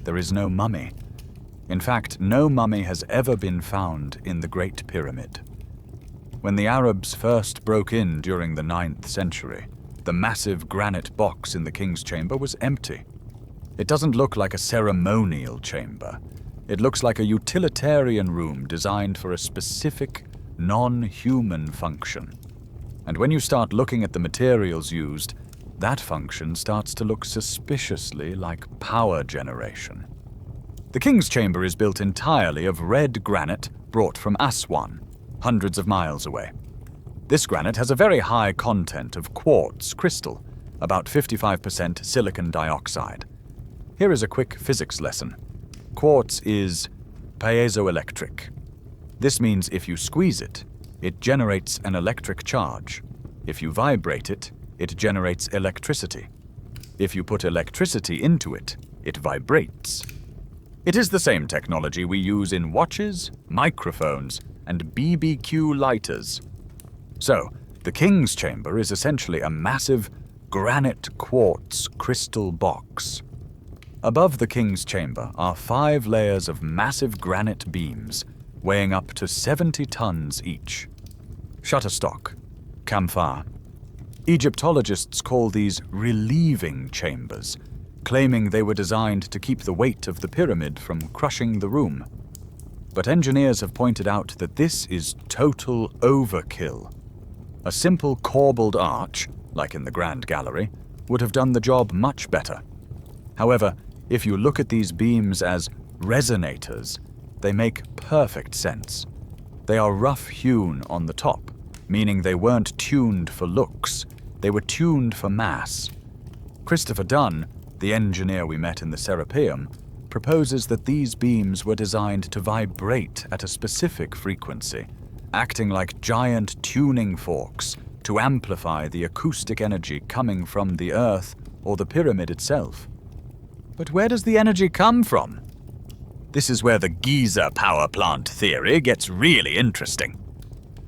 There is no mummy. In fact, no mummy has ever been found in the Great Pyramid. When the Arabs first broke in during the 9th century, the massive granite box in the King's Chamber was empty. It doesn't look like a ceremonial chamber. It looks like a utilitarian room designed for a specific, non-human function. And when you start looking at the materials used, that function starts to look suspiciously like power generation. The King's Chamber is built entirely of red granite brought from Aswan, hundreds of miles away. This granite has a very high content of quartz crystal, about 55% silicon dioxide. Here is a quick physics lesson. Quartz is piezoelectric. This means if you squeeze it, it generates an electric charge. If you vibrate it, it generates electricity. If you put electricity into it, it vibrates. It is the same technology we use in watches, microphones, and BBQ lighters. So, the King's Chamber is essentially a massive granite quartz crystal box. Above the King's Chamber are 5 layers of massive granite beams, weighing up to 70 tons each. Shutterstock, camphor. Egyptologists call these relieving chambers, claiming they were designed to keep the weight of the pyramid from crushing the room. But engineers have pointed out that this is total overkill. A simple corbelled arch, like in the Grand Gallery, would have done the job much better. However, if you look at these beams as resonators, they make perfect sense. They are rough-hewn on the top, meaning they weren't tuned for looks, they were tuned for mass. Christopher Dunn, the engineer we met in the Serapeum, proposes that these beams were designed to vibrate at a specific frequency, acting like giant tuning forks to amplify the acoustic energy coming from the Earth or the pyramid itself. But where does the energy come from? This is where the Giza power plant theory gets really interesting.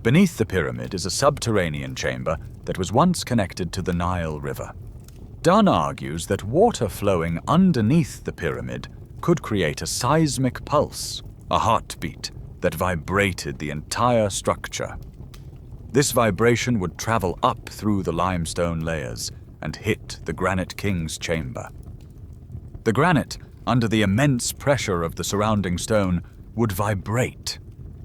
Beneath the pyramid is a subterranean chamber that was once connected to the Nile River. Dunn argues that water flowing underneath the pyramid could create a seismic pulse, a heartbeat, that vibrated the entire structure. This vibration would travel up through the limestone layers and hit the Granite King's Chamber. The granite, under the immense pressure of the surrounding stone, would vibrate,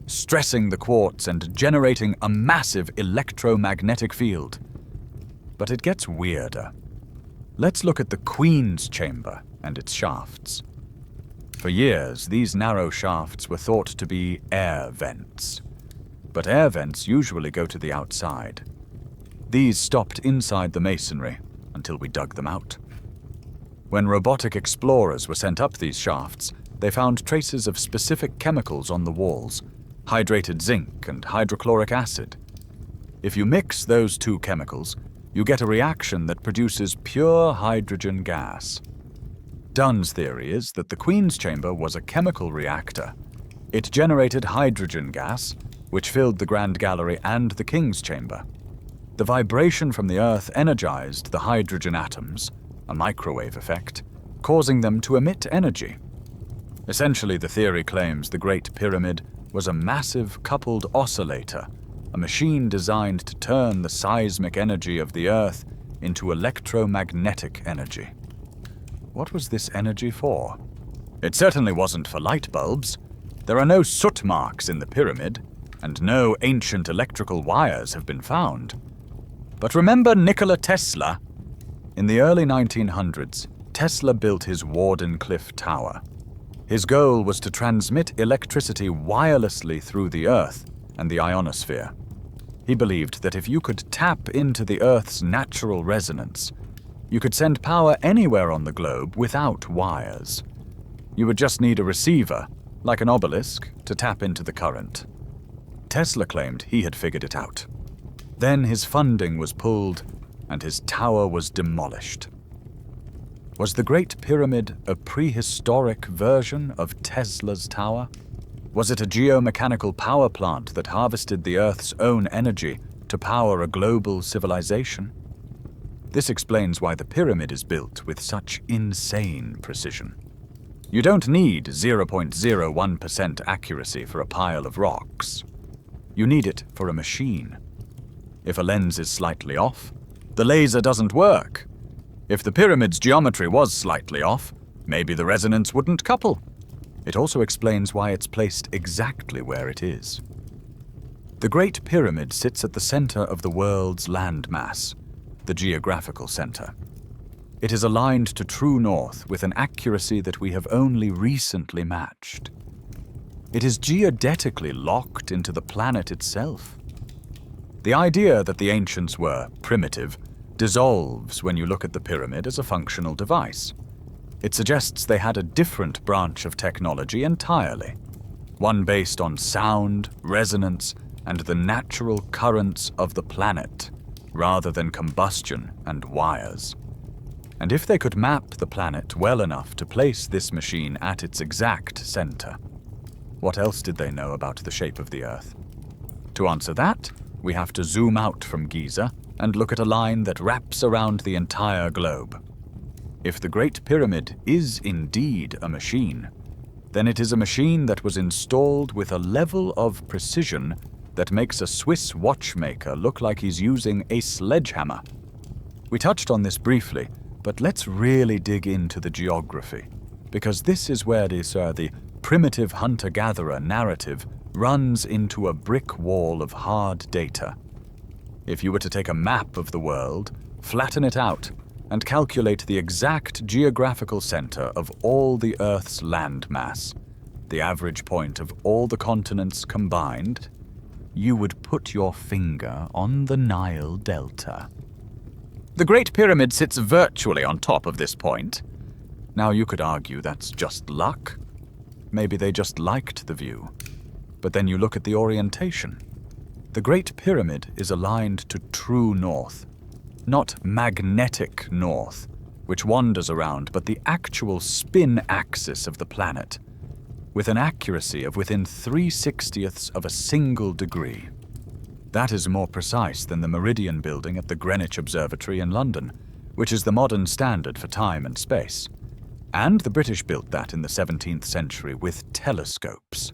stressing the quartz and generating a massive electromagnetic field. But it gets weirder. Let's look at the Queen's Chamber and its shafts. For years, these narrow shafts were thought to be air vents. But air vents usually go to the outside. These stopped inside the masonry until we dug them out. When robotic explorers were sent up these shafts, they found traces of specific chemicals on the walls, hydrated zinc and hydrochloric acid. If you mix those two chemicals, you get a reaction that produces pure hydrogen gas. Dunn's theory is that the Queen's Chamber was a chemical reactor. It generated hydrogen gas, which filled the Grand Gallery and the King's Chamber. The vibration from the Earth energized the hydrogen atoms, a microwave effect, causing them to emit energy. Essentially, the theory claims the Great Pyramid was a massive coupled oscillator, a machine designed to turn the seismic energy of the Earth into electromagnetic energy. What was this energy for? It certainly wasn't for light bulbs. There are no soot marks in the pyramid, and no ancient electrical wires have been found. But remember Nikola Tesla? In the early 1900s, Tesla built his Wardenclyffe Tower. His goal was to transmit electricity wirelessly through the Earth and the ionosphere. He believed that if you could tap into the Earth's natural resonance, you could send power anywhere on the globe without wires. You would just need a receiver, like an obelisk, to tap into the current. Tesla claimed he had figured it out. Then his funding was pulled, and his tower was demolished. Was the Great Pyramid a prehistoric version of Tesla's tower? Was it a geomechanical power plant that harvested the Earth's own energy to power a global civilization? This explains why the pyramid is built with such insane precision. You don't need 0.01% accuracy for a pile of rocks. You need it for a machine. If a lens is slightly off, the laser doesn't work. If the pyramid's geometry was slightly off, maybe the resonance wouldn't couple. It also explains why it's placed exactly where it is. The Great Pyramid sits at the center of the world's landmass, the geographical center. It is aligned to true north with an accuracy that we have only recently matched. It is geodetically locked into the planet itself. The idea that the ancients were primitive dissolves when you look at the pyramid as a functional device. It suggests they had a different branch of technology entirely, one based on sound, resonance, and the natural currents of the planet, rather than combustion and wires. And if they could map the planet well enough to place this machine at its exact center, what else did they know about the shape of the Earth? To answer that, we have to zoom out from Giza and look at a line that wraps around the entire globe. If the Great Pyramid is indeed a machine, then it is a machine that was installed with a level of precision that makes a Swiss watchmaker look like he's using a sledgehammer. We touched on this briefly, but let's really dig into the geography, because this is where the primitive hunter-gatherer narrative runs into a brick wall of hard data. If you were to take a map of the world, flatten it out, and calculate the exact geographical center of all the Earth's landmass, the average point of all the continents combined, you would put your finger on the Nile Delta. The Great Pyramid sits virtually on top of this point. Now you could argue that's just luck. Maybe they just liked the view. But then you look at the orientation. The Great Pyramid is aligned to true north, not magnetic north, which wanders around, but the actual spin axis of the planet, with an accuracy of within 3/60ths of a single degree. That is more precise than the Meridian building at the Greenwich Observatory in London, which is the modern standard for time and space. And the British built that in the 17th century with telescopes.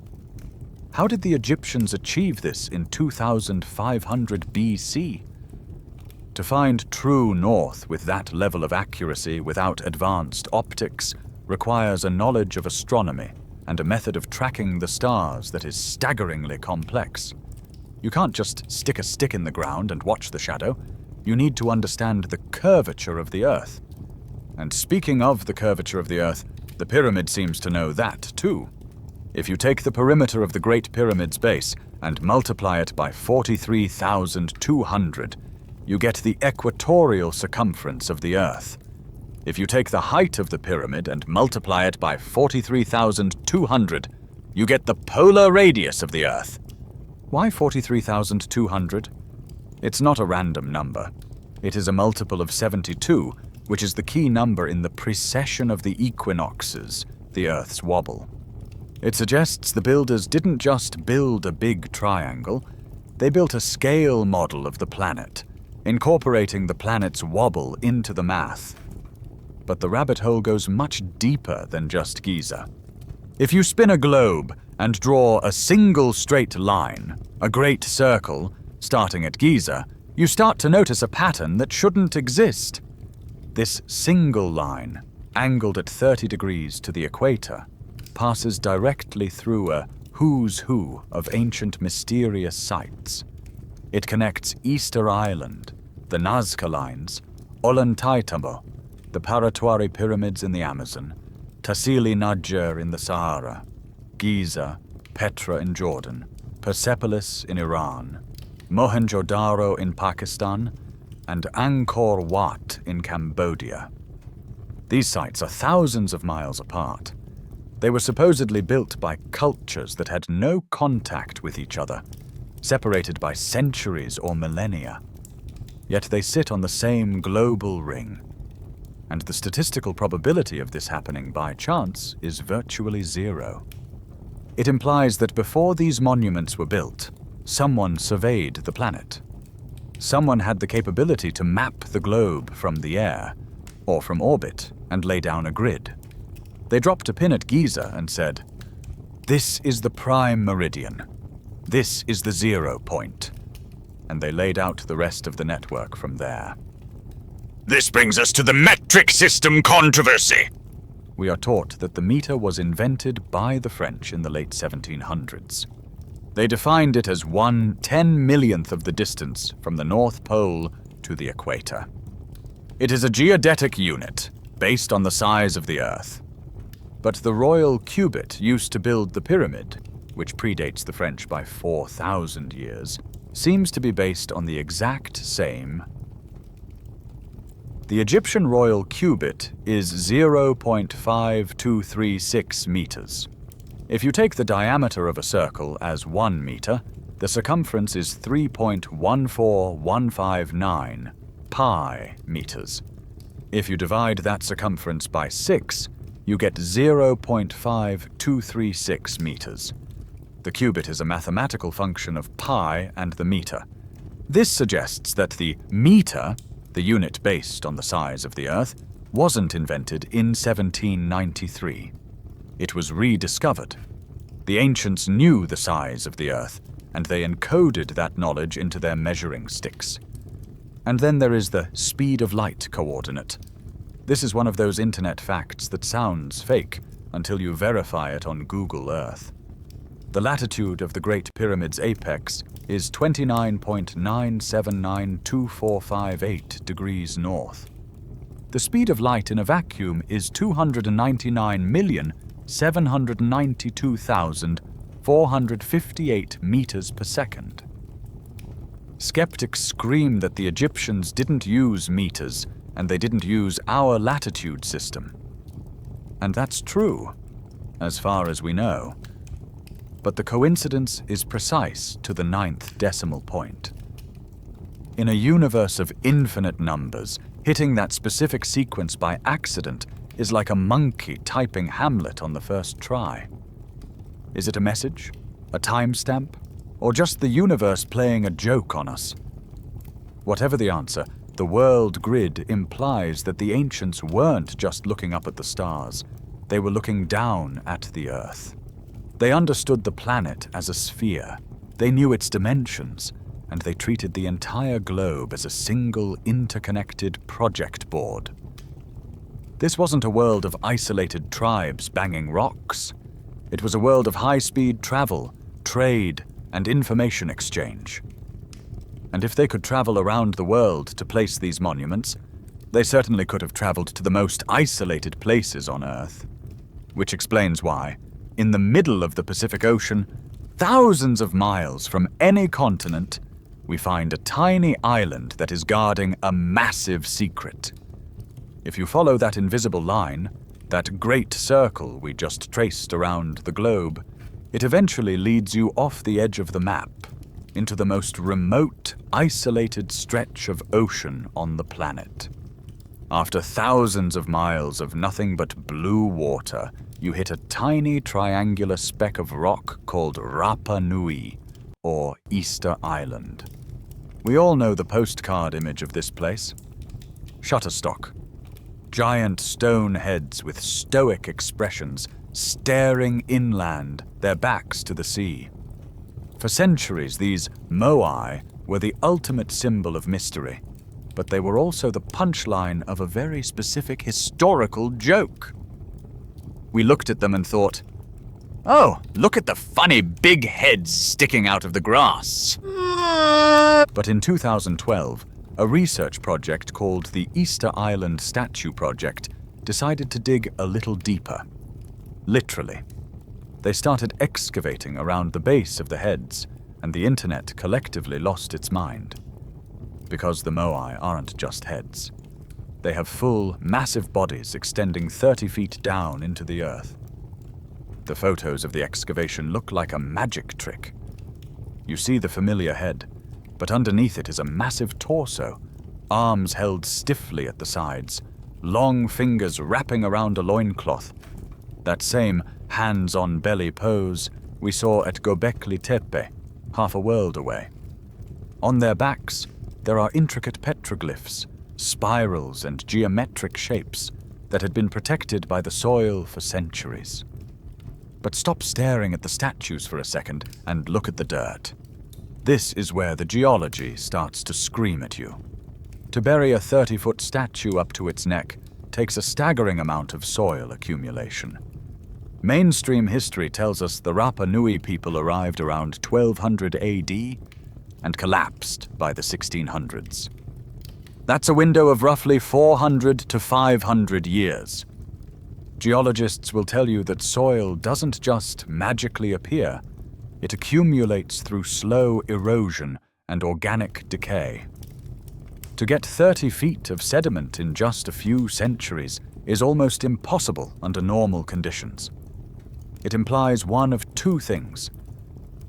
How did the Egyptians achieve this in 2500 BC? To find true north with that level of accuracy without advanced optics requires a knowledge of astronomy and a method of tracking the stars that is staggeringly complex. You can't just stick a stick in the ground and watch the shadow. You need to understand the curvature of the Earth. And speaking of the curvature of the Earth, the pyramid seems to know that too. If you take the perimeter of the Great Pyramid's base and multiply it by 43,200, you get the equatorial circumference of the Earth. If you take the height of the pyramid and multiply it by 43,200, you get the polar radius of the Earth. Why 43,200? It's not a random number. It is a multiple of 72, which is the key number in the precession of the equinoxes, the Earth's wobble. It suggests the builders didn't just build a big triangle, they built a scale model of the planet, incorporating the planet's wobble into the math. But the rabbit hole goes much deeper than just Giza. If you spin a globe and draw a single straight line, a great circle, starting at Giza, you start to notice a pattern that shouldn't exist. This single line, angled at 30 degrees to the equator, passes directly through a who's who of ancient mysterious sites. It connects Easter Island, the Nazca Lines, Ollantaytambo, the Paratuari Pyramids in the Amazon, Tassili Nadjer in the Sahara, Giza, Petra in Jordan, Persepolis in Iran, Mohenjo-Daro in Pakistan, and Angkor Wat in Cambodia. These sites are thousands of miles apart. They were supposedly built by cultures that had no contact with each other, separated by centuries or millennia. Yet they sit on the same global ring, and the statistical probability of this happening by chance is virtually zero. It implies that before these monuments were built, someone surveyed the planet. Someone had the capability to map the globe from the air, or from orbit, and lay down a grid. They dropped a pin at Giza and said, "This is the prime meridian. This is the 0 point." And they laid out the rest of the network from there. This brings us to the metric system controversy. We are taught that the meter was invented by the French in the late 1700s. They defined it as 1/10,000,000th of the distance from the North Pole to the equator. It is a geodetic unit, based on the size of the Earth. But the royal cubit used to build the pyramid, which predates the French by 4,000 years, seems to be based on the exact same. The Egyptian royal cubit is 0.5236 meters. If you take the diameter of a circle as 1 meter, the circumference is 3.14159 pi meters. If you divide that circumference by 6, you get 0.5236 meters. The cubit is a mathematical function of pi and the meter. This suggests that the meter, the unit based on the size of the Earth, wasn't invented in 1793. It was rediscovered. The ancients knew the size of the Earth, and they encoded that knowledge into their measuring sticks. And then there is the speed of light coordinate. This is one of those internet facts that sounds fake until you verify it on Google Earth. The latitude of the Great Pyramid's apex is 29.9792458 degrees north. The speed of light in a vacuum is 299,792,458 meters per second. Skeptics scream that the Egyptians didn't use meters and they didn't use our latitude system. And that's true, as far as we know. But the coincidence is precise to the 9th decimal point. In a universe of infinite numbers, hitting that specific sequence by accident is like a monkey typing Hamlet on the first try. Is it a message, a timestamp, or just the universe playing a joke on us? Whatever the answer, the world grid implies that the ancients weren't just looking up at the stars, they were looking down at the Earth. They understood the planet as a sphere, they knew its dimensions, and they treated the entire globe as a single interconnected project board. This wasn't a world of isolated tribes banging rocks. It was a world of high-speed travel, trade, and information exchange. And if they could travel around the world to place these monuments, they certainly could have traveled to the most isolated places on Earth. Which explains why, in the middle of the Pacific Ocean, thousands of miles from any continent, we find a tiny island that is guarding a massive secret. If you follow that invisible line, that great circle we just traced around the globe, it eventually leads you off the edge of the map, into the most remote, isolated stretch of ocean on the planet. After thousands of miles of nothing but blue water, you hit a tiny triangular speck of rock called Rapa Nui, or Easter Island. We all know the postcard image of this place. Shutterstock. Giant stone heads with stoic expressions, staring inland, their backs to the sea. For centuries, these moai were the ultimate symbol of mystery, but they were also the punchline of a very specific historical joke. We looked at them and thought, "Oh, look at the funny big heads sticking out of the grass." But in 2012, a research project called the Easter Island Statue Project decided to dig a little deeper. Literally. They started excavating around the base of the heads, and the internet collectively lost its mind. Because the moai aren't just heads. They have full, massive bodies extending 30 feet down into the earth. The photos of the excavation look like a magic trick. You see the familiar head, but underneath it is a massive torso, arms held stiffly at the sides, long fingers wrapping around a loincloth. That same hands-on-belly pose we saw at Gobekli Tepe, half a world away. On their backs, there are intricate petroglyphs, spirals and geometric shapes that had been protected by the soil for centuries. But stop staring at the statues for a second and look at the dirt. This is where the geology starts to scream at you. To bury a 30-foot statue up to its neck takes a staggering amount of soil accumulation. Mainstream history tells us the Rapa Nui people arrived around 1200 AD and collapsed by the 1600s. That's a window of roughly 400 to 500 years. Geologists will tell you that soil doesn't just magically appear, it accumulates through slow erosion and organic decay. To get 30 feet of sediment in just a few centuries is almost impossible under normal conditions. It implies one of two things.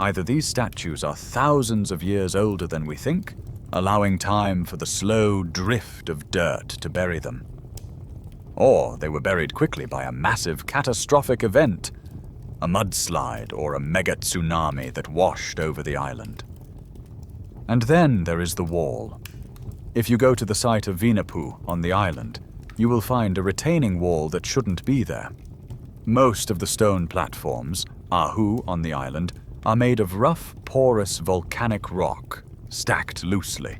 Either these statues are thousands of years older than we think, allowing time for the slow drift of dirt to bury them. Or they were buried quickly by a massive catastrophic event, a mudslide or a mega tsunami that washed over the island. And then there is the wall. If you go to the site of Vinapu on the island, you will find a retaining wall that shouldn't be there. Most of the stone platforms, Ahu on the island, are made of rough, porous volcanic rock, stacked loosely.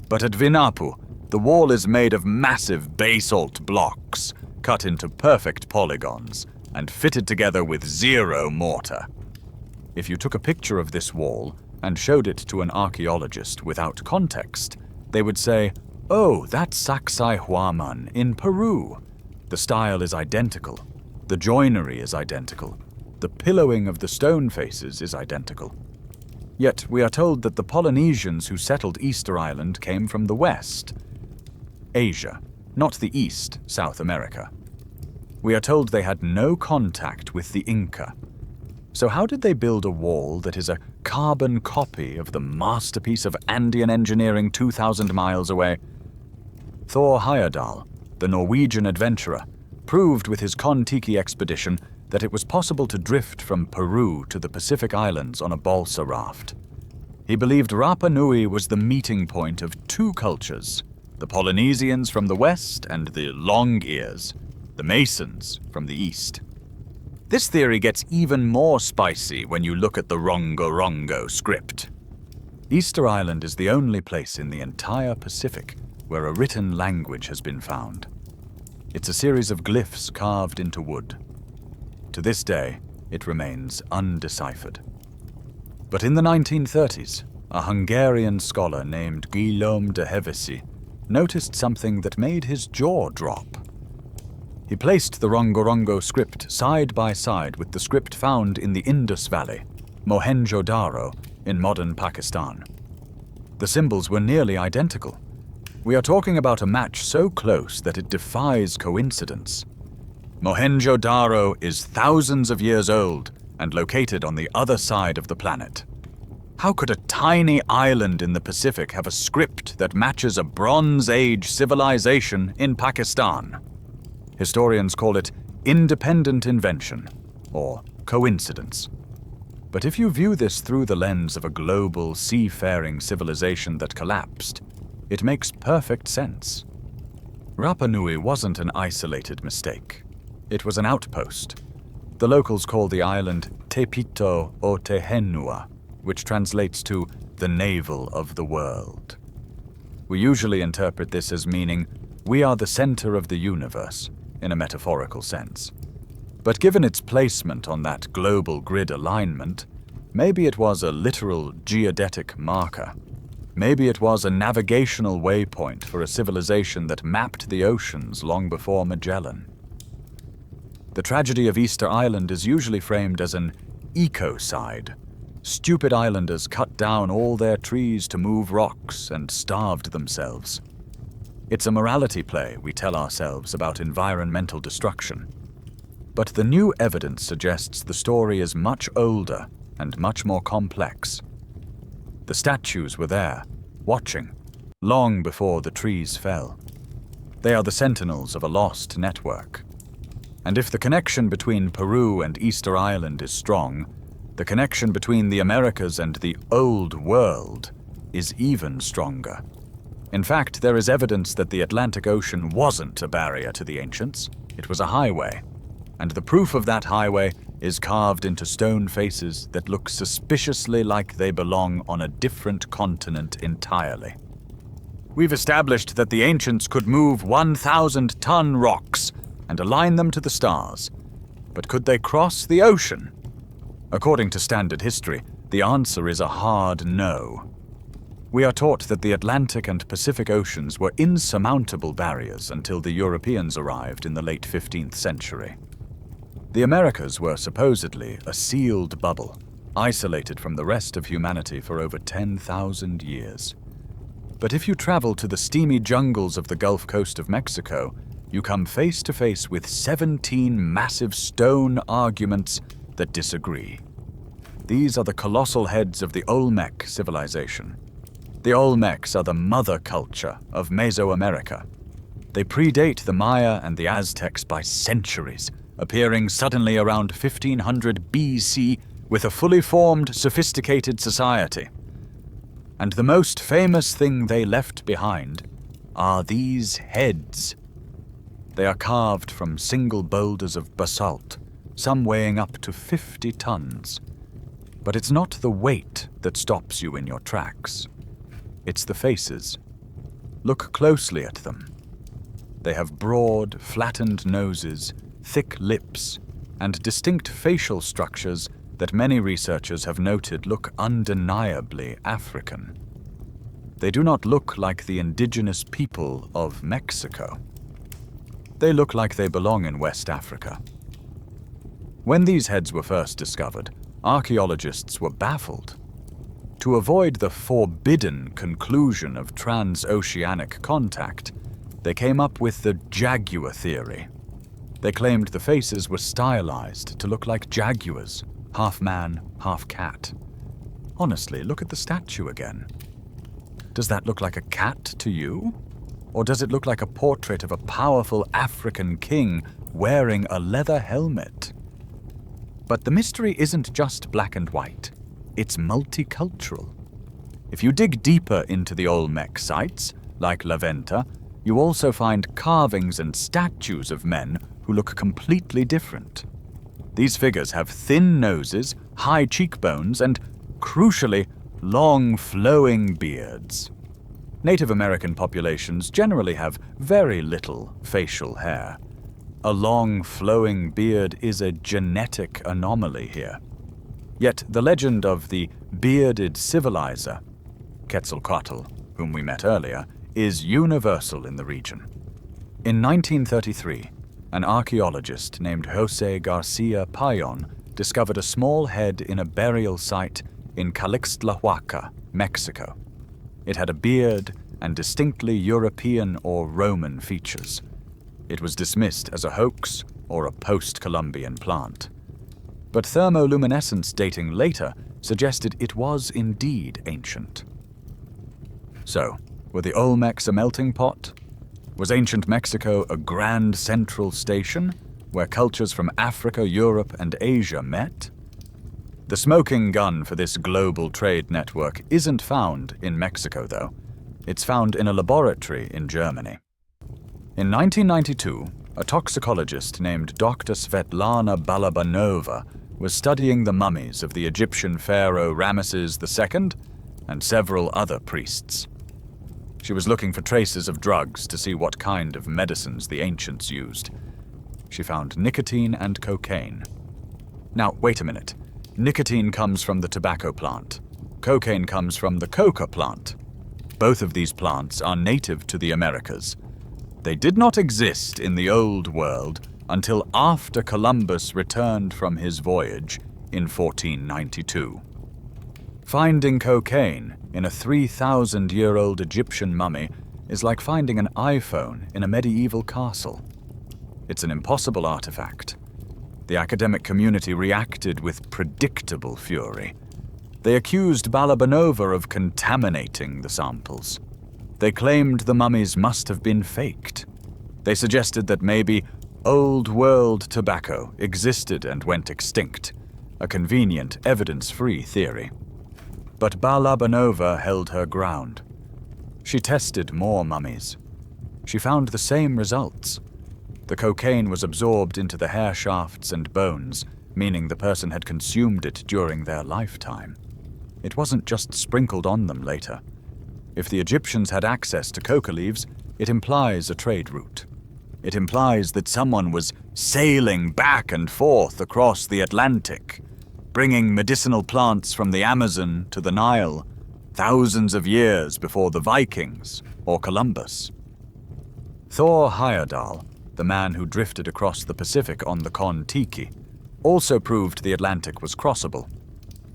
But at Vinapu, the wall is made of massive basalt blocks, cut into perfect polygons, and fitted together with zero mortar. If you took a picture of this wall and showed it to an archaeologist without context, they would say, "Oh, that's Sacsay Huaman in Peru. The style is identical. The joinery is identical. The pillowing of the stone faces is identical." Yet we are told that the Polynesians who settled Easter Island came from the west, Asia, not the east, South America. We are told they had no contact with the Inca. So how did they build a wall that is a carbon copy of the masterpiece of Andean engineering 2,000 miles away? Thor Heyerdahl, the Norwegian adventurer, proved with his Kon-Tiki expedition that it was possible to drift from Peru to the Pacific Islands on a balsa raft. He believed Rapa Nui was the meeting point of two cultures, the Polynesians from the west and the Long Ears, the Masons from the east. This theory gets even more spicy when you look at the Rongorongo script. Easter Island is the only place in the entire Pacific where a written language has been found. It's a series of glyphs carved into wood. To this day, it remains undeciphered. But in the 1930s, a Hungarian scholar named Guillaume de Hevesy noticed something that made his jaw drop. He placed the Rongorongo script side by side with the script found in the Indus Valley, Mohenjo-Daro, in modern Pakistan. The symbols were nearly identical. We are talking about a match so close that it defies coincidence. Mohenjo-Daro is thousands of years old and located on the other side of the planet. How could a tiny island in the Pacific have a script that matches a Bronze Age civilization in Pakistan? Historians call it independent invention, or coincidence. But if you view this through the lens of a global seafaring civilization that collapsed, it makes perfect sense. Rapa Nui wasn't an isolated mistake. It was an outpost. The locals call the island Tepito o Tehenua, which translates to the navel of the world. We usually interpret this as meaning, we are the center of the universe, in a metaphorical sense. But given its placement on that global grid alignment, maybe it was a literal geodetic marker. Maybe it was a navigational waypoint for a civilization that mapped the oceans long before Magellan. The tragedy of Easter Island is usually framed as an ecocide. Stupid islanders cut down all their trees to move rocks and starved themselves. It's a morality play we tell ourselves about environmental destruction. But the new evidence suggests the story is much older and much more complex. The statues were there, watching, long before the trees fell. They are the sentinels of a lost network. And if the connection between Peru and Easter Island is strong, the connection between the Americas and the Old World is even stronger. In fact, there is evidence that the Atlantic Ocean wasn't a barrier to the ancients. It was a highway. And the proof of that highway is carved into stone faces that look suspiciously like they belong on a different continent entirely. We've established that the ancients could move 1,000-ton rocks and align them to the stars. But could they cross the ocean? According to standard history, the answer is a hard no. We are taught that the Atlantic and Pacific Oceans were insurmountable barriers until the Europeans arrived in the late 15th century. The Americas were supposedly a sealed bubble, isolated from the rest of humanity for over 10,000 years. But if you travel to the steamy jungles of the Gulf Coast of Mexico, you come face to face with 17 massive stone arguments that disagree. These are the colossal heads of the Olmec civilization. The Olmecs are the mother culture of Mesoamerica. They predate the Maya and the Aztecs by centuries, appearing suddenly around 1500 BC with a fully formed, sophisticated society. And the most famous thing they left behind are these heads. They are carved from single boulders of basalt, some weighing up to 50 tons. But it's not the weight that stops you in your tracks. It's the faces. Look closely at them. They have broad, flattened noses, thick lips, and distinct facial structures that many researchers have noted look undeniably African. They do not look like the indigenous people of Mexico. They look like they belong in West Africa. When these heads were first discovered, archaeologists were baffled. To avoid the forbidden conclusion of trans-oceanic contact, they came up with the jaguar theory. They claimed the faces were stylized to look like jaguars, half man, half cat. Honestly, look at the statue again. Does that look like a cat to you? Or does it look like a portrait of a powerful African king wearing a leather helmet? But the mystery isn't just black and white. It's multicultural. If you dig deeper into the Olmec sites, like La Venta, you also find carvings and statues of men who look completely different. These figures have thin noses, high cheekbones, and, crucially, long flowing beards. Native American populations generally have very little facial hair. A long flowing beard is a genetic anomaly here. Yet the legend of the bearded civilizer, Quetzalcoatl, whom we met earlier, is universal in the region. In 1933, an archaeologist named Jose Garcia Payon discovered a small head in a burial site in Calixtlahuaca, Mexico. It had a beard and distinctly European or Roman features. It was dismissed as a hoax or a post-Columbian plant. But thermoluminescence dating later suggested it was indeed ancient. So, were the Olmecs a melting pot? Was ancient Mexico a grand central station where cultures from Africa, Europe, and Asia met? The smoking gun for this global trade network isn't found in Mexico, though. It's found in a laboratory in Germany. In 1992, a toxicologist named Dr. Svetlana Balabanova was studying the mummies of the Egyptian pharaoh Ramesses II and several other priests. She was looking for traces of drugs to see what kind of medicines the ancients used. She found nicotine and cocaine. Now, wait a minute. Nicotine comes from the tobacco plant. Cocaine comes from the coca plant. Both of these plants are native to the Americas. They did not exist in the Old World until after Columbus returned from his voyage in 1492. Finding cocaine in a 3,000-year-old Egyptian mummy is like finding an iPhone in a medieval castle. It's an impossible artifact. The academic community reacted with predictable fury. They accused Balabanova of contaminating the samples. They claimed the mummies must have been faked. They suggested that maybe Old World tobacco existed and went extinct, a convenient, evidence-free theory. But Balabanova held her ground. She tested more mummies. She found the same results. The cocaine was absorbed into the hair shafts and bones, meaning the person had consumed it during their lifetime. It wasn't just sprinkled on them later. If the Egyptians had access to coca leaves, it implies a trade route. It implies that someone was sailing back and forth across the Atlantic, bringing medicinal plants from the Amazon to the Nile, thousands of years before the Vikings or Columbus. Thor Heyerdahl, the man who drifted across the Pacific on the Kon-Tiki, also proved the Atlantic was crossable.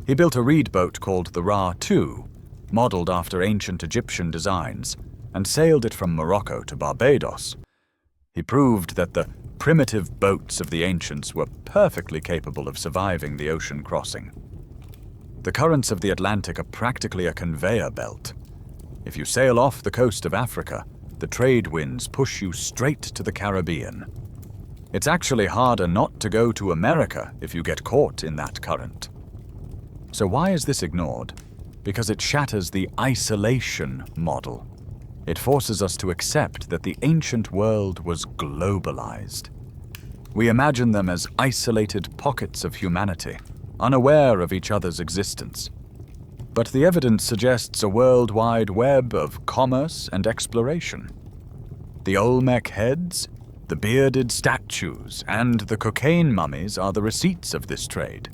He built a reed boat called the Ra-2, modeled after ancient Egyptian designs, and sailed it from Morocco to Barbados. He proved that the primitive boats of the ancients were perfectly capable of surviving the ocean crossing. The currents of the Atlantic are practically a conveyor belt. If you sail off the coast of Africa, the trade winds push you straight to the Caribbean. It's actually harder not to go to America if you get caught in that current. So why is this ignored? Because it shatters the isolation model. It forces us to accept that the ancient world was globalized. We imagine them as isolated pockets of humanity, unaware of each other's existence. But the evidence suggests a worldwide web of commerce and exploration. The Olmec heads, the bearded statues, and the cocaine mummies are the receipts of this trade.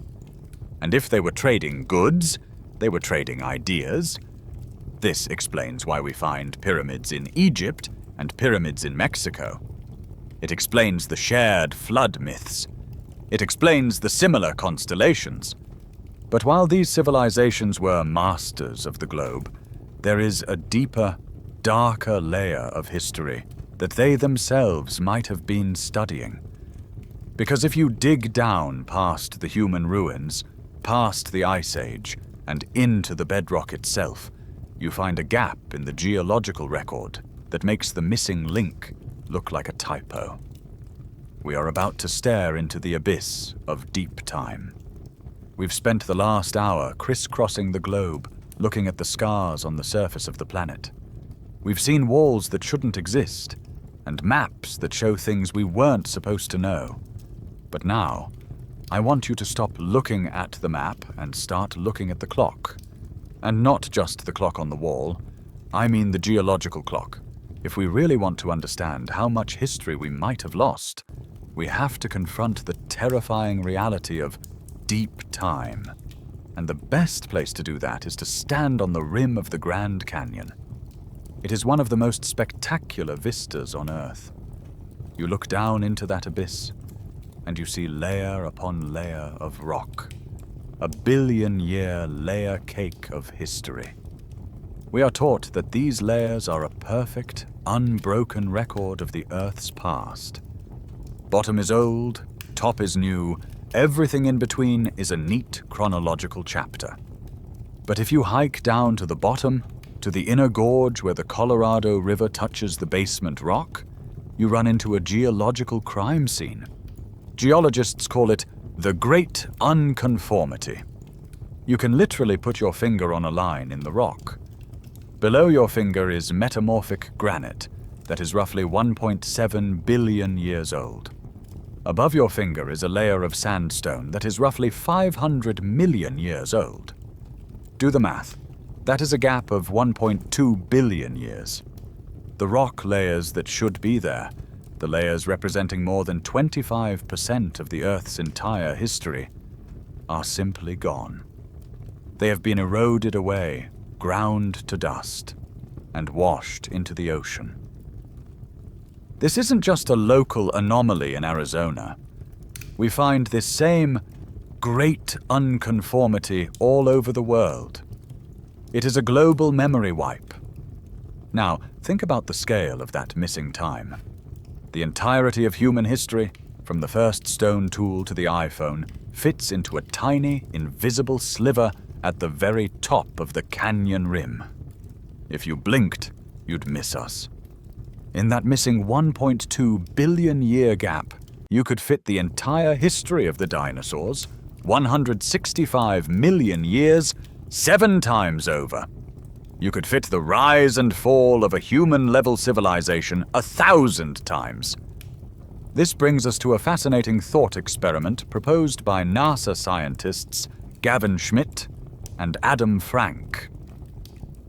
And if they were trading goods, they were trading ideas. This explains why we find pyramids in Egypt and pyramids in Mexico. It explains the shared flood myths. It explains the similar constellations. But while these civilizations were masters of the globe, there is a deeper, darker layer of history that they themselves might have been studying. Because if you dig down past the human ruins, past the Ice Age, and into the bedrock itself, you find a gap in the geological record that makes the missing link look like a typo. We are about to stare into the abyss of deep time. We've spent the last hour crisscrossing the globe, looking at the scars on the surface of the planet. We've seen walls that shouldn't exist, and maps that show things we weren't supposed to know. But now, I want you to stop looking at the map and start looking at the clock. And not just the clock on the wall, I mean the geological clock. If we really want to understand how much history we might have lost, we have to confront the terrifying reality of deep time. And the best place to do that is to stand on the rim of the Grand Canyon. It is one of the most spectacular vistas on Earth. You look down into that abyss, and you see layer upon layer of rock, a billion-year layer cake of history. We are taught that these layers are a perfect, unbroken record of the Earth's past. Bottom is old, top is new, everything in between is a neat chronological chapter. But if you hike down to the bottom, to the inner gorge where the Colorado River touches the basement rock, you run into a geological crime scene. Geologists call it the Great Unconformity. You can literally put your finger on a line in the rock. Below your finger is metamorphic granite that is roughly 1.7 billion years old. Above your finger is a layer of sandstone that is roughly 500 million years old. Do the math. That is a gap of 1.2 billion years. The rock layers that should be there, the layers representing more than 25% of the Earth's entire history, are simply gone. They have been eroded away, ground to dust. and washed into the ocean. This isn't just a local anomaly in Arizona. We find this same great unconformity all over the world. It is a global memory wipe. Now, think about the scale of that missing time. The entirety of human history, from the first stone tool to the iPhone, fits into a tiny, invisible sliver at the very top of the canyon rim. If you blinked, you'd miss us. In that missing 1.2 billion year gap, you could fit the entire history of the dinosaurs, 165 million years, 7 times over. You could fit the rise and fall of a human-level civilization 1,000 times. This brings us to a fascinating thought experiment proposed by NASA scientists Gavin Schmidt and Adam Frank.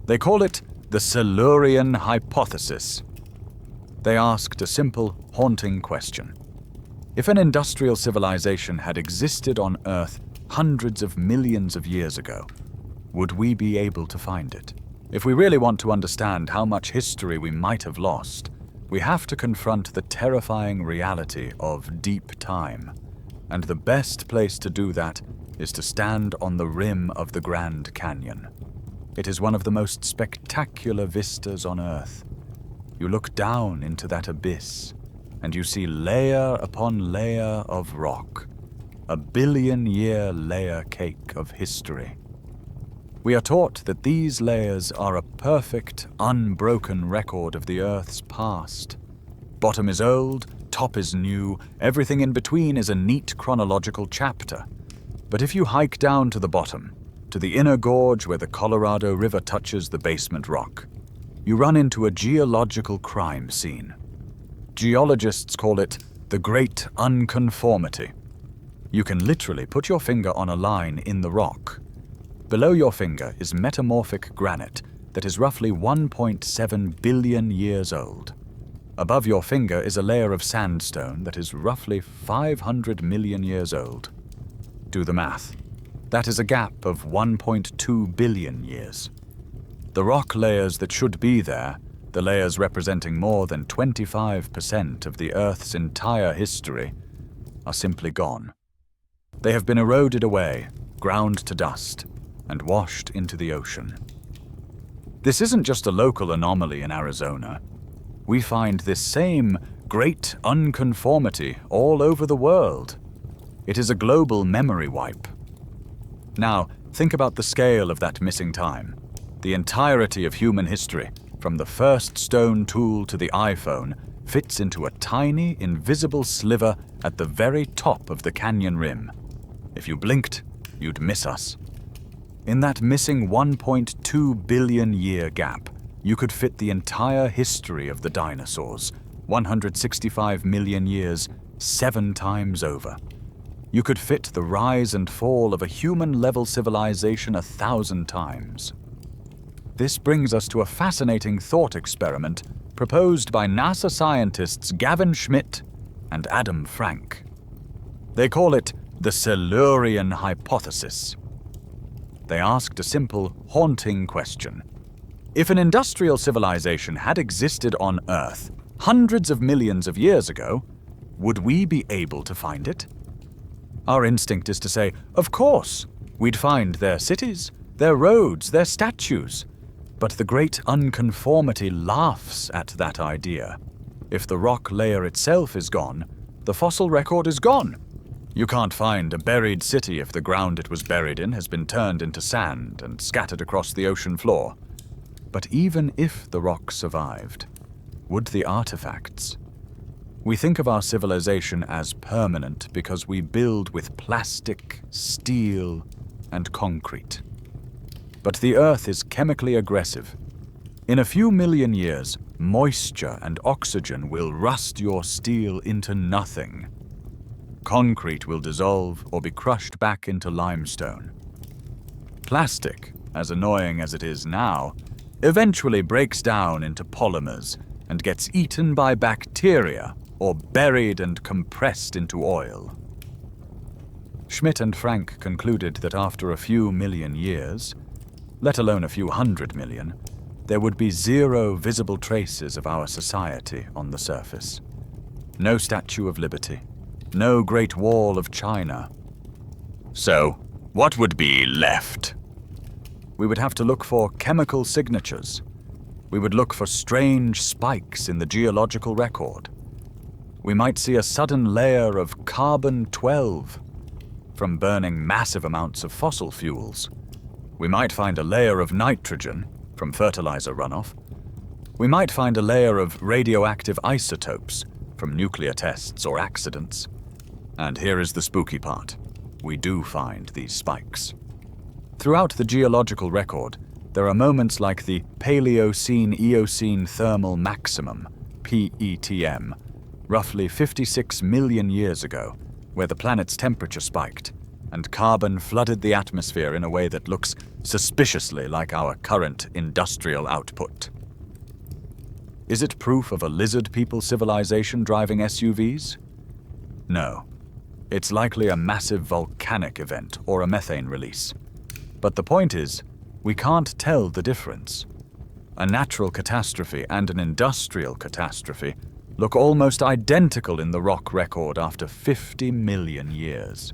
They call it the Silurian hypothesis. They asked a simple, haunting question. If an industrial civilization had existed on Earth hundreds of millions of years ago, would we be able to find it? If we really want to understand how much history we might have lost, we have to confront the terrifying reality of deep time. And the best place to do that is to stand on the rim of the Grand Canyon. It is one of the most spectacular vistas on Earth. You look down into that abyss, and you see layer upon layer of rock, a billion-year layer cake of history. We are taught that these layers are a perfect, unbroken record of the Earth's past. Bottom is old, top is new, everything in between is a neat chronological chapter. But if you hike down to the bottom, to the inner gorge where the Colorado River touches the basement rock, you run into a geological crime scene. Geologists call it the Great Unconformity. You can literally put your finger on a line in the rock. Below your finger is metamorphic granite that is roughly 1.7 billion years old. Above your finger is a layer of sandstone that is roughly 500 million years old. Do the math. That is a gap of 1.2 billion years. The rock layers that should be there, the layers representing more than 25% of the Earth's entire history, are simply gone. They have been eroded away, ground to dust, and washed into the ocean. This isn't just a local anomaly in Arizona. We find this same great unconformity all over the world. It is a global memory wipe. Now, think about the scale of that missing time. The entirety of human history, from the first stone tool to the iPhone, fits into a tiny, invisible sliver at the very top of the canyon rim. If you blinked, you'd miss us. In that missing 1.2 billion year gap, you could fit the entire history of the dinosaurs, 165 million years, 7 times over. You could fit the rise and fall of a human-level civilization 1,000 times. This brings us to a fascinating thought experiment proposed by NASA scientists Gavin Schmidt and Adam Frank. They call it the Silurian hypothesis. They asked a simple, haunting question. If an industrial civilization had existed on Earth hundreds of millions of years ago, would we be able to find it? Our instinct is to say, of course, we'd find their cities, their roads, their statues. But the great unconformity laughs at that idea. If the rock layer itself is gone, the fossil record is gone. You can't find a buried city if the ground it was buried in has been turned into sand and scattered across the ocean floor. But even if the rock survived, would the artifacts? We think of our civilization as permanent because we build with plastic, steel, and concrete. But the Earth is chemically aggressive. In a few million years, moisture and oxygen will rust your steel into nothing. Concrete will dissolve or be crushed back into limestone. Plastic, as annoying as it is now, eventually breaks down into polymers and gets eaten by bacteria or buried and compressed into oil. Schmidt and Frank concluded that after a few million years, let alone a few hundred million, there would be zero visible traces of our society on the surface. No Statue of Liberty, no Great Wall of China. So, what would be left? We would have to look for chemical signatures. We would look for strange spikes in the geological record. We might see a sudden layer of carbon-12 from burning massive amounts of fossil fuels. We might find a layer of nitrogen from fertilizer runoff. We might find a layer of radioactive isotopes from nuclear tests or accidents. And here is the spooky part. We do find these spikes. Throughout the geological record, there are moments like the Paleocene-Eocene thermal maximum, PETM, roughly 56 million years ago, where the planet's temperature spiked, and carbon flooded the atmosphere in a way that looks suspiciously like our current industrial output. Is it proof of a lizard people civilization driving SUVs? No. It's likely a massive volcanic event or a methane release. But the point is, we can't tell the difference. A natural catastrophe and an industrial catastrophe look almost identical in the rock record after 50 million years.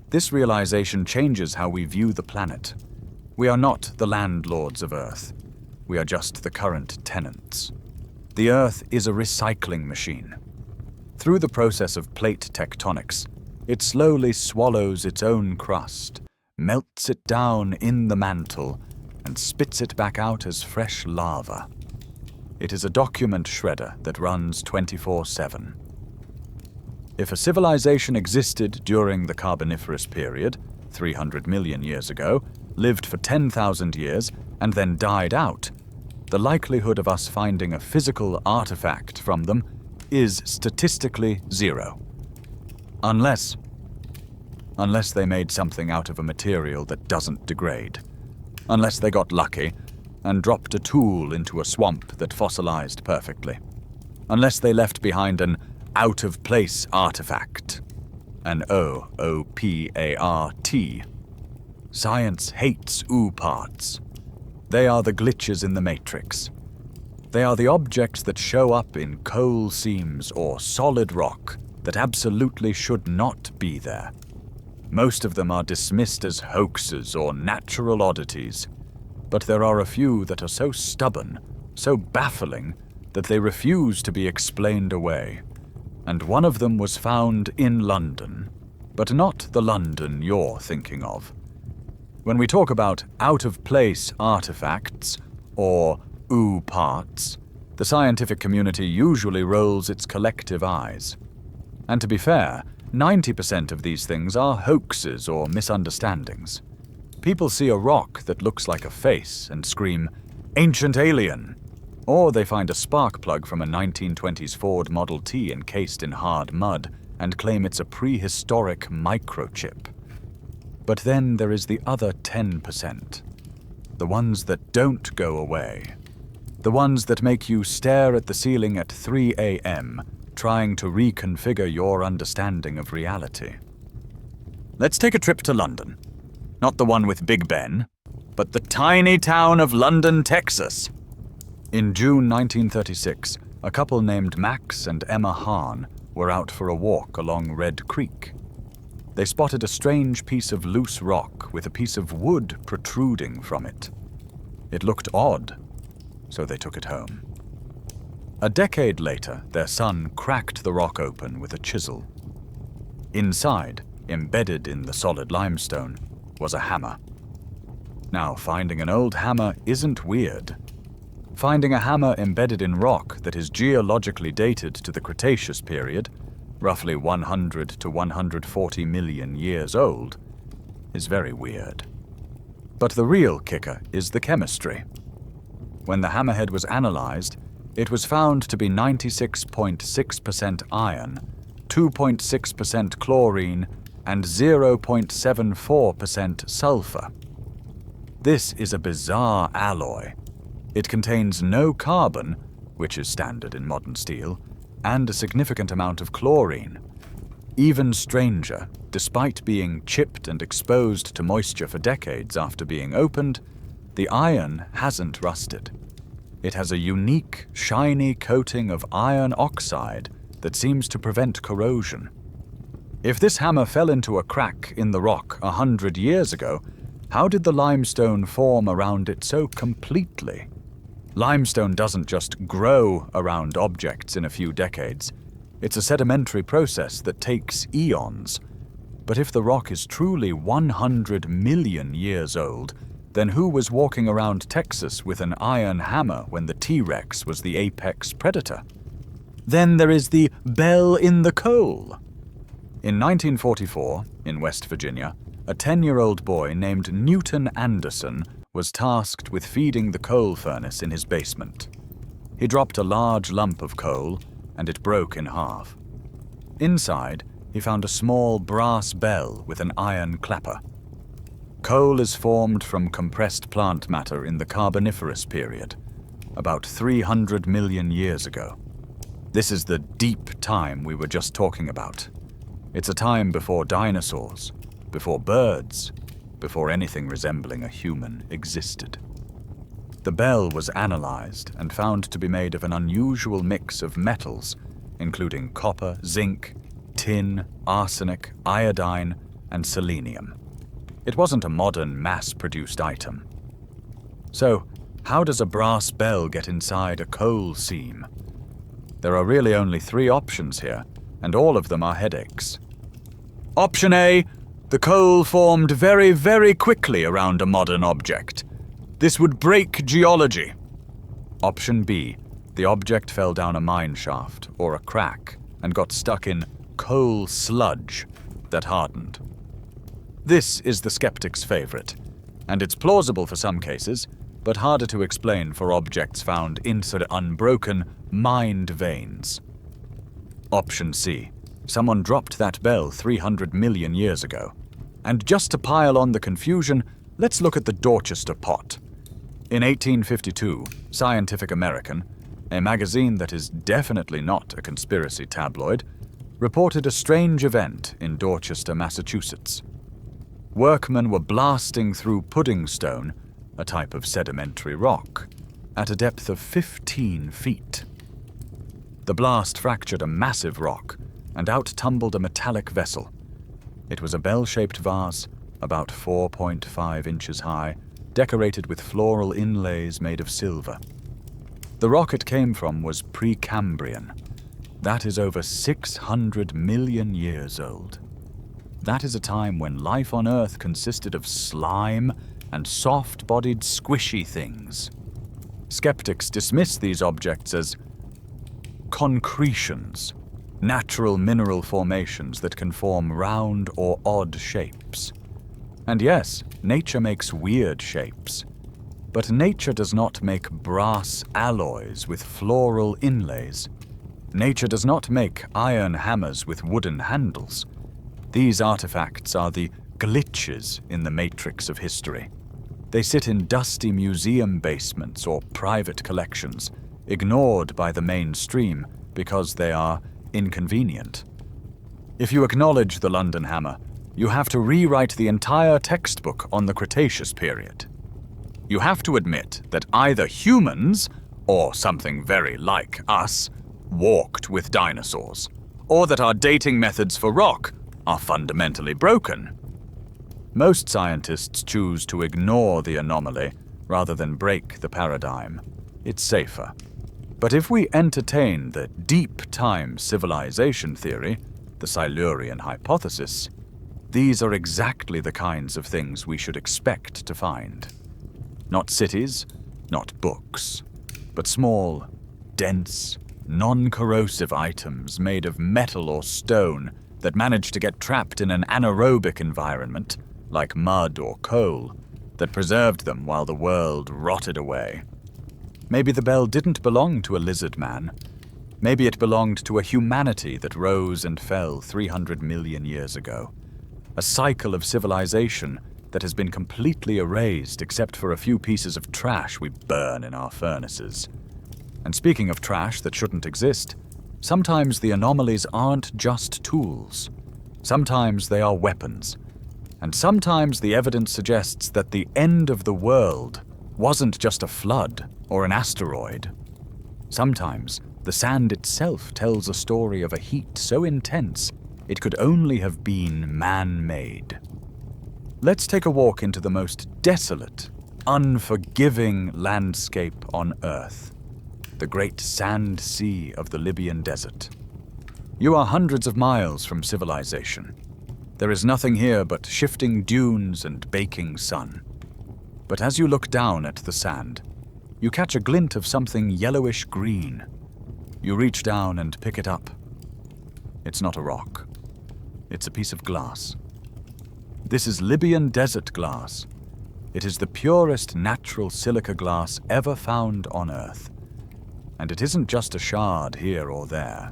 This realization changes how we view the planet. We are not the landlords of Earth. We are just the current tenants. The Earth is a recycling machine. Through the process of plate tectonics, it slowly swallows its own crust, melts it down in the mantle, and spits it back out as fresh lava. It is a document shredder that runs 24/7. If a civilization existed during the Carboniferous period, 300 million years ago, lived for 10,000 years, and then died out, the likelihood of us finding a physical artifact from them is statistically zero. Unless they made something out of a material that doesn't degrade. Unless they got lucky and dropped a tool into a swamp that fossilized perfectly. Unless they left behind an out-of-place artifact. An OOPART. Science hates OOPARTs. They are the glitches in the matrix. They are the objects that show up in coal seams or solid rock that absolutely should not be there. Most of them are dismissed as hoaxes or natural oddities, but there are a few that are so stubborn, so baffling, that they refuse to be explained away. And one of them was found in London, but not the London you're thinking of. When we talk about out-of-place artifacts, or OOPARTs, the scientific community usually rolls its collective eyes. And to be fair, 90% of these things are hoaxes or misunderstandings. People see a rock that looks like a face and scream, "Ancient alien!" Or they find a spark plug from a 1920s Ford Model T encased in hard mud and claim it's a prehistoric microchip. But then there is the other 10%. The ones that don't go away. The ones that make you stare at the ceiling at 3 a.m., trying to reconfigure your understanding of reality. Let's take a trip to London. Not the one with Big Ben, but the tiny town of London, Texas. In June 1936, a couple named Max and Emma Hahn were out for a walk along Red Creek. They spotted a strange piece of loose rock with a piece of wood protruding from it. It looked odd, so they took it home. A decade later, their son cracked the rock open with a chisel. Inside, embedded in the solid limestone, was a hammer. Now, finding an old hammer isn't weird. Finding a hammer embedded in rock that is geologically dated to the Cretaceous period, roughly 100 to 140 million years old, is very weird. But the real kicker is the chemistry. When the hammerhead was analyzed, it was found to be 96.6% iron, 2.6% chlorine, and 0.74% sulfur. This is a bizarre alloy. It contains no carbon, which is standard in modern steel, and a significant amount of chlorine. Even stranger, despite being chipped and exposed to moisture for decades after being opened, the iron hasn't rusted. It has a unique, shiny coating of iron oxide that seems to prevent corrosion. If this hammer fell into a crack in the rock 100 years ago, how did the limestone form around it so completely? Limestone doesn't just grow around objects in a few decades. It's a sedimentary process that takes eons. But if the rock is truly 100 million years old, then who was walking around Texas with an iron hammer when the T-Rex was the apex predator? Then there is the bell in the coal. In 1944, in West Virginia, a 10-year-old boy named Newton Anderson was tasked with feeding the coal furnace in his basement. He dropped a large lump of coal, and it broke in half. Inside, he found a small brass bell with an iron clapper. Coal is formed from compressed plant matter in the Carboniferous period, about 300 million years ago. This is the deep time we were just talking about. It's a time before dinosaurs, before birds, before anything resembling a human existed. The bell was analyzed and found to be made of an unusual mix of metals, including copper, zinc, tin, arsenic, iodine, and selenium. It wasn't a modern, mass-produced item. So, how does a brass bell get inside a coal seam? There are really only 3 options here, and all of them are headaches. Option A: the coal formed very, very quickly around a modern object. This would break geology. Option B: the object fell down a mine shaft or a crack and got stuck in coal sludge that hardened. This is the skeptic's favorite, and it's plausible for some cases, but harder to explain for objects found inside unbroken, mined veins. Option C: someone dropped that bell 300 million years ago. And just to pile on the confusion, let's look at the Dorchester pot. In 1852, Scientific American, a magazine that is definitely not a conspiracy tabloid, reported a strange event in Dorchester, Massachusetts. Workmen were blasting through pudding stone, a type of sedimentary rock, at a depth of 15 feet. The blast fractured a massive rock, and out tumbled a metallic vessel. It was a bell-shaped vase, about 4.5 inches high, decorated with floral inlays made of silver. The rock it came from was Precambrian. That is over 600 million years old. That is a time when life on Earth consisted of slime and soft-bodied squishy things. Skeptics dismiss these objects as concretions, natural mineral formations that can form round or odd shapes. And yes, nature makes weird shapes. But nature does not make brass alloys with floral inlays. Nature does not make iron hammers with wooden handles. These artifacts are the glitches in the matrix of history. They sit in dusty museum basements or private collections, ignored by the mainstream because they are inconvenient. If you acknowledge the London hammer, you have to rewrite the entire textbook on the Cretaceous period. You have to admit that either humans, or something very like us, walked with dinosaurs, or that our dating methods for rock are fundamentally broken. Most scientists choose to ignore the anomaly rather than break the paradigm. It's safer. But if we entertain the deep time civilization theory, the Silurian hypothesis, these are exactly the kinds of things we should expect to find. Not cities, not books, but small, dense, non-corrosive items made of metal or stone that manage to get trapped in an anaerobic environment, like mud or coal, that preserved them while the world rotted away. Maybe the bell didn't belong to a lizard man. Maybe it belonged to a humanity that rose and fell 300 million years ago. A cycle of civilization that has been completely erased except for a few pieces of trash we burn in our furnaces. And speaking of trash that shouldn't exist, sometimes the anomalies aren't just tools. Sometimes they are weapons. And sometimes the evidence suggests that the end of the world wasn't just a flood or an asteroid. Sometimes the sand itself tells a story of a heat so intense it could only have been man-made. Let's take a walk into the most desolate, unforgiving landscape on Earth, the great sand sea of the Libyan desert. You are hundreds of miles from civilization. There is nothing here but shifting dunes and baking sun. But as you look down at the sand, you catch a glint of something yellowish-green. You reach down and pick it up. It's not a rock. It's a piece of glass. This is Libyan desert glass. It is the purest natural silica glass ever found on Earth. And it isn't just a shard here or there.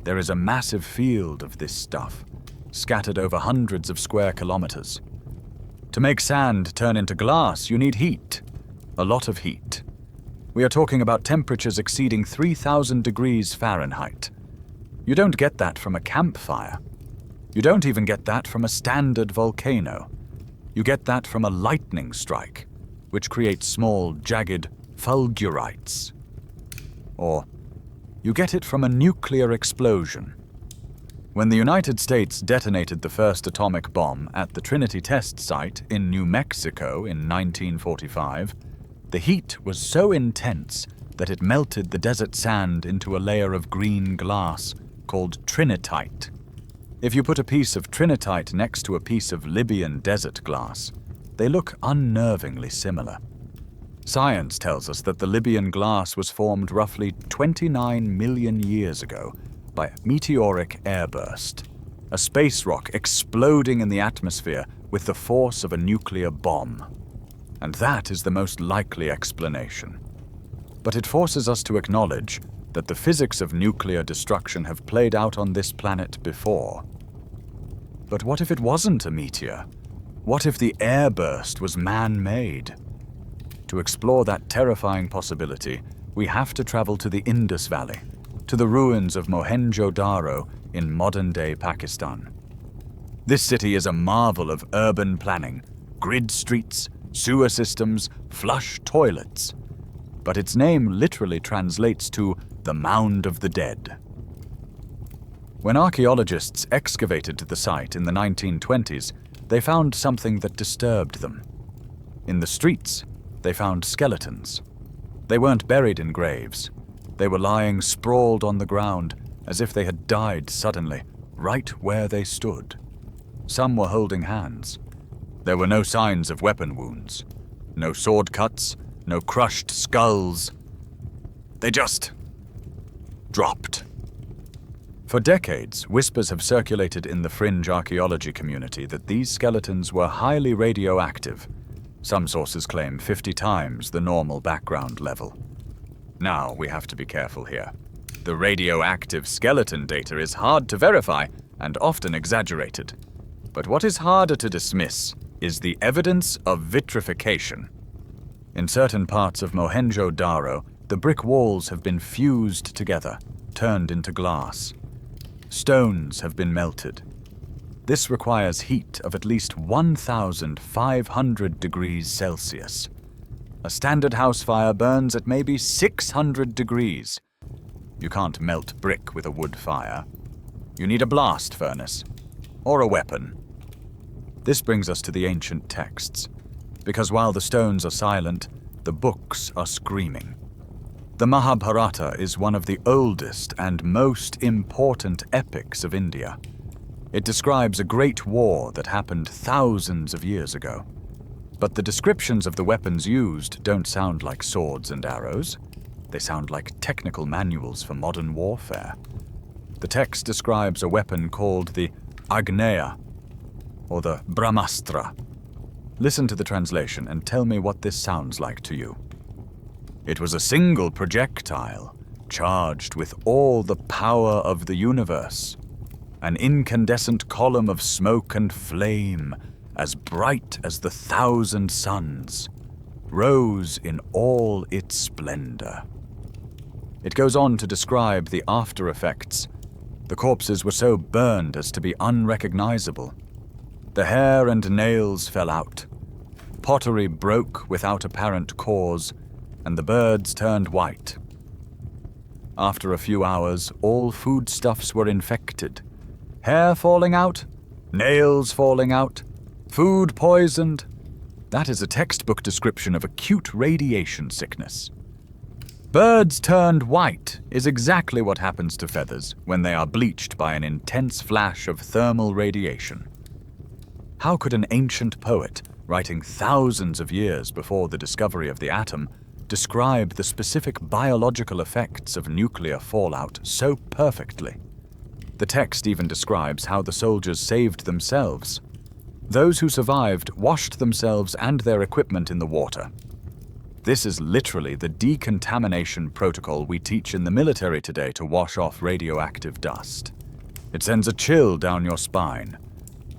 There is a massive field of this stuff, scattered over hundreds of square kilometers. To make sand turn into glass, you need heat. A lot of heat. We are talking about temperatures exceeding 3,000 degrees Fahrenheit. You don't get that from a campfire. You don't even get that from a standard volcano. You get that from a lightning strike, which creates small, jagged fulgurites. Or you get it from a nuclear explosion. When the United States detonated the first atomic bomb at the Trinity test site in New Mexico in 1945, the heat was so intense that it melted the desert sand into a layer of green glass called trinitite. If you put a piece of trinitite next to a piece of Libyan desert glass, they look unnervingly similar. Science tells us that the Libyan glass was formed roughly 29 million years ago by meteoric airburst, a space rock exploding in the atmosphere with the force of a nuclear bomb. And that is the most likely explanation. But it forces us to acknowledge that the physics of nuclear destruction have played out on this planet before. But what if it wasn't a meteor? What if the airburst was man-made? To explore that terrifying possibility, we have to travel to the Indus Valley, to the ruins of Mohenjo-Daro in modern-day Pakistan. This city is a marvel of urban planning, grid streets, sewer systems, flush toilets. But its name literally translates to the Mound of the Dead. When archaeologists excavated the site in the 1920s, they found something that disturbed them. In the streets, they found skeletons. They weren't buried in graves. They were lying sprawled on the ground as if they had died suddenly, right where they stood. Some were holding hands. There were no signs of weapon wounds, no sword cuts, no crushed skulls. They just dropped. For decades, whispers have circulated in the fringe archaeology community that these skeletons were highly radioactive. Some sources claim 50 times the normal background level. Now, we have to be careful here. The radioactive skeleton data is hard to verify and often exaggerated. But what is harder to dismiss is the evidence of vitrification. In certain parts of Mohenjo-Daro, the brick walls have been fused together, turned into glass. Stones have been melted. This requires heat of at least 1,500 degrees Celsius. A standard house fire burns at maybe 600 degrees. You can't melt brick with a wood fire. You need a blast furnace, or a weapon. This brings us to the ancient texts, because while the stones are silent, the books are screaming. The Mahabharata is one of the oldest and most important epics of India. It describes a great war that happened thousands of years ago. But the descriptions of the weapons used don't sound like swords and arrows. They sound like technical manuals for modern warfare. The text describes a weapon called the Agneya, or the Brahmastra. Listen to the translation and tell me what this sounds like to you. It was a single projectile, charged with all the power of the universe. An incandescent column of smoke and flame, as bright as the 1,000 suns, rose in all its splendor. It goes on to describe the after effects. The corpses were so burned as to be unrecognizable. The hair and nails fell out. pottery broke without apparent cause, and the birds turned white. After a few hours, all foodstuffs were infected. Hair falling out, nails falling out, food poisoned. That is a textbook description of acute radiation sickness. Birds turned white is exactly what happens to feathers when they are bleached by an intense flash of thermal radiation. How could an ancient poet, writing thousands of years before the discovery of the atom, describe the specific biological effects of nuclear fallout so perfectly? The text even describes how the soldiers saved themselves. Those who survived washed themselves and their equipment in the water. This is literally the decontamination protocol we teach in the military today to wash off radioactive dust. It sends a chill down your spine.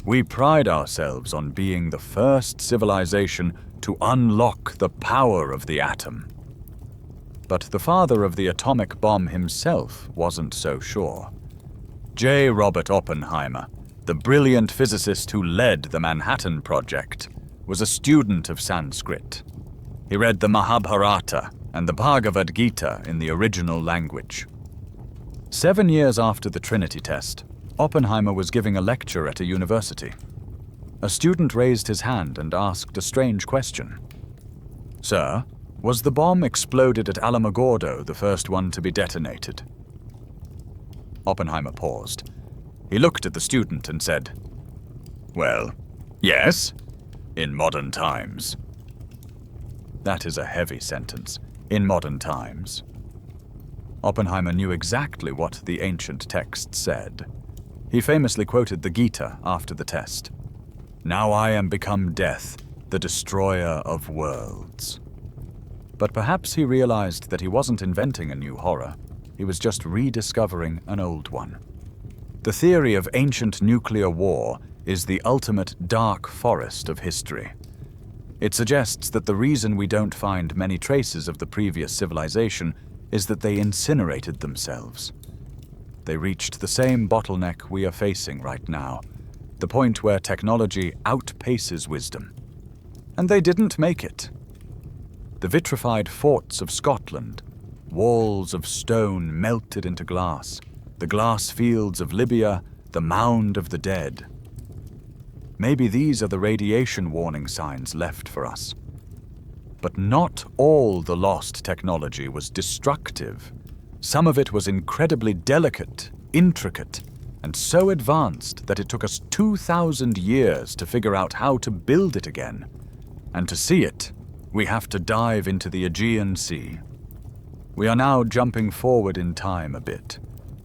We pride ourselves on being the first civilization to unlock the power of the atom. But the father of the atomic bomb himself wasn't so sure. J. Robert Oppenheimer, the brilliant physicist who led the Manhattan Project, was a student of Sanskrit. He read the Mahabharata and the Bhagavad Gita in the original language. 7 years after the Trinity test, Oppenheimer was giving a lecture at a university. A student raised his hand and asked a strange question. "Sir, was the bomb exploded at Alamogordo the first one to be detonated?" Oppenheimer paused. He looked at the student and said, "Well, yes, in modern times." That is a heavy sentence. In modern times. Oppenheimer knew exactly what the ancient text said. He famously quoted the Gita after the test. "Now I am become death, the destroyer of worlds." But perhaps he realized that he wasn't inventing a new horror. He was just rediscovering an old one. The theory of ancient nuclear war is the ultimate dark forest of history. It suggests that the reason we don't find many traces of the previous civilization is that they incinerated themselves. They reached the same bottleneck we are facing right now, the point where technology outpaces wisdom. And they didn't make it. The vitrified forts of Scotland, walls of stone melted into glass, the glass fields of Libya, the mound of the dead. Maybe these are the radiation warning signs left for us. But not all the lost technology was destructive. Some of it was incredibly delicate, intricate, and so advanced that it took us 2,000 years to figure out how to build it again. And to see it, we have to dive into the Aegean Sea. We are now jumping forward in time a bit,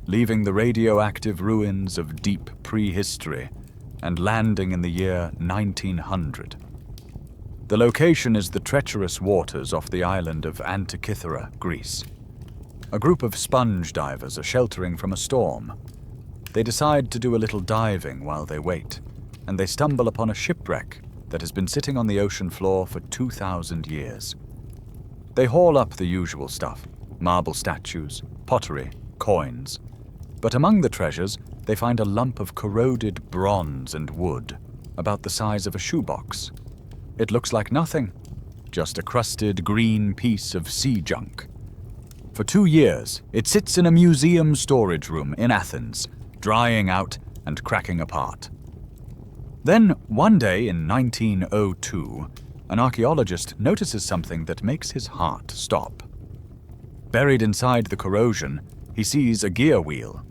leaving the radioactive ruins of deep prehistory and landing in the year 1900. The location is the treacherous waters off the island of Antikythera, Greece. A group of sponge divers are sheltering from a storm. They decide to do a little diving while they wait, and they stumble upon a shipwreck that has been sitting on the ocean floor for 2,000 years. They haul up the usual stuff: marble statues, pottery, coins. But among the treasures, they find a lump of corroded bronze and wood, about the size of a shoebox. It looks like nothing, just a crusted green piece of sea junk. For 2 years, it sits in a museum storage room in Athens, drying out and cracking apart. Then, one day in 1902, an archaeologist notices something that makes his heart stop. Buried inside the corrosion, he sees a gear wheel.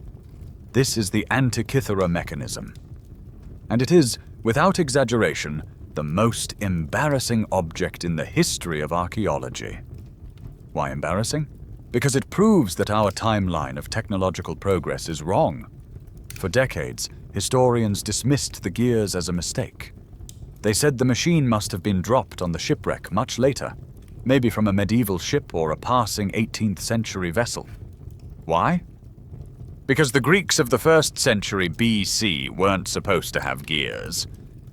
This is the Antikythera mechanism. And it is, without exaggeration, the most embarrassing object in the history of archaeology. Why embarrassing? Because it proves that our timeline of technological progress is wrong. For decades, historians dismissed the gears as a mistake. They said the machine must have been dropped on the shipwreck much later, maybe from a medieval ship or a passing 18th century vessel. Why? Because the Greeks of the 1st century BC weren't supposed to have gears.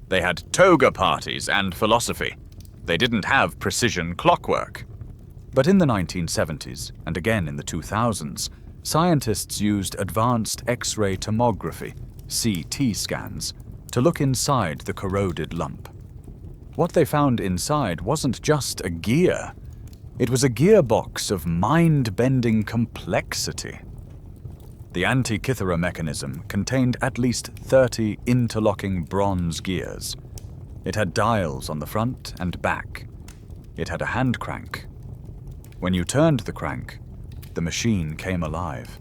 They had toga parties and philosophy. They didn't have precision clockwork. But in the 1970s, and again in the 2000s, scientists used advanced X-ray tomography, CT scans, to look inside the corroded lump. what they found inside wasn't just a gear. It was a gearbox of mind-bending complexity. The Antikythera mechanism contained at least 30 interlocking bronze gears. It had dials on the front and back. It had a hand crank. When you turned the crank, the machine came alive.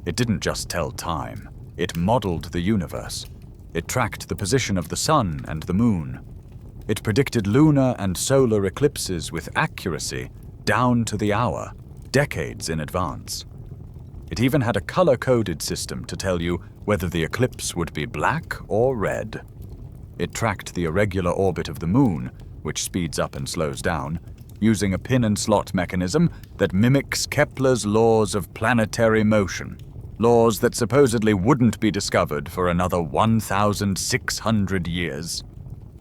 It didn't just tell time. It modeled the universe. It tracked the position of the sun and the moon. It predicted lunar and solar eclipses with accuracy down to the hour, decades in advance. It even had a color-coded system to tell you whether the eclipse would be black or red. It tracked the irregular orbit of the moon, which speeds up and slows down, using a pin-and-slot mechanism that mimics Kepler's laws of planetary motion, laws that supposedly wouldn't be discovered for another 1,600 years.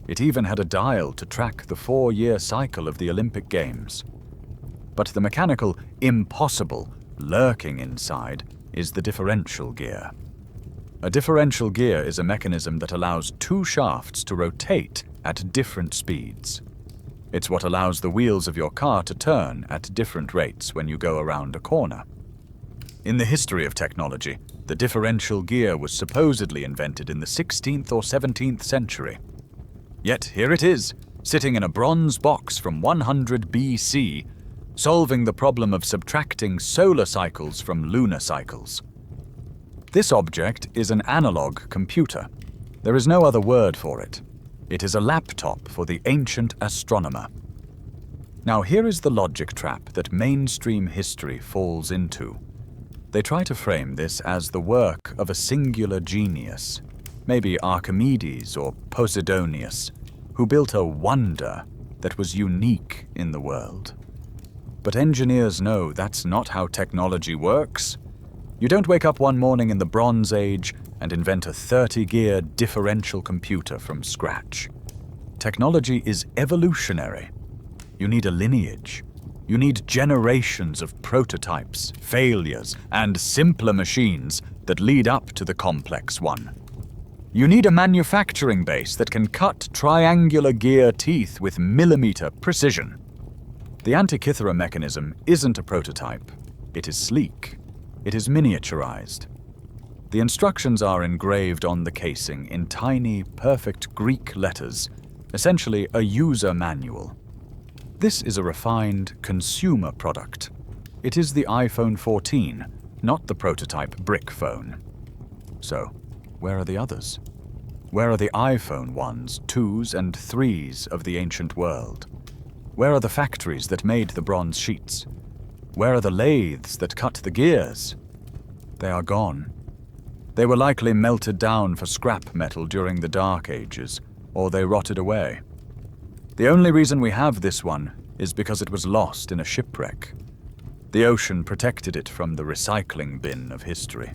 It even had a dial to track the 4-year cycle of the Olympic Games. But the mechanical impossible lurking inside is the differential gear. A differential gear is a mechanism that allows two shafts to rotate at different speeds. It's what allows the wheels of your car to turn at different rates when you go around a corner. In the history of technology, the differential gear was supposedly invented in the 16th or 17th century. Yet here it is, sitting in a bronze box from 100 BC, solving the problem of subtracting solar cycles from lunar cycles. This object is an analog computer. There is no other word for it. It is a laptop for the ancient astronomer. Now here is the logic trap that mainstream history falls into. They try to frame this as the work of a singular genius, maybe Archimedes or Posidonius, who built a wonder that was unique in the world. But engineers know that's not how technology works. You don't wake up one morning in the Bronze Age and invent a 30-gear differential computer from scratch. Technology is evolutionary. You need a lineage. You need generations of prototypes, failures, and simpler machines that lead up to the complex one. You need a manufacturing base that can cut triangular gear teeth with millimeter precision. The Antikythera mechanism isn't a prototype. It is sleek. It is miniaturized. The instructions are engraved on the casing in tiny, perfect Greek letters, essentially a user manual. This is a refined consumer product. It is the iPhone 14, not the prototype brick phone. So, where are the others? Where are the iPhone 1s, 2s, and 3s of the ancient world? Where are the factories that made the bronze sheets? Where are the lathes that cut the gears? They are gone. They were likely melted down for scrap metal during the Dark Ages, or they rotted away. The only reason we have this one is because it was lost in a shipwreck. The ocean protected it from the recycling bin of history.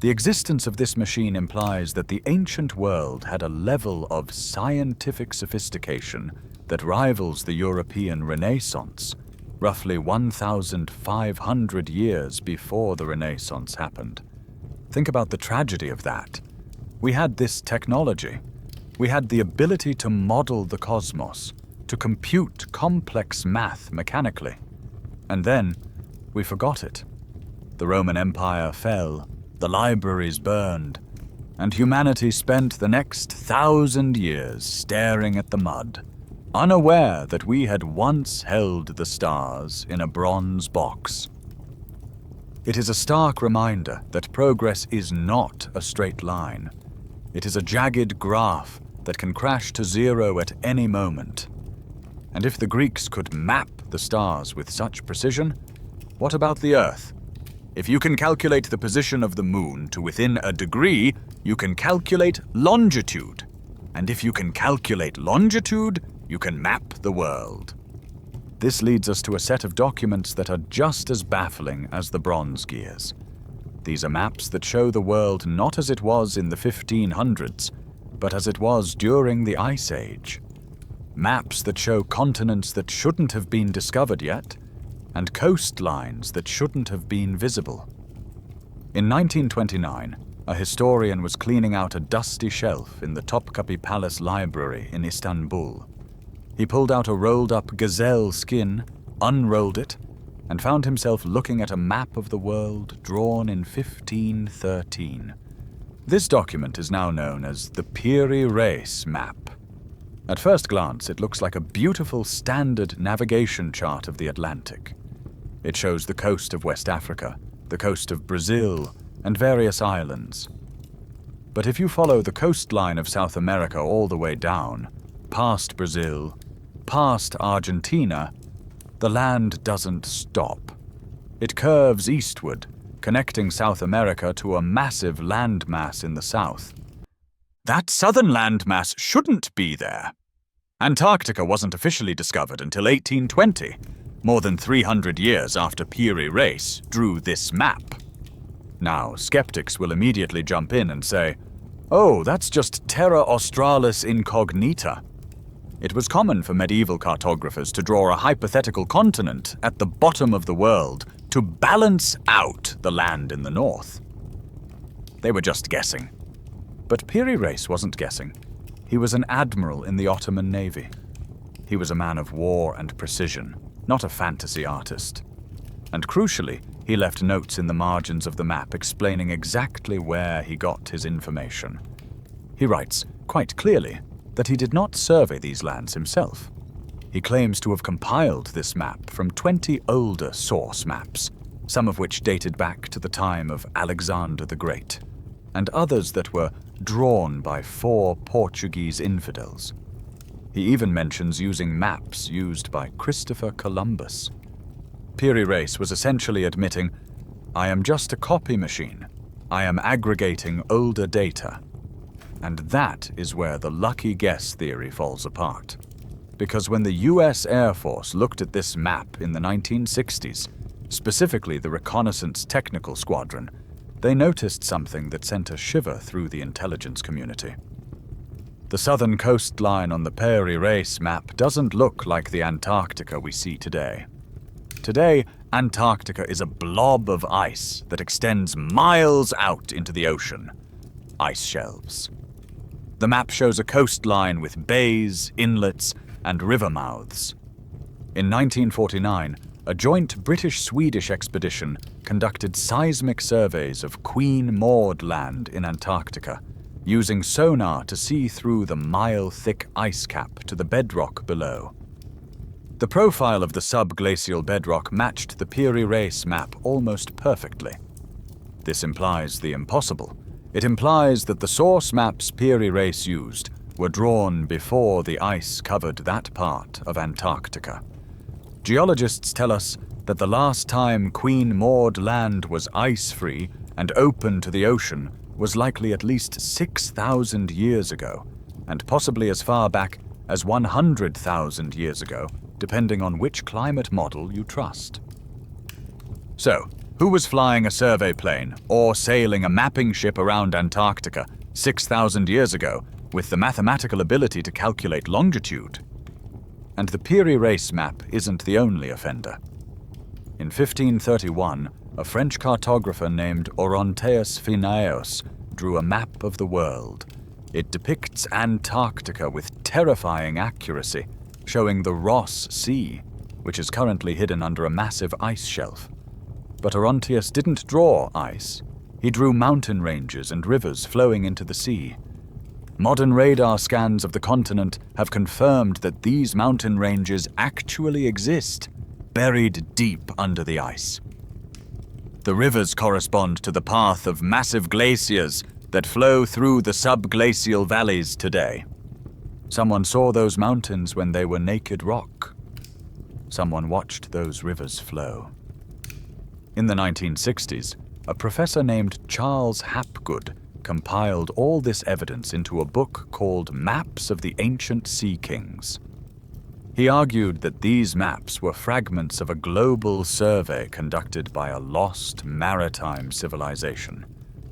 The existence of this machine implies that the ancient world had a level of scientific sophistication that rivals the European Renaissance, roughly 1,500 years before the Renaissance happened. Think about the tragedy of that. We had this technology. We had the ability to model the cosmos, to compute complex math mechanically. And then, we forgot it. The Roman Empire fell, the libraries burned, and humanity spent the next 1,000 years staring at the mud, unaware that we had once held the stars in a bronze box. It is a stark reminder that progress is not a straight line. It is a jagged graph that can crash to zero at any moment. And if the Greeks could map the stars with such precision, what about the Earth? If you can calculate the position of the moon to within a degree, you can calculate longitude. And if you can calculate longitude, you can map the world. This leads us to a set of documents that are just as baffling as the bronze gears. These are maps that show the world not as it was in the 1500s, but as it was during the Ice Age. Maps that show continents that shouldn't have been discovered yet, and coastlines that shouldn't have been visible. In 1929, a historian was cleaning out a dusty shelf in the Topkapi Palace Library in Istanbul. He pulled out a rolled-up gazelle skin, unrolled it, and found himself looking at a map of the world drawn in 1513. This document is now known as the Piri Reis map. At first glance, it looks like a beautiful standard navigation chart of the Atlantic. It shows the coast of West Africa, the coast of Brazil, and various islands. But if you follow the coastline of South America all the way down, past Brazil, past Argentina, the land doesn't stop. It curves eastward, connecting South America to a massive landmass in the south. That southern landmass shouldn't be there. Antarctica wasn't officially discovered until 1820, more than 300 years after Piri Reis drew this map. Now, skeptics will immediately jump in and say, "Oh, that's just Terra Australis Incognita." It was common for medieval cartographers to draw a hypothetical continent at the bottom of the world to balance out the land in the north. They were just guessing. But Piri Reis wasn't guessing. He was an admiral in the Ottoman Navy. He was a man of war and precision, not a fantasy artist. And crucially, he left notes in the margins of the map explaining exactly where he got his information. He writes, quite clearly, that he did not survey these lands himself. He claims to have compiled this map from 20 older source maps, some of which dated back to the time of Alexander the Great, and others that were drawn by 4 Portuguese infidels. He even mentions using maps used by Christopher Columbus. Piri Reis was essentially admitting, "I am just a copy machine. I am aggregating older data." And that is where the lucky guess theory falls apart. Because when the US Air Force looked at this map in the 1960s, specifically the Reconnaissance Technical Squadron, they noticed something that sent a shiver through the intelligence community. The southern coastline on the Piri Reis map doesn't look like the Antarctica we see today. Today, Antarctica is a blob of ice that extends miles out into the ocean. Ice shelves. The map shows a coastline with bays, inlets, and river mouths. In 1949, a joint British-Swedish expedition conducted seismic surveys of Queen Maud Land in Antarctica, using sonar to see through the mile-thick ice cap to the bedrock below. The profile of the subglacial bedrock matched the Piri Reis map almost perfectly. This implies the impossible. It implies that the source maps Piri Reis used were drawn before the ice covered that part of Antarctica. Geologists tell us that the last time Queen Maud Land was ice-free and open to the ocean was likely at least 6,000 years ago, and possibly as far back as 100,000 years ago, depending on which climate model you trust. So, who was flying a survey plane or sailing a mapping ship around Antarctica 6,000 years ago with the mathematical ability to calculate longitude? And the Piri Reis map isn't the only offender. In 1531, a French cartographer named Oronteus Finaeus drew a map of the world. It depicts Antarctica with terrifying accuracy, showing the Ross Sea, which is currently hidden under a massive ice shelf. But Oronteus didn't draw ice. He drew mountain ranges and rivers flowing into the sea. Modern radar scans of the continent have confirmed that these mountain ranges actually exist, buried deep under the ice. The rivers correspond to the path of massive glaciers that flow through the subglacial valleys today. Someone saw those mountains when they were naked rock. Someone watched those rivers flow. In the 1960s, a professor named Charles Hapgood compiled all this evidence into a book called Maps of the Ancient Sea Kings. He argued that these maps were fragments of a global survey conducted by a lost maritime civilization,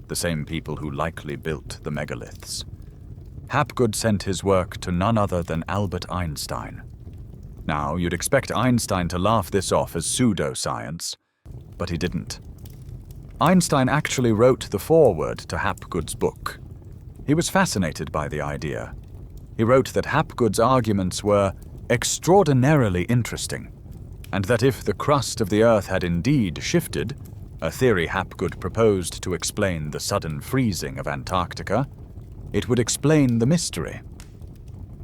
the same people who likely built the megaliths. Hapgood sent his work to none other than Albert Einstein. Now, you'd expect Einstein to laugh this off as pseudoscience, but he didn't. Einstein actually wrote the foreword to Hapgood's book. He was fascinated by the idea. He wrote that Hapgood's arguments were extraordinarily interesting, and that if the crust of the Earth had indeed shifted, a theory Hapgood proposed to explain the sudden freezing of Antarctica, it would explain the mystery.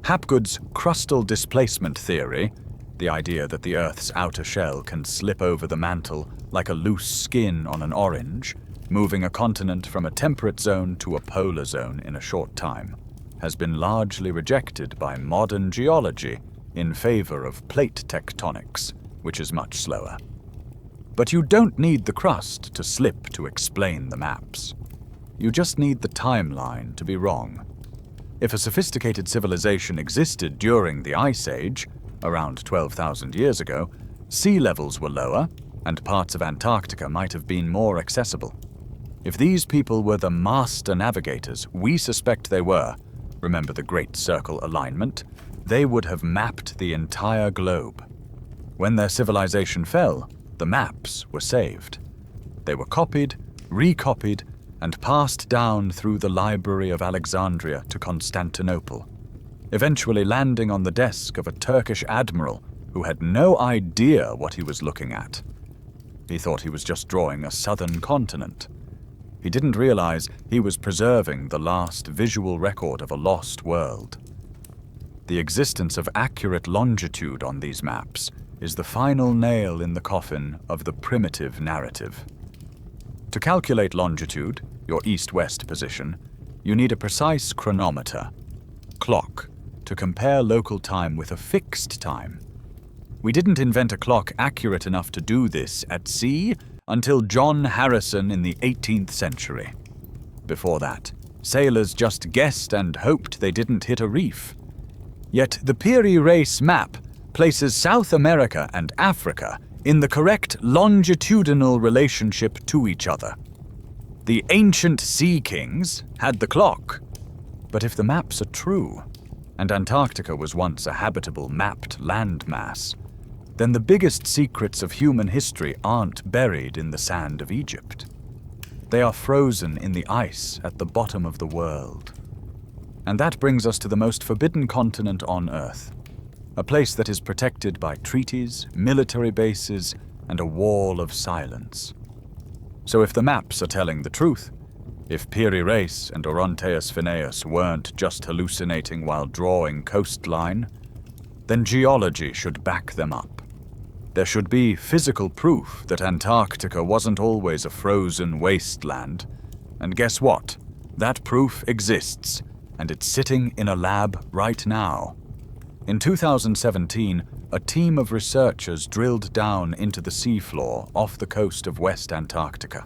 Hapgood's crustal displacement theory, the idea that the Earth's outer shell can slip over the mantle like a loose skin on an orange, moving a continent from a temperate zone to a polar zone in a short time, has been largely rejected by modern geology in favor of plate tectonics, which is much slower. But you don't need the crust to slip to explain the maps. You just need the timeline to be wrong. If a sophisticated civilization existed during the Ice Age, around 12,000 years ago, sea levels were lower, and parts of Antarctica might have been more accessible. If these people were the master navigators we suspect they were, remember the Great Circle alignment, they would have mapped the entire globe. When their civilization fell, the maps were saved. They were copied, recopied, and passed down through the Library of Alexandria to Constantinople, eventually landing on the desk of a Turkish admiral who had no idea what he was looking at. He thought he was just drawing a southern continent. He didn't realize he was preserving the last visual record of a lost world. The existence of accurate longitude on these maps is the final nail in the coffin of the primitive narrative. To calculate longitude, your east-west position, you need a precise chronometer, clock, to compare local time with a fixed time. We didn't invent a clock accurate enough to do this at sea until John Harrison in the 18th century. Before that, sailors just guessed and hoped they didn't hit a reef. Yet the Piri Reis map places South America and Africa in the correct longitudinal relationship to each other. The ancient sea kings had the clock. But if the maps are true, and Antarctica was once a habitable mapped landmass, then the biggest secrets of human history aren't buried in the sand of Egypt. They are frozen in the ice at the bottom of the world. And that brings us to the most forbidden continent on Earth, a place that is protected by treaties, military bases, and a wall of silence. So if the maps are telling the truth, if Piri Reis and Oronteus Phineus weren't just hallucinating while drawing coastline, then geology should back them up. There should be physical proof that Antarctica wasn't always a frozen wasteland. And guess what? That proof exists, and it's sitting in a lab right now. In 2017, a team of researchers drilled down into the seafloor off the coast of West Antarctica.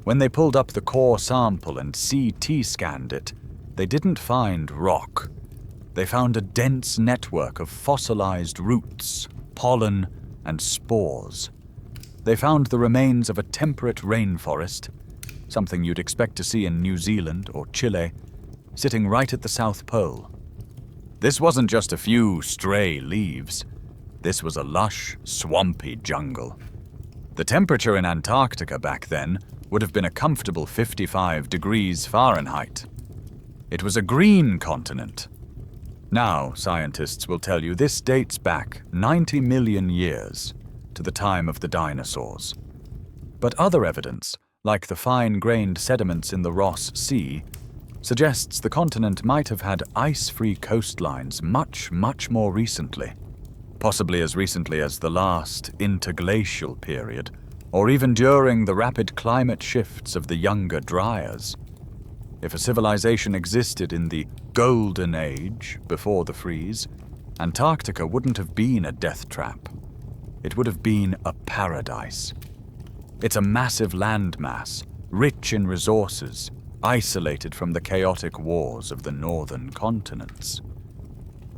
When they pulled up the core sample and CT scanned it, they didn't find rock. They found a dense network of fossilized roots, pollen, and spores. They found the remains of a temperate rainforest, something you'd expect to see in New Zealand or Chile, sitting right at the South Pole. This wasn't just a few stray leaves. This was a lush, swampy jungle. The temperature in Antarctica back then would have been a comfortable 55 degrees Fahrenheit. It was a green continent. Now, scientists will tell you this dates back 90 million years to the time of the dinosaurs. But other evidence, like the fine-grained sediments in the Ross Sea, suggests the continent might have had ice-free coastlines much, much more recently, possibly as recently as the last interglacial period, or even during the rapid climate shifts of the Younger Dryas. If a civilization existed in the Golden Age before the freeze, Antarctica wouldn't have been a death trap. It would have been a paradise. It's a massive landmass, rich in resources, isolated from the chaotic wars of the northern continents.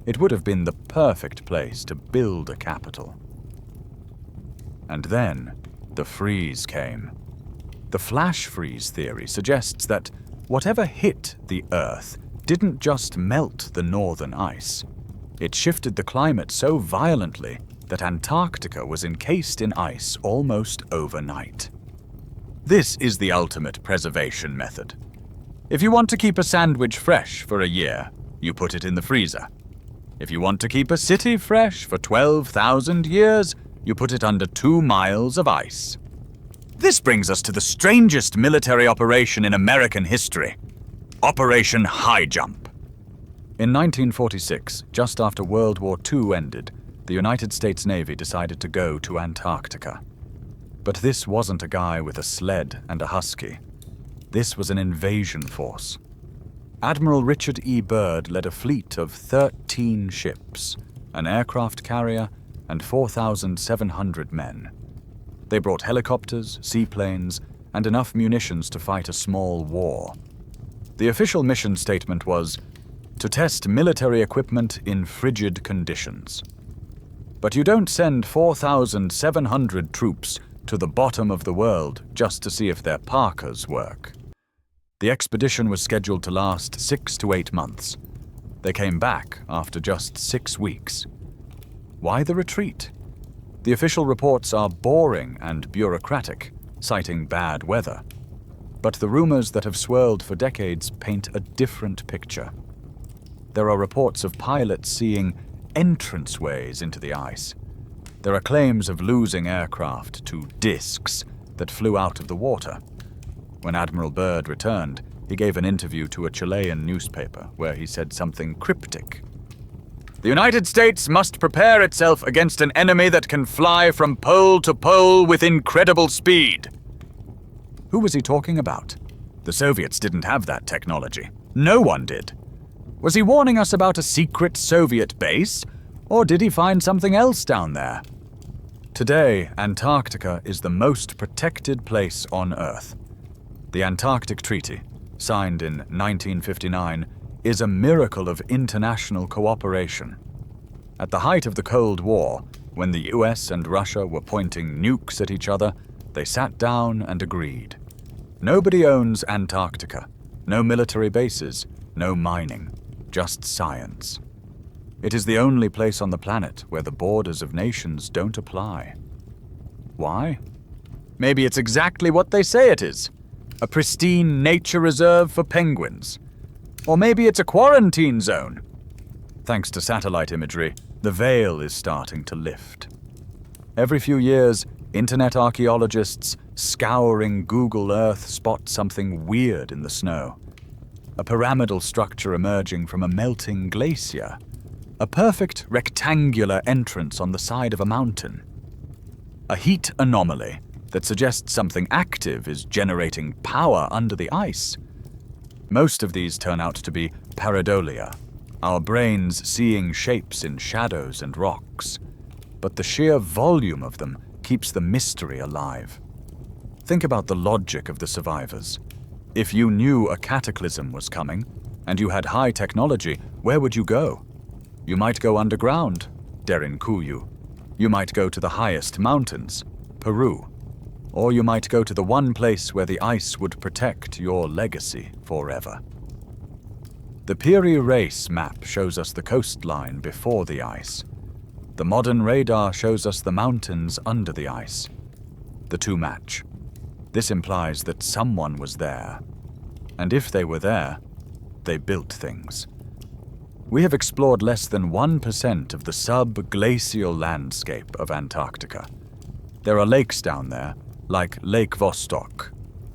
It would have been the perfect place to build a capital. And then the freeze came. The flash freeze theory suggests that whatever hit the Earth didn't just melt the northern ice. It shifted the climate so violently that Antarctica was encased in ice almost overnight. This is the ultimate preservation method. If you want to keep a sandwich fresh for a year, you put it in the freezer. If you want to keep a city fresh for 12,000 years, you put it under 2 miles of ice. This brings us to the strangest military operation in American history, Operation High Jump. In 1946, just after World War II ended, the United States Navy decided to go to Antarctica. But this wasn't a guy with a sled and a husky. This was an invasion force. Admiral Richard E. Byrd led a fleet of 13 ships, an aircraft carrier, and 4,700 men. They brought helicopters, seaplanes, and enough munitions to fight a small war. The official mission statement was, to test military equipment in frigid conditions. But you don't send 4,700 troops to the bottom of the world just to see if their parkas work. The expedition was scheduled to last 6 to 8 months. They came back after just 6 weeks. Why the retreat? The official reports are boring and bureaucratic, citing bad weather. But the rumors that have swirled for decades paint a different picture. There are reports of pilots seeing entranceways into the ice. There are claims of losing aircraft to discs that flew out of the water. When Admiral Byrd returned, he gave an interview to a Chilean newspaper where he said something cryptic. The United States must prepare itself against an enemy that can fly from pole to pole with incredible speed. Who was he talking about? The Soviets didn't have that technology. No one did. Was he warning us about a secret Soviet base, or did he find something else down there? Today, Antarctica is the most protected place on Earth. The Antarctic Treaty, signed in 1959, is a miracle of international cooperation. At the height of the Cold War, when the US and Russia were pointing nukes at each other, they sat down and agreed. Nobody owns Antarctica. No military bases, no mining, just science. It is the only place on the planet where the borders of nations don't apply. Why? Maybe it's exactly what they say it is. A pristine nature reserve for penguins. Or maybe it's a quarantine zone. Thanks to satellite imagery, the veil is starting to lift. Every few years, internet archaeologists scouring Google Earth spot something weird in the snow. A pyramidal structure emerging from a melting glacier. A perfect rectangular entrance on the side of a mountain. A heat anomaly that suggests something active is generating power under the ice. Most of these turn out to be pareidolia, our brains seeing shapes in shadows and rocks. But the sheer volume of them keeps the mystery alive. Think about the logic of the survivors. If you knew a cataclysm was coming, and you had high technology, where would you go? You might go underground, Derinkuyu. You might go to the highest mountains, Peru. Or you might go to the one place where the ice would protect your legacy forever. The Piri Reis map shows us the coastline before the ice. The modern radar shows us the mountains under the ice. The two match. This implies that someone was there. And if they were there, they built things. We have explored less than 1% of the sub-glacial landscape of Antarctica. There are lakes down there, like Lake Vostok,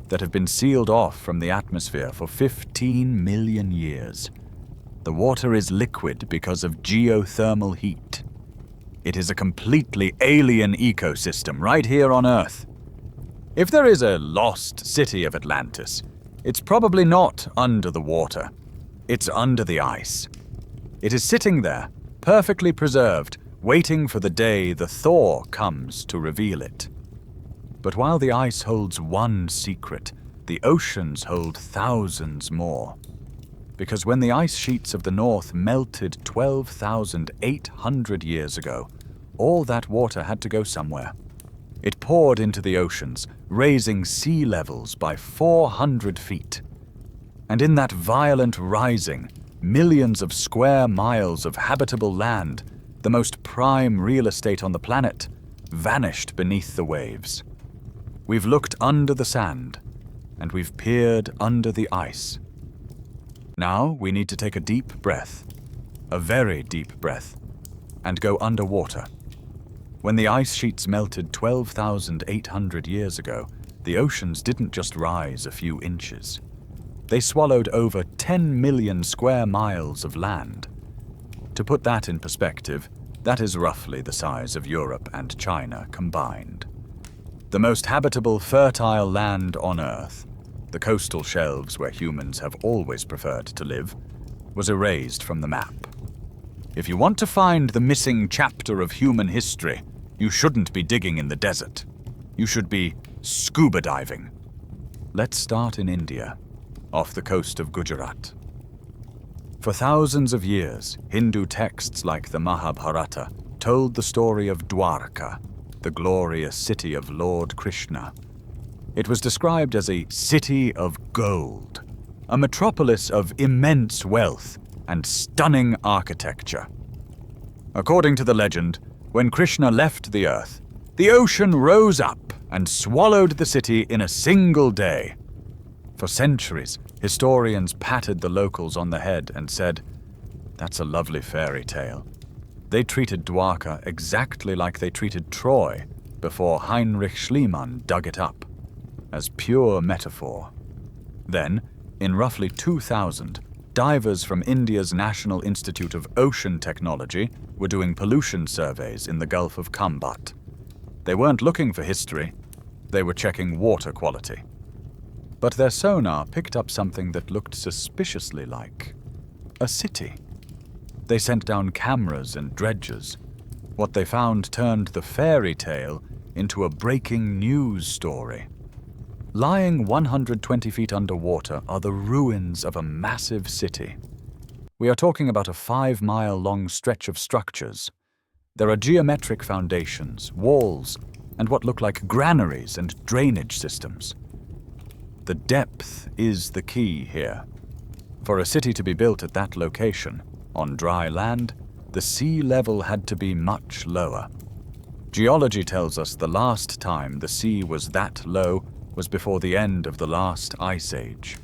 that have been sealed off from the atmosphere for 15 million years. The water is liquid because of geothermal heat. It is a completely alien ecosystem right here on Earth. If there is a lost city of Atlantis, it's probably not under the water. It's under the ice. It is sitting there, perfectly preserved, waiting for the day the thaw comes to reveal it. But while the ice holds one secret, the oceans hold thousands more. Because when the ice sheets of the north melted 12,800 years ago, all that water had to go somewhere. It poured into the oceans, raising sea levels by 400 feet. And in that violent rising, millions of square miles of habitable land, the most prime real estate on the planet, vanished beneath the waves. We've looked under the sand, and we've peered under the ice. Now we need to take a deep breath, a very deep breath, and go underwater. When the ice sheets melted 12,800 years ago, the oceans didn't just rise a few inches. They swallowed over 10 million square miles of land. To put that in perspective, that is roughly the size of Europe and China combined. The most habitable, fertile land on Earth, the coastal shelves where humans have always preferred to live, was erased from the map. If you want to find the missing chapter of human history, you shouldn't be digging in the desert. You should be scuba diving. Let's start in India, off the coast of Gujarat. For thousands of years, Hindu texts like the Mahabharata told the story of Dwarka, the glorious city of Lord Krishna. It was described as a city of gold, a metropolis of immense wealth and stunning architecture. According to the legend, when Krishna left the earth, the ocean rose up and swallowed the city in a single day. For centuries, historians patted the locals on the head and said, "That's a lovely fairy tale." They treated Dwarka exactly like they treated Troy before Heinrich Schliemann dug it up, as pure metaphor. Then, in roughly 2000, divers from India's National Institute of Ocean Technology were doing pollution surveys in the Gulf of Kambat. They weren't looking for history, they were checking water quality. But their sonar picked up something that looked suspiciously like a city. They sent down cameras and dredgers. What they found turned the fairy tale into a breaking news story. Lying 120 feet underwater are the ruins of a massive city. We are talking about a 5-mile-long stretch of structures. There are geometric foundations, walls, and what look like granaries and drainage systems. The depth is the key here. For a city to be built at that location, on dry land, the sea level had to be much lower. Geology tells us the last time the sea was that low was before the end of the last ice age,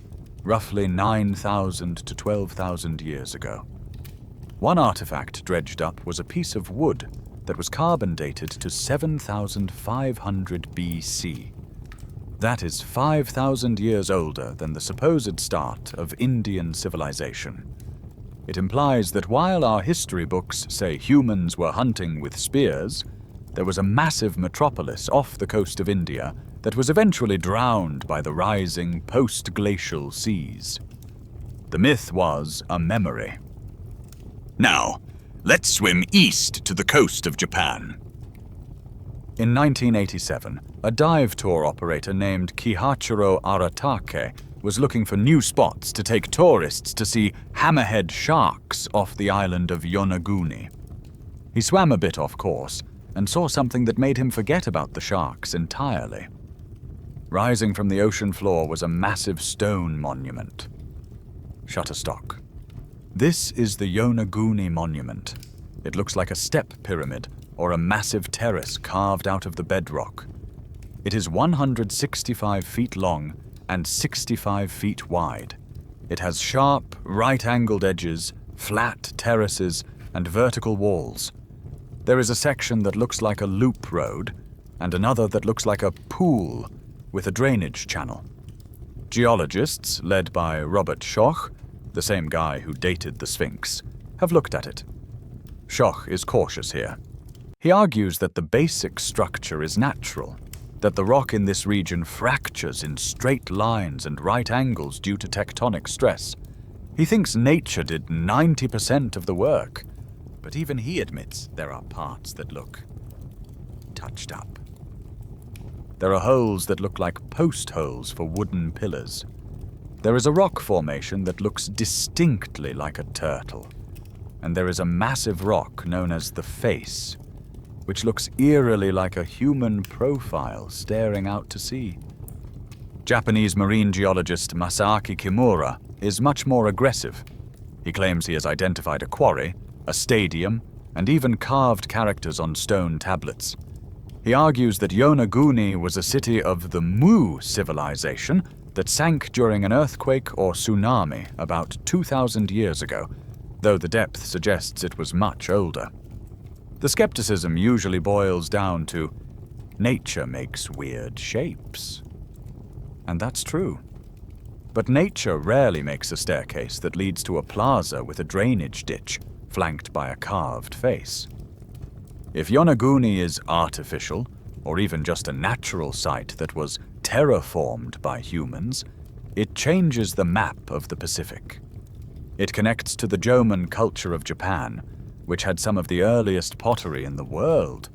roughly 9,000 to 12,000 years ago. One artifact dredged up was a piece of wood that was carbon dated to 7,500 BC. That is 5,000 years older than the supposed start of Indian civilization. It implies that while our history books say humans were hunting with spears, there was a massive metropolis off the coast of India that was eventually drowned by the rising post-glacial seas. The myth was a memory. Now, let's swim east to the coast of Japan. In 1987, a dive tour operator named Kihachiro Aratake was looking for new spots to take tourists to see hammerhead sharks off the island of Yonaguni. He swam a bit off course and saw something that made him forget about the sharks entirely. Rising from the ocean floor was a massive stone monument. Shutterstock. This is the Yonaguni Monument. It looks like a step pyramid or a massive terrace carved out of the bedrock. It is 165 feet long and 65 feet wide. It has sharp, right-angled edges, flat terraces, and vertical walls. There is a section that looks like a loop road, and another that looks like a pool with a drainage channel. Geologists, led by Robert Schoch, the same guy who dated the Sphinx, have looked at it. Schoch is cautious here. He argues that the basic structure is natural, that the rock in this region fractures in straight lines and right angles due to tectonic stress. He thinks nature did 90% of the work, but even he admits there are parts that look touched up. There are holes that look like post holes for wooden pillars. There is a rock formation that looks distinctly like a turtle, and there is a massive rock known as the Face, which looks eerily like a human profile staring out to sea. Japanese marine geologist Masaaki Kimura is much more aggressive. He claims he has identified a quarry, a stadium, and even carved characters on stone tablets. He argues that Yonaguni was a city of the Mu civilization that sank during an earthquake or tsunami about 2,000 years ago, though the depth suggests it was much older. The skepticism usually boils down to nature makes weird shapes. And that's true. But nature rarely makes a staircase that leads to a plaza with a drainage ditch flanked by a carved face. If Yonaguni is artificial, or even just a natural site that was terraformed by humans, it changes the map of the Pacific. It connects to the Jomon culture of Japan, which had some of the earliest pottery in the world.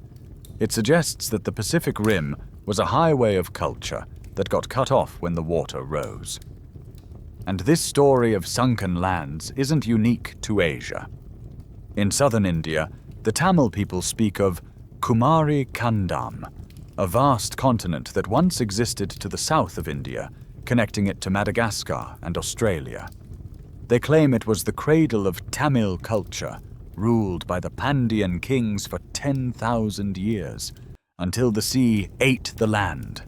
It suggests that the Pacific Rim was a highway of culture that got cut off when the water rose. And this story of sunken lands isn't unique to Asia. In southern India, the Tamil people speak of Kumari Kandam, a vast continent that once existed to the south of India, connecting it to Madagascar and Australia. They claim it was the cradle of Tamil culture, ruled by the Pandyan kings for 10,000 years, until the sea ate the land.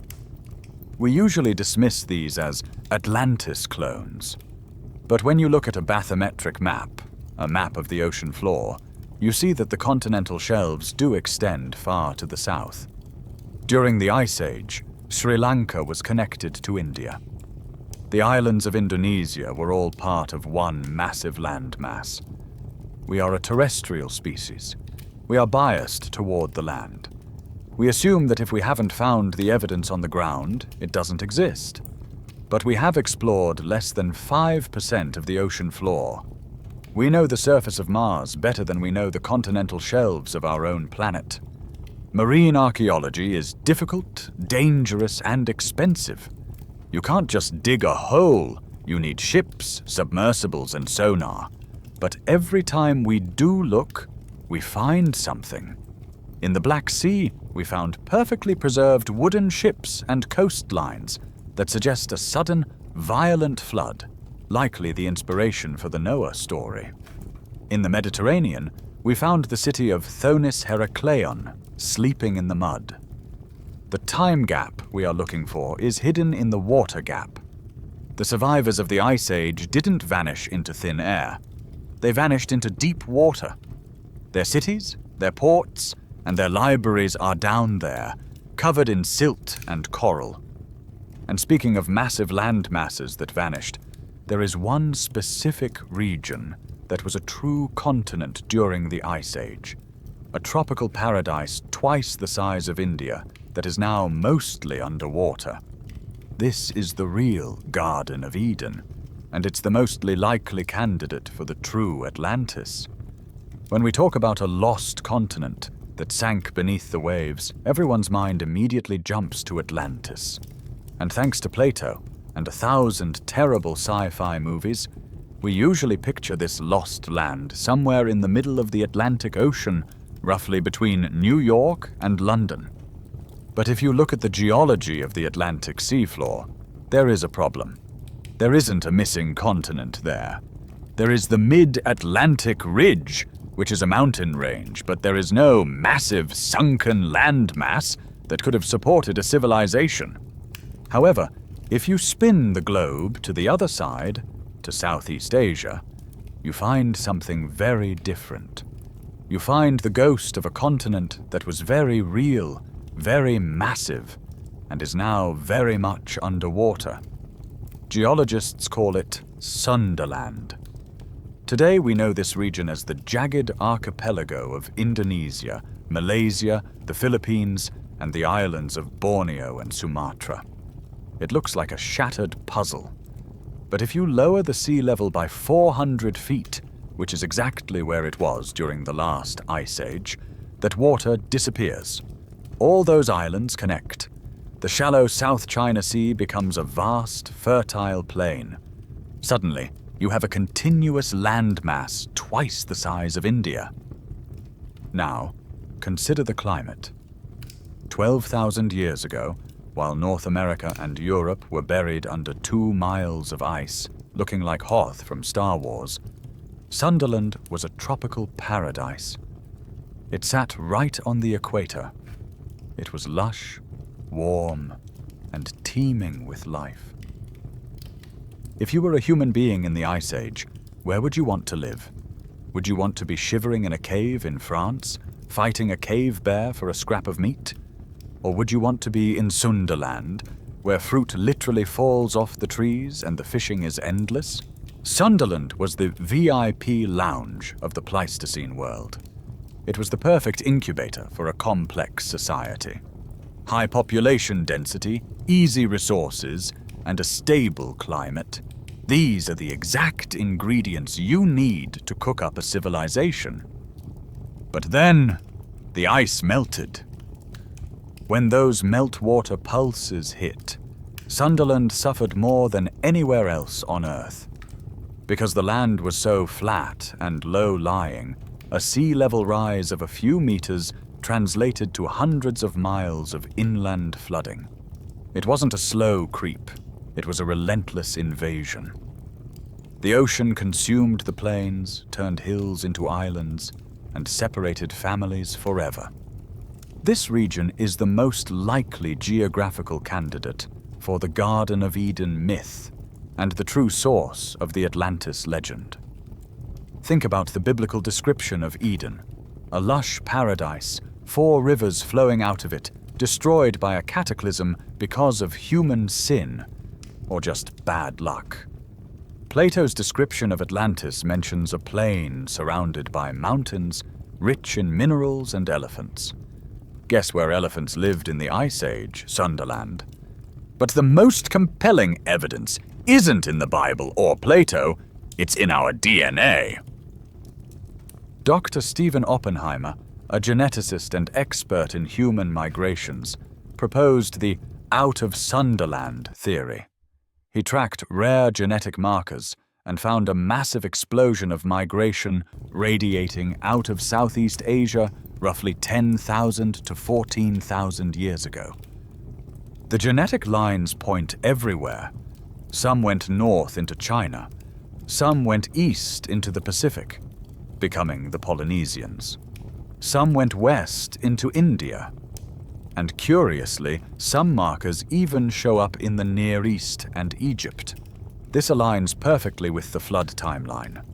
We usually dismiss these as Atlantis clones. But when you look at a bathymetric map, a map of the ocean floor, you see that the continental shelves do extend far to the south. During the Ice Age, Sri Lanka was connected to India. The islands of Indonesia were all part of one massive landmass. We are a terrestrial species. We are biased toward the land. We assume that if we haven't found the evidence on the ground, it doesn't exist. But we have explored less than 5% of the ocean floor. We know the surface of Mars better than we know the continental shelves of our own planet. Marine archaeology is difficult, dangerous, and expensive. You can't just dig a hole. You need ships, submersibles, and sonar. But every time we do look, we find something. In the Black Sea, we found perfectly preserved wooden ships and coastlines that suggest a sudden, violent flood, likely the inspiration for the Noah story. In the Mediterranean, we found the city of Thonis Herakleion, sleeping in the mud. The time gap we are looking for is hidden in the water gap. The survivors of the Ice Age didn't vanish into thin air. They vanished into deep water. Their cities, their ports, and their libraries are down there, covered in silt and coral. And speaking of massive land masses that vanished, there is one specific region that was a true continent during the Ice Age, a tropical paradise twice the size of India that is now mostly underwater. This is the real Garden of Eden, and it's the mostly likely candidate for the true Atlantis. When we talk about a lost continent that sank beneath the waves, everyone's mind immediately jumps to Atlantis. And thanks to Plato and 1,000 terrible sci-fi movies, we usually picture this lost land somewhere in the middle of the Atlantic Ocean, roughly between New York and London. But if you look at the geology of the Atlantic seafloor, there is a problem. There isn't a missing continent there. There is the Mid-Atlantic Ridge, which is a mountain range, but there is no massive sunken landmass that could have supported a civilization. However, if you spin the globe to the other side, to Southeast Asia, you find something very different. You find the ghost of a continent that was very real, very massive, and is now very much underwater. Geologists call it Sundaland. Today we know this region as the jagged archipelago of Indonesia, Malaysia, the Philippines, and the islands of Borneo and Sumatra. It looks like a shattered puzzle. But if you lower the sea level by 400 feet, which is exactly where it was during the last Ice Age, that water disappears. All those islands connect. The shallow South China Sea becomes a vast, fertile plain. Suddenly, you have a continuous landmass twice the size of India. Now, consider the climate. 12,000 years ago, while North America and Europe were buried under 2 miles of ice, looking like Hoth from Star Wars, Sundaland was a tropical paradise. It sat right on the equator. It was lush, warm, and teeming with life. If you were a human being in the Ice Age, where would you want to live? Would you want to be shivering in a cave in France, fighting a cave bear for a scrap of meat? Or would you want to be in Sundaland, where fruit literally falls off the trees and the fishing is endless? Sundaland was the VIP lounge of the Pleistocene world. It was the perfect incubator for a complex society. High population density, easy resources, and a stable climate. These are the exact ingredients you need to cook up a civilization. But then, the ice melted. When those meltwater pulses hit, Sundaland suffered more than anywhere else on Earth. Because the land was so flat and low-lying, a sea level rise of a few meters translated to hundreds of miles of inland flooding. It wasn't a slow creep, it was a relentless invasion. The ocean consumed the plains, turned hills into islands, and separated families forever. This region is the most likely geographical candidate for the Garden of Eden myth and the true source of the Atlantis legend. Think about the biblical description of Eden, a lush paradise, 4 rivers flowing out of it, destroyed by a cataclysm because of human sin, or just bad luck. Plato's description of Atlantis mentions a plain surrounded by mountains, rich in minerals and elephants. Guess where elephants lived in the Ice Age, Sundaland? But the most compelling evidence isn't in the Bible or Plato, it's in our DNA. Dr. Stephen Oppenheimer, a geneticist and expert in human migrations, proposed the out-of-Sundaland theory. He tracked rare genetic markers and found a massive explosion of migration radiating out of Southeast Asia roughly 10,000 to 14,000 years ago. The genetic lines point everywhere. Some went north into China. Some went east into the Pacific, becoming the Polynesians. Some went west into India. And curiously, some markers even show up in the Near East and Egypt. This aligns perfectly with the flood timeline.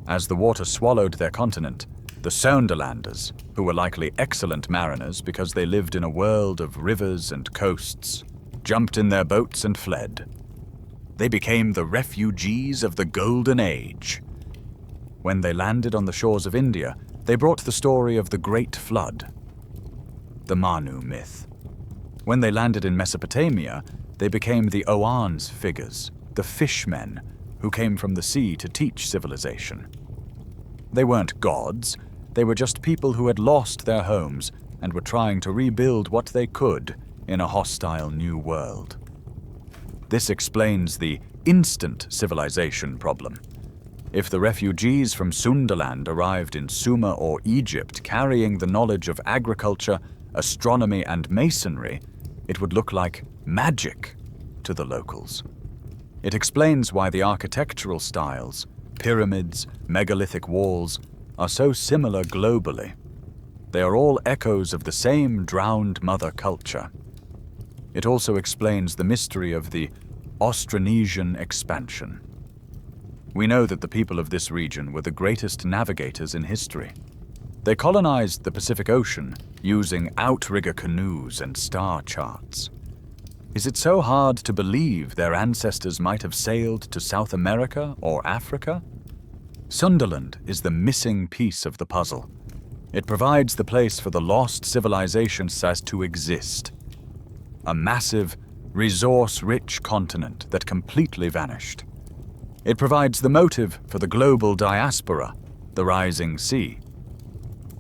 As the water swallowed their continent, the Sundalanders, who were likely excellent mariners because they lived in a world of rivers and coasts, jumped in their boats and fled. They became the refugees of the Golden Age. When they landed on the shores of India, they brought the story of the Great Flood, the Manu myth. When they landed in Mesopotamia, they became the Oan's figures, the fishmen who came from the sea to teach civilization. They weren't gods, they were just people who had lost their homes and were trying to rebuild what they could in a hostile new world. This explains the instant civilization problem. If the refugees from Sundaland arrived in Sumer or Egypt carrying the knowledge of agriculture, astronomy, and masonry, it would look like magic to the locals. It explains why the architectural styles, pyramids, megalithic walls, are so similar globally. They are all echoes of the same drowned mother culture. It also explains the mystery of the Austronesian expansion. We know that the people of this region were the greatest navigators in history. They colonized the Pacific Ocean using outrigger canoes and star charts. Is it so hard to believe their ancestors might have sailed to South America or Africa? Sundaland is the missing piece of the puzzle. It provides the place for the lost civilization says to exist. A massive, resource-rich continent that completely vanished. It provides the motive for the global diaspora, the rising sea.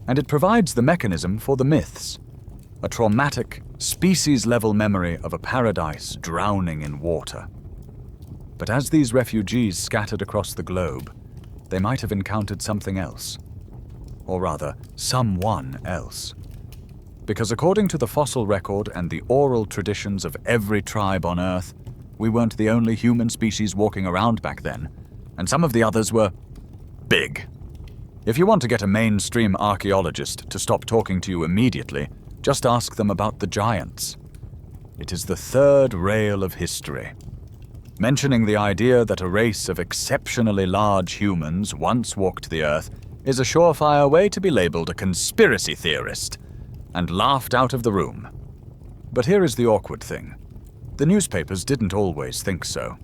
And it provides the mechanism for the myths, a traumatic, species-level memory of a paradise drowning in water. But as these refugees scattered across the globe, they might have encountered something else. Or rather, someone else. Because according to the fossil record and the oral traditions of every tribe on Earth, we weren't the only human species walking around back then, and some of the others were big. If you want to get a mainstream archaeologist to stop talking to you immediately, Just ask them about the giants. It is the third rail of history. Mentioning the idea that a race of exceptionally large humans once walked the Earth is a surefire way to be labeled a conspiracy theorist and laughed out of the room. But here is the awkward thing. The newspapers didn't always think so.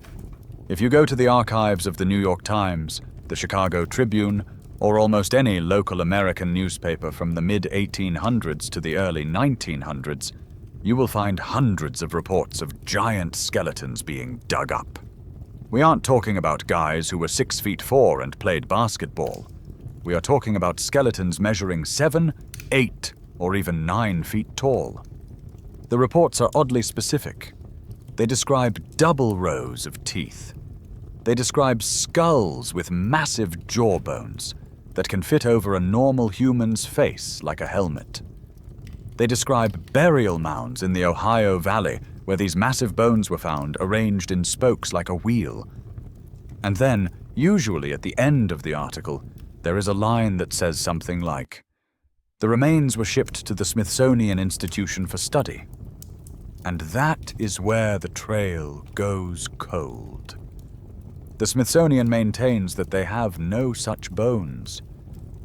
If you go to the archives of the New York Times, the Chicago Tribune, or almost any local American newspaper from the mid-1800s to the early 1900s, you will find hundreds of reports of giant skeletons being dug up. We aren't talking about guys who were 6'4" and played basketball. We are talking about skeletons measuring 7, 8, or even 9 feet tall. The reports are oddly specific. They describe double rows of teeth. They describe skulls with massive jawbones that can fit over a normal human's face like a helmet. They describe burial mounds in the Ohio Valley where these massive bones were found arranged in spokes like a wheel. And then, usually at the end of the article, there is a line that says something like, "The remains were shipped to the Smithsonian Institution for study." And that is where the trail goes cold. The Smithsonian maintains that they have no such bones.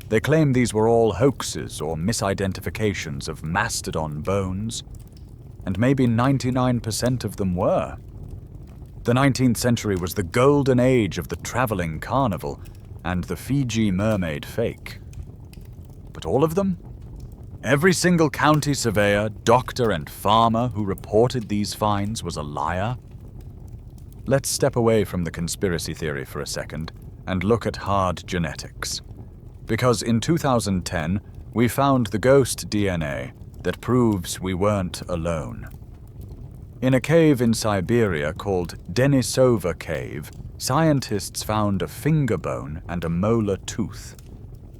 They claim these were all hoaxes or misidentifications of mastodon bones, and maybe 99% of them were. The 19th century was the golden age of the traveling carnival and the Fiji mermaid fake. But all of them? Every single county surveyor, doctor, and farmer who reported these finds was a liar? Let's step away from the conspiracy theory for a second and look at hard genetics. Because in 2010, we found the ghost DNA that proves we weren't alone. In a cave in Siberia called Denisova Cave, scientists found a finger bone and a molar tooth.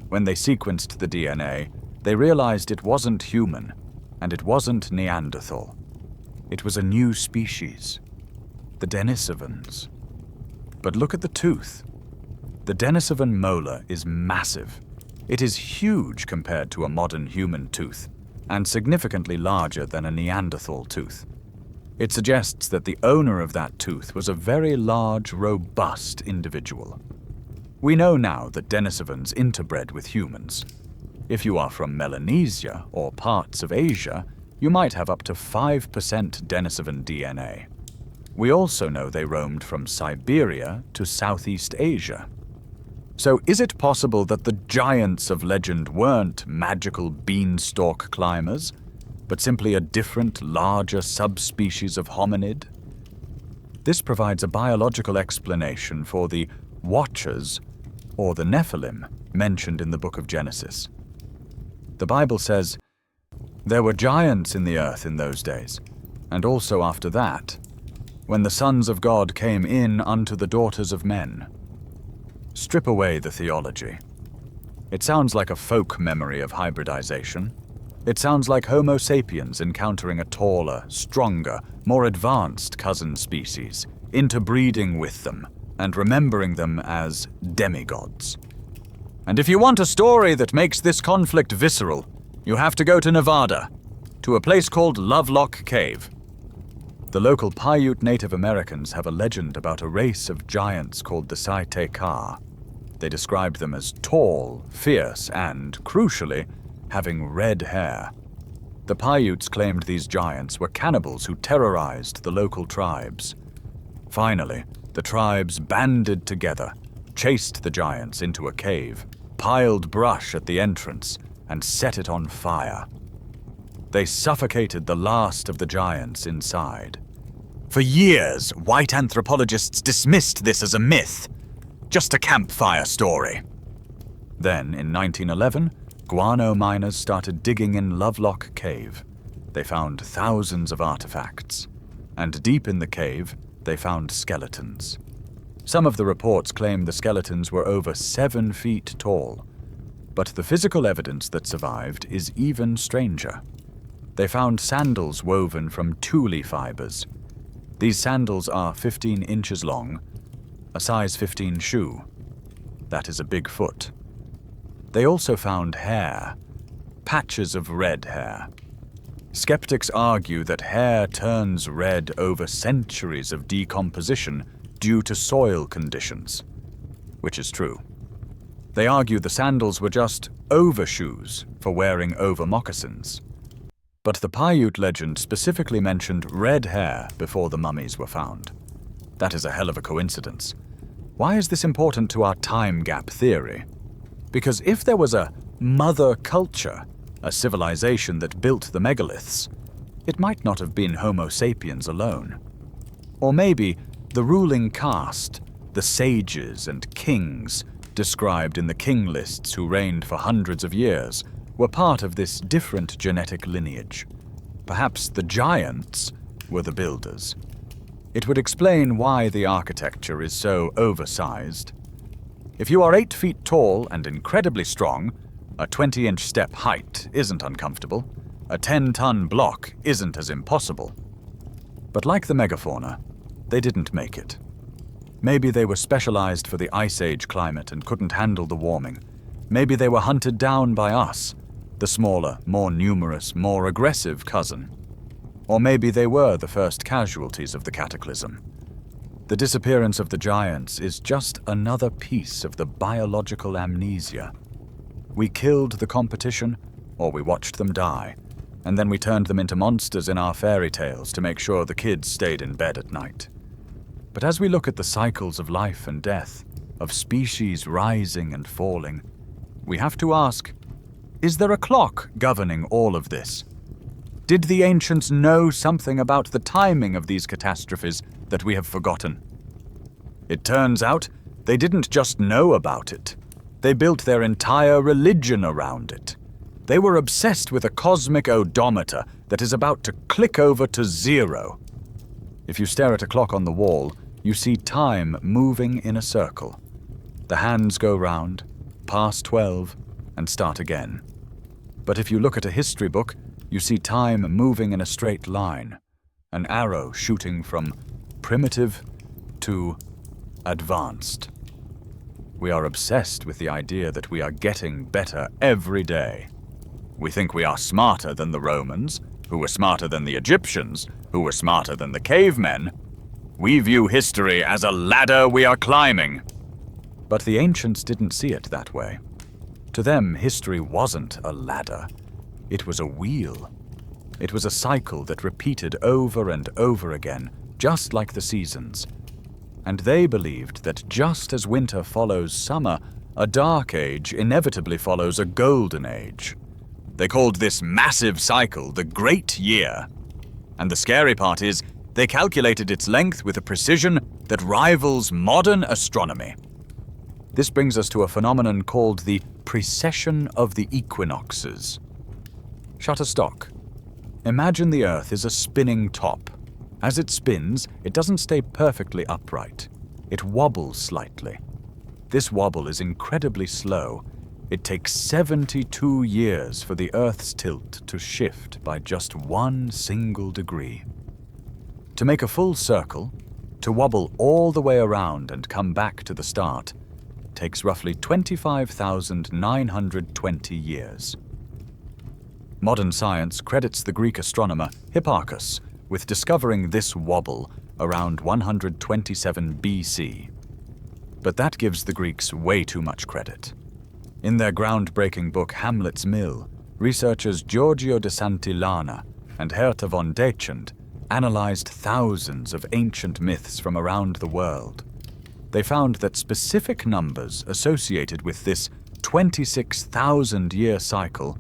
When they sequenced the DNA, they realized it wasn't human, and it wasn't Neanderthal. It was a new species, the Denisovans. But look at the tooth. The Denisovan molar is massive. It is huge compared to a modern human tooth, and significantly larger than a Neanderthal tooth. It suggests that the owner of that tooth was a very large, robust individual. We know now that Denisovans interbred with humans. If you are from Melanesia or parts of Asia, you might have up to 5% Denisovan DNA. We also know they roamed from Siberia to Southeast Asia. So is it possible that the giants of legend weren't magical beanstalk climbers, but simply a different, larger subspecies of hominid? This provides a biological explanation for the Watchers, or the Nephilim, mentioned in the book of Genesis. The Bible says, "There were giants in the earth in those days, and also after that, when the sons of God came in unto the daughters of men." Strip away the theology. It sounds like a folk memory of hybridization. It sounds like Homo sapiens encountering a taller, stronger, more advanced cousin species, interbreeding with them, and remembering them as demigods. And if you want a story that makes this conflict visceral, you have to go to Nevada, to a place called Lovelock Cave. The local Paiute Native Americans have a legend about a race of giants called the Saite-Ka. They described them as tall, fierce, and, crucially, having red hair. The Paiutes claimed these giants were cannibals who terrorized the local tribes. Finally, the tribes banded together, chased the giants into a cave, piled brush at the entrance, and set it on fire. They suffocated the last of the giants inside. For years, white anthropologists dismissed this as a myth, just a campfire story. Then, in 1911, guano miners started digging in Lovelock Cave. They found thousands of artifacts, and deep in the cave, they found skeletons. Some of the reports claim the skeletons were over 7 feet tall, but the physical evidence that survived is even stranger. They found sandals woven from tule fibers. These sandals are 15 inches long, a size 15 shoe. That is a big foot. They also found hair, patches of red hair. Skeptics argue that hair turns red over centuries of decomposition due to soil conditions, which is true. They argue the sandals were just overshoes for wearing over moccasins. But the Paiute legend specifically mentioned red hair before the mummies were found. That is a hell of a coincidence. Why is this important to our time gap theory? Because if there was a mother culture, a civilization that built the megaliths, it might not have been Homo sapiens alone. Or maybe the ruling caste, the sages and kings described in the king lists who reigned for hundreds of years, were part of this different genetic lineage. Perhaps the giants were the builders. It would explain why the architecture is so oversized. If you are 8 feet tall and incredibly strong, a 20-inch step height isn't uncomfortable. A 10-ton block isn't as impossible. But like the megafauna, they didn't make it. Maybe they were specialized for the Ice Age climate and couldn't handle the warming. Maybe they were hunted down by us, the smaller, more numerous, more aggressive cousin. Or maybe they were the first casualties of the cataclysm. The disappearance of the giants is just another piece of the biological amnesia. We killed the competition, or we watched them die, and then we turned them into monsters in our fairy tales to make sure the kids stayed in bed at night. But as we look at the cycles of life and death, of species rising and falling, we have to ask, is there a clock governing all of this? Did the ancients know something about the timing of these catastrophes that we have forgotten? It turns out they didn't just know about it. They built their entire religion around it. They were obsessed with a cosmic odometer that is about to click over to 0. If you stare at a clock on the wall, you see time moving in a circle. The hands go round, pass 12, and start again. But if you look at a history book, you see time moving in a straight line, an arrow shooting from primitive to advanced. We are obsessed with the idea that we are getting better every day. We think we are smarter than the Romans, who were smarter than the Egyptians, who were smarter than the cavemen. We view history as a ladder we are climbing. But the ancients didn't see it that way. To them, history wasn't a ladder. It was a wheel. It was a cycle that repeated over and over again, just like the seasons. And they believed that just as winter follows summer, a dark age inevitably follows a golden age. They called this massive cycle the Great Year. And the scary part is, they calculated its length with a precision that rivals modern astronomy. This brings us to a phenomenon called the precession of the equinoxes. Shutterstock. Imagine the Earth is a spinning top. As it spins, it doesn't stay perfectly upright. It wobbles slightly. This wobble is incredibly slow. It takes 72 years for the Earth's tilt to shift by just 1 single degree. To make a full circle, to wobble all the way around and come back to the start, takes roughly 25,920 years. Modern science credits the Greek astronomer Hipparchus with discovering this wobble around 127 BC. But that gives the Greeks way too much credit. In their groundbreaking book Hamlet's Mill, researchers Giorgio de Santillana and Herta von Dechend analyzed thousands of ancient myths from around the world. They found that specific numbers associated with this 26,000-year cycle,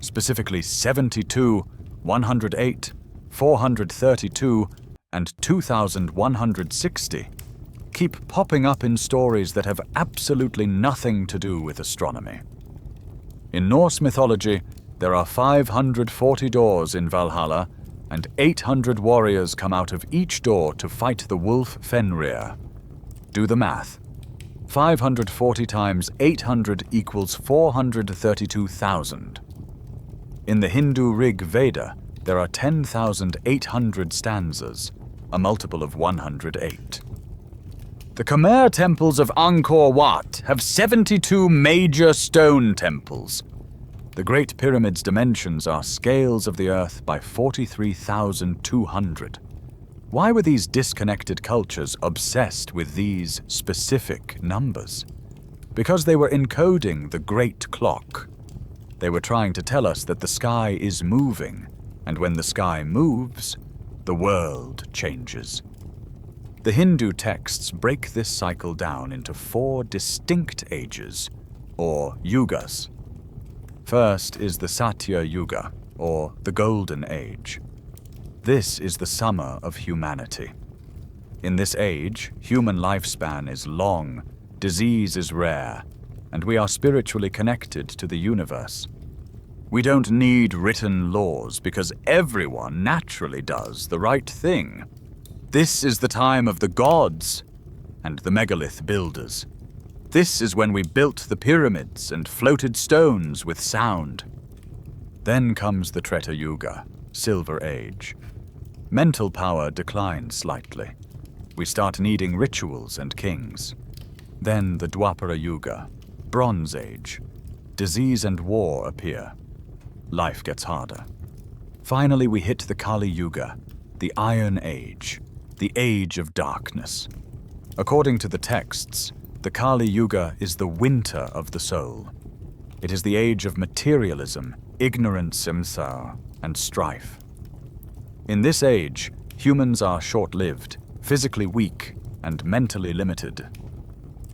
specifically 72, 108, 432, and 2,160, keep popping up in stories that have absolutely nothing to do with astronomy. In Norse mythology, there are 540 doors in Valhalla, and 800 warriors come out of each door to fight the wolf Fenrir. Do the math. 540 times 800 equals 432,000. In the Hindu Rig Veda, there are 10,800 stanzas, a multiple of 108. The Khmer temples of Angkor Wat have 72 major stone temples. The Great Pyramid's dimensions are scales of the Earth by 43,200. Why were these disconnected cultures obsessed with these specific numbers? Because they were encoding the Great Clock. They were trying to tell us that the sky is moving, and when the sky moves, the world changes. The Hindu texts break this cycle down into 4 distinct ages, or yugas. First is the Satya Yuga, or the Golden Age. This is the summer of humanity. In this age, human lifespan is long, disease is rare, and we are spiritually connected to the universe. We don't need written laws because everyone naturally does the right thing. This is the time of the gods and the megalith builders. This is when we built the pyramids and floated stones with sound. Then comes the Treta Yuga, Silver Age. Mental power declines slightly. We start needing rituals and kings. Then the Dwapara Yuga, Bronze Age. Disease and war appear. Life gets harder. Finally, we hit the Kali Yuga, the Iron Age, the Age of Darkness. According to the texts, the Kali Yuga is the winter of the soul. It is the age of materialism, ignorance, samsara, and strife. In this age, humans are short-lived, physically weak, and mentally limited.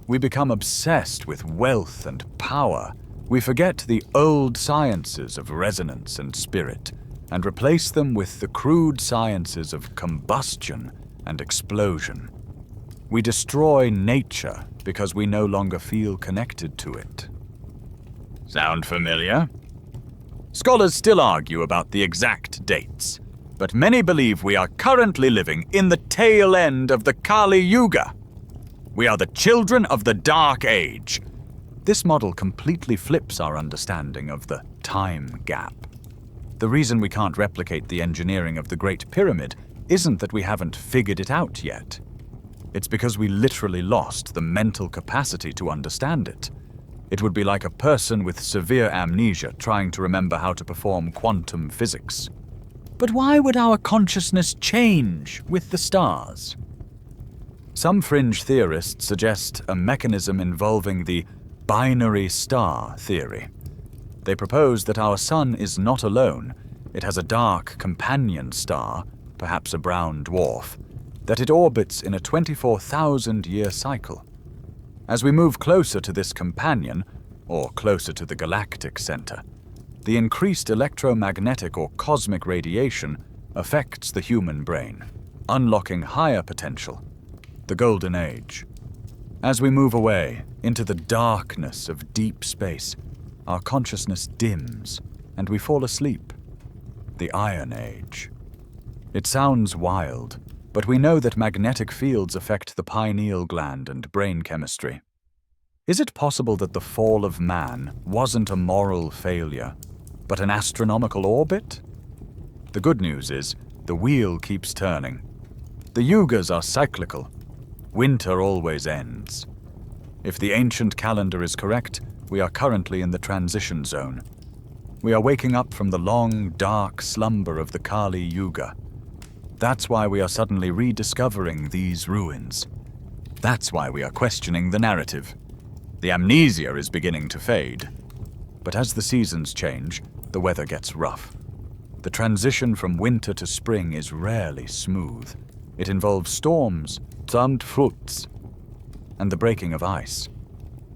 We become obsessed with wealth and power. We forget the old sciences of resonance and spirit, and replace them with the crude sciences of combustion and explosion. We destroy nature because we no longer feel connected to it. Sound familiar? Scholars still argue about the exact dates, but many believe we are currently living in the tail end of the Kali Yuga. We are the children of the Dark Age. This model completely flips our understanding of the time gap. The reason we can't replicate the engineering of the Great Pyramid isn't that we haven't figured it out yet. It's because we literally lost the mental capacity to understand it. It would be like a person with severe amnesia trying to remember how to perform quantum physics. But why would our consciousness change with the stars? Some fringe theorists suggest a mechanism involving the binary star theory. They propose that our sun is not alone. It has a dark companion star, perhaps a brown dwarf, that it orbits in a 24,000-year cycle. As we move closer to this companion, or closer to the galactic center, the increased electromagnetic or cosmic radiation affects the human brain, unlocking higher potential, the Golden Age. As we move away into the darkness of deep space, our consciousness dims and we fall asleep, the Iron Age. It sounds wild, but we know that magnetic fields affect the pineal gland and brain chemistry. Is it possible that the fall of man wasn't a moral failure, but an astronomical orbit? The good news is, the wheel keeps turning. The yugas are cyclical. Winter always ends. If the ancient calendar is correct, we are currently in the transition zone. We are waking up from the long, dark slumber of the Kali Yuga. That's why we are suddenly rediscovering these ruins. That's why we are questioning the narrative. The amnesia is beginning to fade. But as the seasons change, the weather gets rough. The transition from winter to spring is rarely smooth. It involves storms, fruits, and the breaking of ice.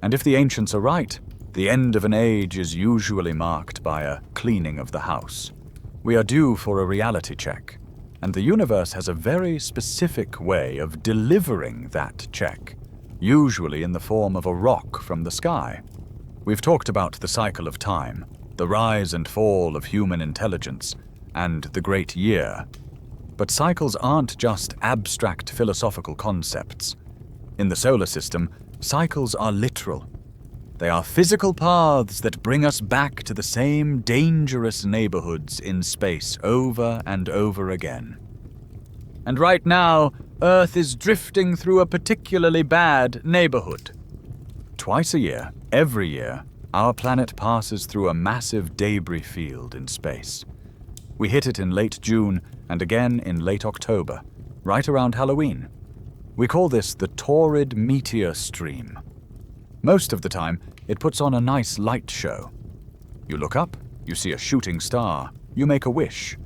And if the ancients are right, the end of an age is usually marked by a cleaning of the house. We are due for a reality check, and the universe has a very specific way of delivering that check, usually in the form of a rock from the sky. We've talked about the cycle of time, the rise and fall of human intelligence, and the Great Year. But cycles aren't just abstract philosophical concepts. In the solar system, cycles are literal. They are physical paths that bring us back to the same dangerous neighborhoods in space over and over again. And right now, Earth is drifting through a particularly bad neighborhood. Twice a year, every year, Our planet passes through a massive debris field in space. We hit it in late June and again in late October, right around Halloween. We call this the Torid meteor stream. Most of the time, it puts on a nice light show. You look up, you see a shooting star, you make a wish.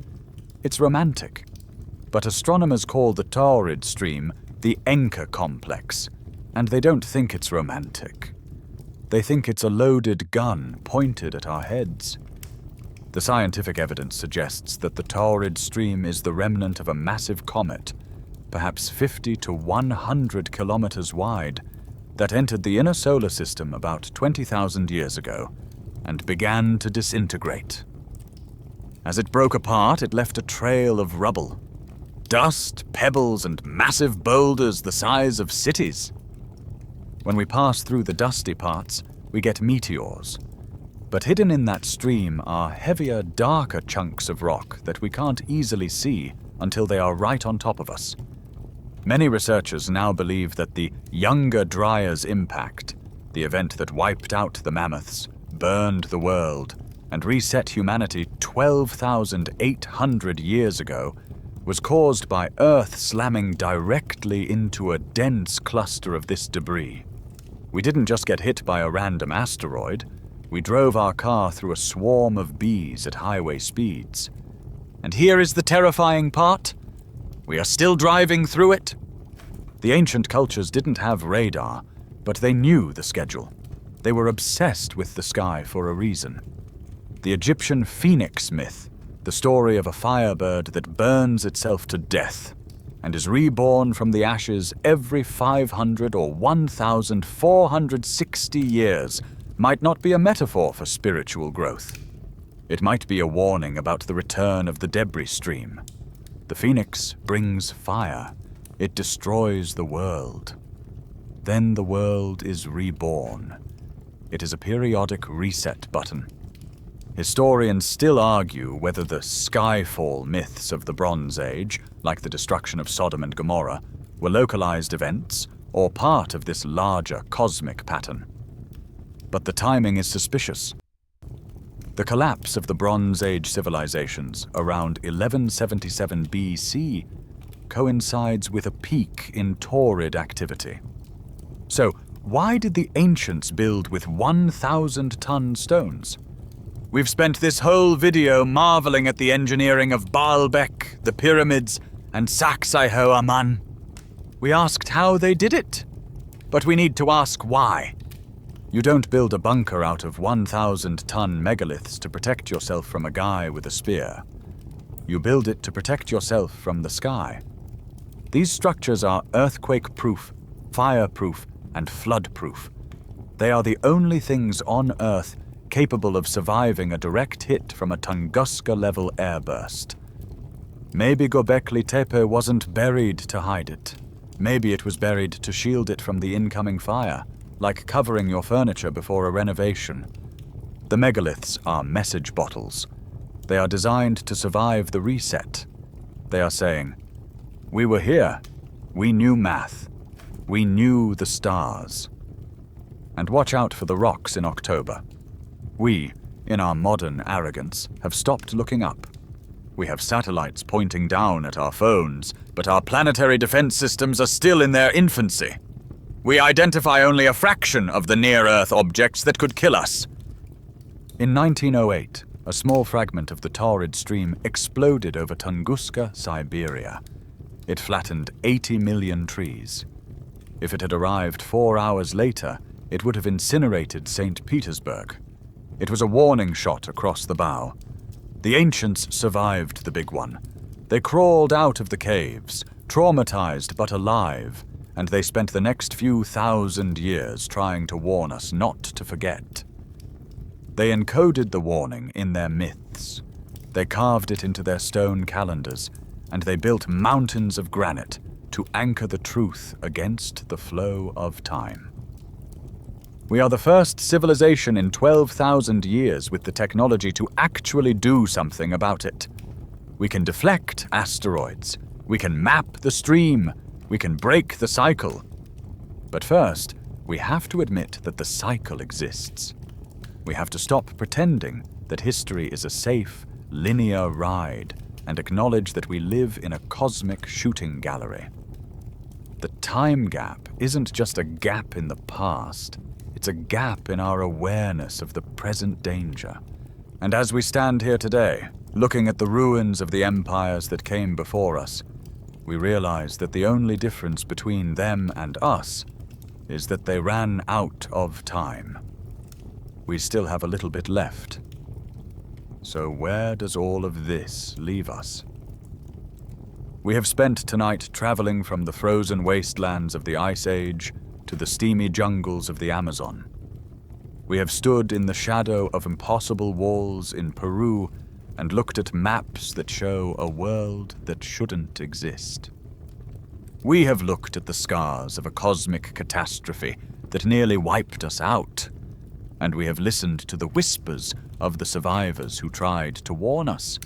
It's romantic. But astronomers call the Torid stream the Enka complex, and they don't think it's romantic. They think it's a loaded gun pointed at our heads. The scientific evidence suggests that the Torid stream is the remnant of a massive comet, perhaps 50 to 100 kilometers wide, that entered the inner solar system about 20,000 years ago and began to disintegrate. As it broke apart, it left a trail of rubble. Dust, pebbles, and massive boulders the size of cities. When we pass through the dusty parts, we get meteors. But hidden in that stream are heavier, darker chunks of rock that we can't easily see until they are right on top of us. Many researchers now believe that the Younger Dryas Impact, the event that wiped out the mammoths, burned the world, and reset humanity 12,800 years ago, was caused by Earth slamming directly into a dense cluster of this debris. We didn't just get hit by a random asteroid, we drove our car through a swarm of bees at highway speeds. And here is the terrifying part. We are still driving through it. The ancient cultures didn't have radar, but they knew the schedule. They were obsessed with the sky for a reason. The Egyptian Phoenix myth, the story of a firebird that burns itself to death and is reborn from the ashes every 500 or 1,460 years, might not be a metaphor for spiritual growth. It might be a warning about the return of the debris stream. The phoenix brings fire. It destroys the world. Then the world is reborn. It is a periodic reset button. Historians still argue whether the skyfall myths of the Bronze Age, like the destruction of Sodom and Gomorrah, were localized events or part of this larger cosmic pattern. But the timing is suspicious. The collapse of the Bronze Age civilizations around 1177 BC coincides with a peak in Torid activity. So, why did the ancients build with 1,000-ton stones? We've spent this whole video marveling at the engineering of Baalbek, the pyramids, and Sacsayhuaman. We asked how they did it, but we need to ask why. You don't build a bunker out of 1,000-ton megaliths to protect yourself from a guy with a spear. You build it to protect yourself from the sky. These structures are earthquake-proof, fire-proof, and flood-proof. They are the only things on Earth capable of surviving a direct hit from a Tunguska-level airburst. Maybe Göbekli Tepe wasn't buried to hide it. Maybe it was buried to shield it from the incoming fire, like covering your furniture before a renovation. The megaliths are message bottles. They are designed to survive the reset. They are saying, "We were here. We knew math. We knew the stars." And watch out for the rocks in October. We, in our modern arrogance, have stopped looking up. We have satellites pointing down at our phones, but our planetary defense systems are still in their infancy. We identify only a fraction of the near-Earth objects that could kill us. In 1908, a small fragment of the Torid stream exploded over Tunguska, Siberia. It flattened 80 million trees. If it had arrived 4 hours later, it would have incinerated St. Petersburg. It was a warning shot across the bow. The ancients survived the big one. They crawled out of the caves, traumatized but alive, and they spent the next few thousand years trying to warn us not to forget. They encoded the warning in their myths. They carved it into their stone calendars, and they built mountains of granite to anchor the truth against the flow of time. We are the first civilization in 12,000 years with the technology to actually do something about it. We can deflect asteroids. We can map the stream. We can break the cycle. But first, we have to admit that the cycle exists. We have to stop pretending that history is a safe, linear ride and acknowledge that we live in a cosmic shooting gallery. The time gap isn't just a gap in the past, it's a gap in our awareness of the present danger. And as we stand here today, looking at the ruins of the empires that came before us, we realize that the only difference between them and us is that they ran out of time. We still have a little bit left. So where does all of this leave us? We have spent tonight traveling from the frozen wastelands of the Ice Age to the steamy jungles of the Amazon. We have stood in the shadow of impossible walls in Peru and looked at maps that show a world that shouldn't exist. We have looked at the scars of a cosmic catastrophe that nearly wiped us out, and we have listened to the whispers of the survivors who tried to warn us.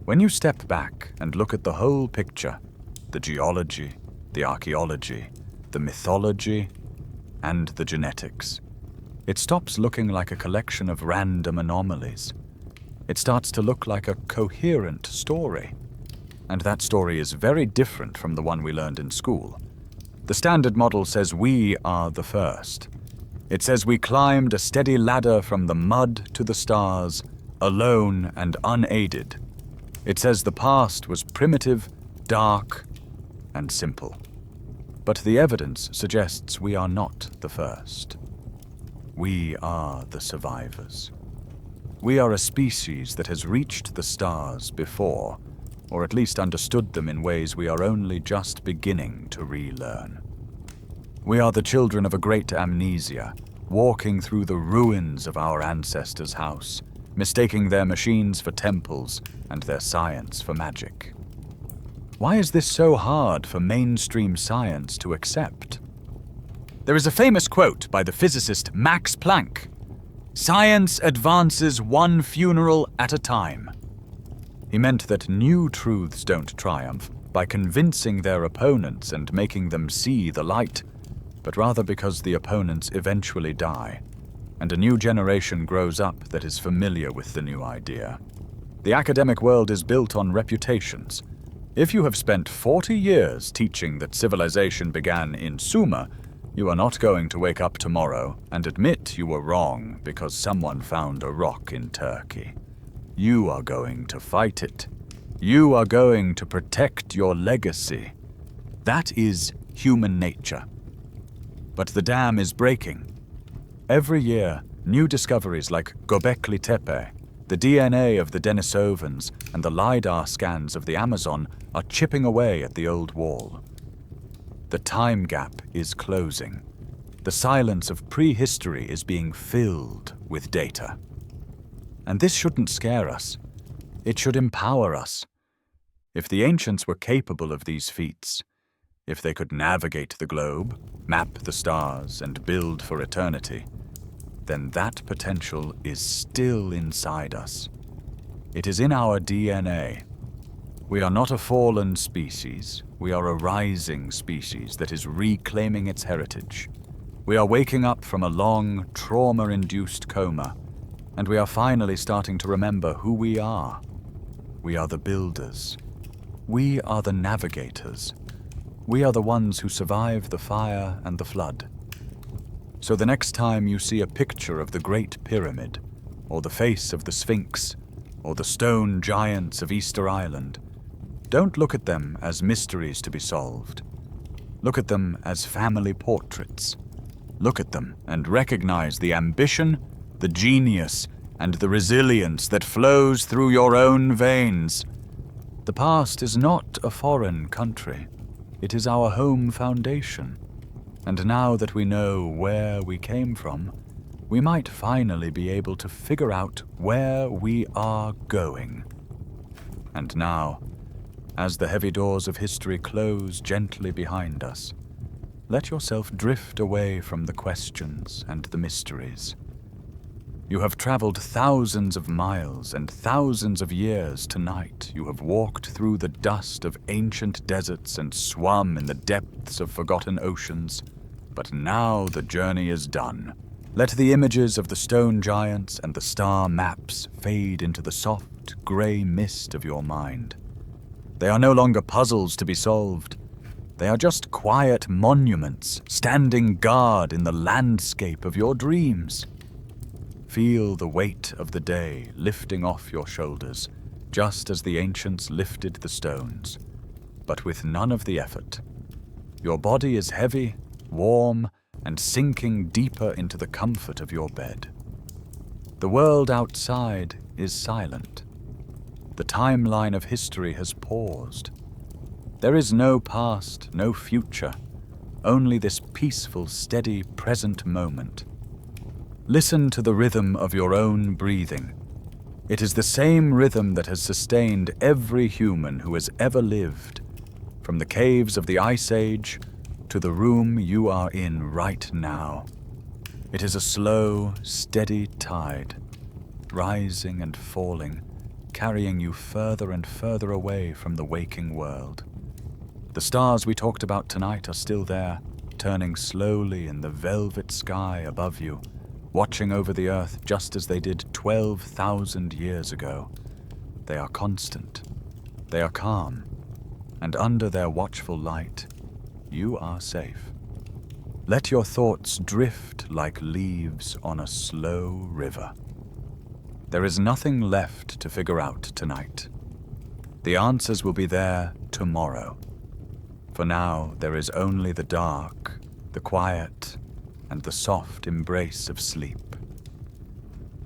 When you step back and look at the whole picture, the geology, the archaeology, the mythology, and the genetics, it stops looking like a collection of random anomalies. It starts to look like a coherent story. And that story is very different from the one we learned in school. The standard model says we are the first. It says we climbed a steady ladder from the mud to the stars, alone and unaided. It says the past was primitive, dark, and simple. But the evidence suggests we are not the first. We are the survivors. We are a species that has reached the stars before, or at least understood them in ways we are only just beginning to relearn. We are the children of a great amnesia, walking through the ruins of our ancestors' house, mistaking their machines for temples and their science for magic. Why is this so hard for mainstream science to accept? There is a famous quote by the physicist Max Planck: "Science advances one funeral at a time." He meant that new truths don't triumph by convincing their opponents and making them see the light, but rather because the opponents eventually die, and a new generation grows up that is familiar with the new idea. The academic world is built on reputations. If you have spent 40 years teaching that civilization began in Sumer, you are not going to wake up tomorrow and admit you were wrong because someone found a rock in Turkey. You are going to fight it. You are going to protect your legacy. That is human nature. But the dam is breaking. Every year, new discoveries like Gobekli Tepe, the DNA of the Denisovans, and the LiDAR scans of the Amazon are chipping away at the old wall. The time gap is closing. The silence of prehistory is being filled with data. And this shouldn't scare us. It should empower us. If the ancients were capable of these feats, if they could navigate the globe, map the stars, and build for eternity, then that potential is still inside us. It is in our DNA. We are not a fallen species. We are a rising species that is reclaiming its heritage. We are waking up from a long, trauma-induced coma, and we are finally starting to remember who we are. We are the builders. We are the navigators. We are the ones who survived the fire and the flood. So the next time you see a picture of the Great Pyramid, or the face of the Sphinx, or the stone giants of Easter Island, don't look at them as mysteries to be solved. Look at them as family portraits. Look at them and recognize the ambition, the genius, and the resilience that flows through your own veins. The past is not a foreign country. It is our home foundation. And now that we know where we came from, we might finally be able to figure out where we are going. And now, as the heavy doors of history close gently behind us, let yourself drift away from the questions and the mysteries. You have traveled thousands of miles and thousands of years tonight. You have walked through the dust of ancient deserts and swum in the depths of forgotten oceans. But now the journey is done. Let the images of the stone giants and the star maps fade into the soft, grey mist of your mind. They are no longer puzzles to be solved. They are just quiet monuments standing guard in the landscape of your dreams. Feel the weight of the day lifting off your shoulders, just as the ancients lifted the stones, but with none of the effort. Your body is heavy, warm, and sinking deeper into the comfort of your bed. The world outside is silent. The timeline of history has paused. There is no past, no future, only this peaceful, steady, present moment. Listen to the rhythm of your own breathing. It is the same rhythm that has sustained every human who has ever lived, from the caves of the Ice Age to the room you are in right now. It is a slow, steady tide, rising and falling, carrying you further and further away from the waking world. The stars we talked about tonight are still there, turning slowly in the velvet sky above you, watching over the earth just as they did 12,000 years ago. They are constant. They are calm. And under their watchful light, you are safe. Let your thoughts drift like leaves on a slow river. There is nothing left to figure out tonight. The answers will be there tomorrow. For now, there is only the dark, the quiet, and the soft embrace of sleep.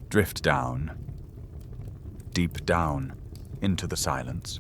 Drift down, deep down, into the silence.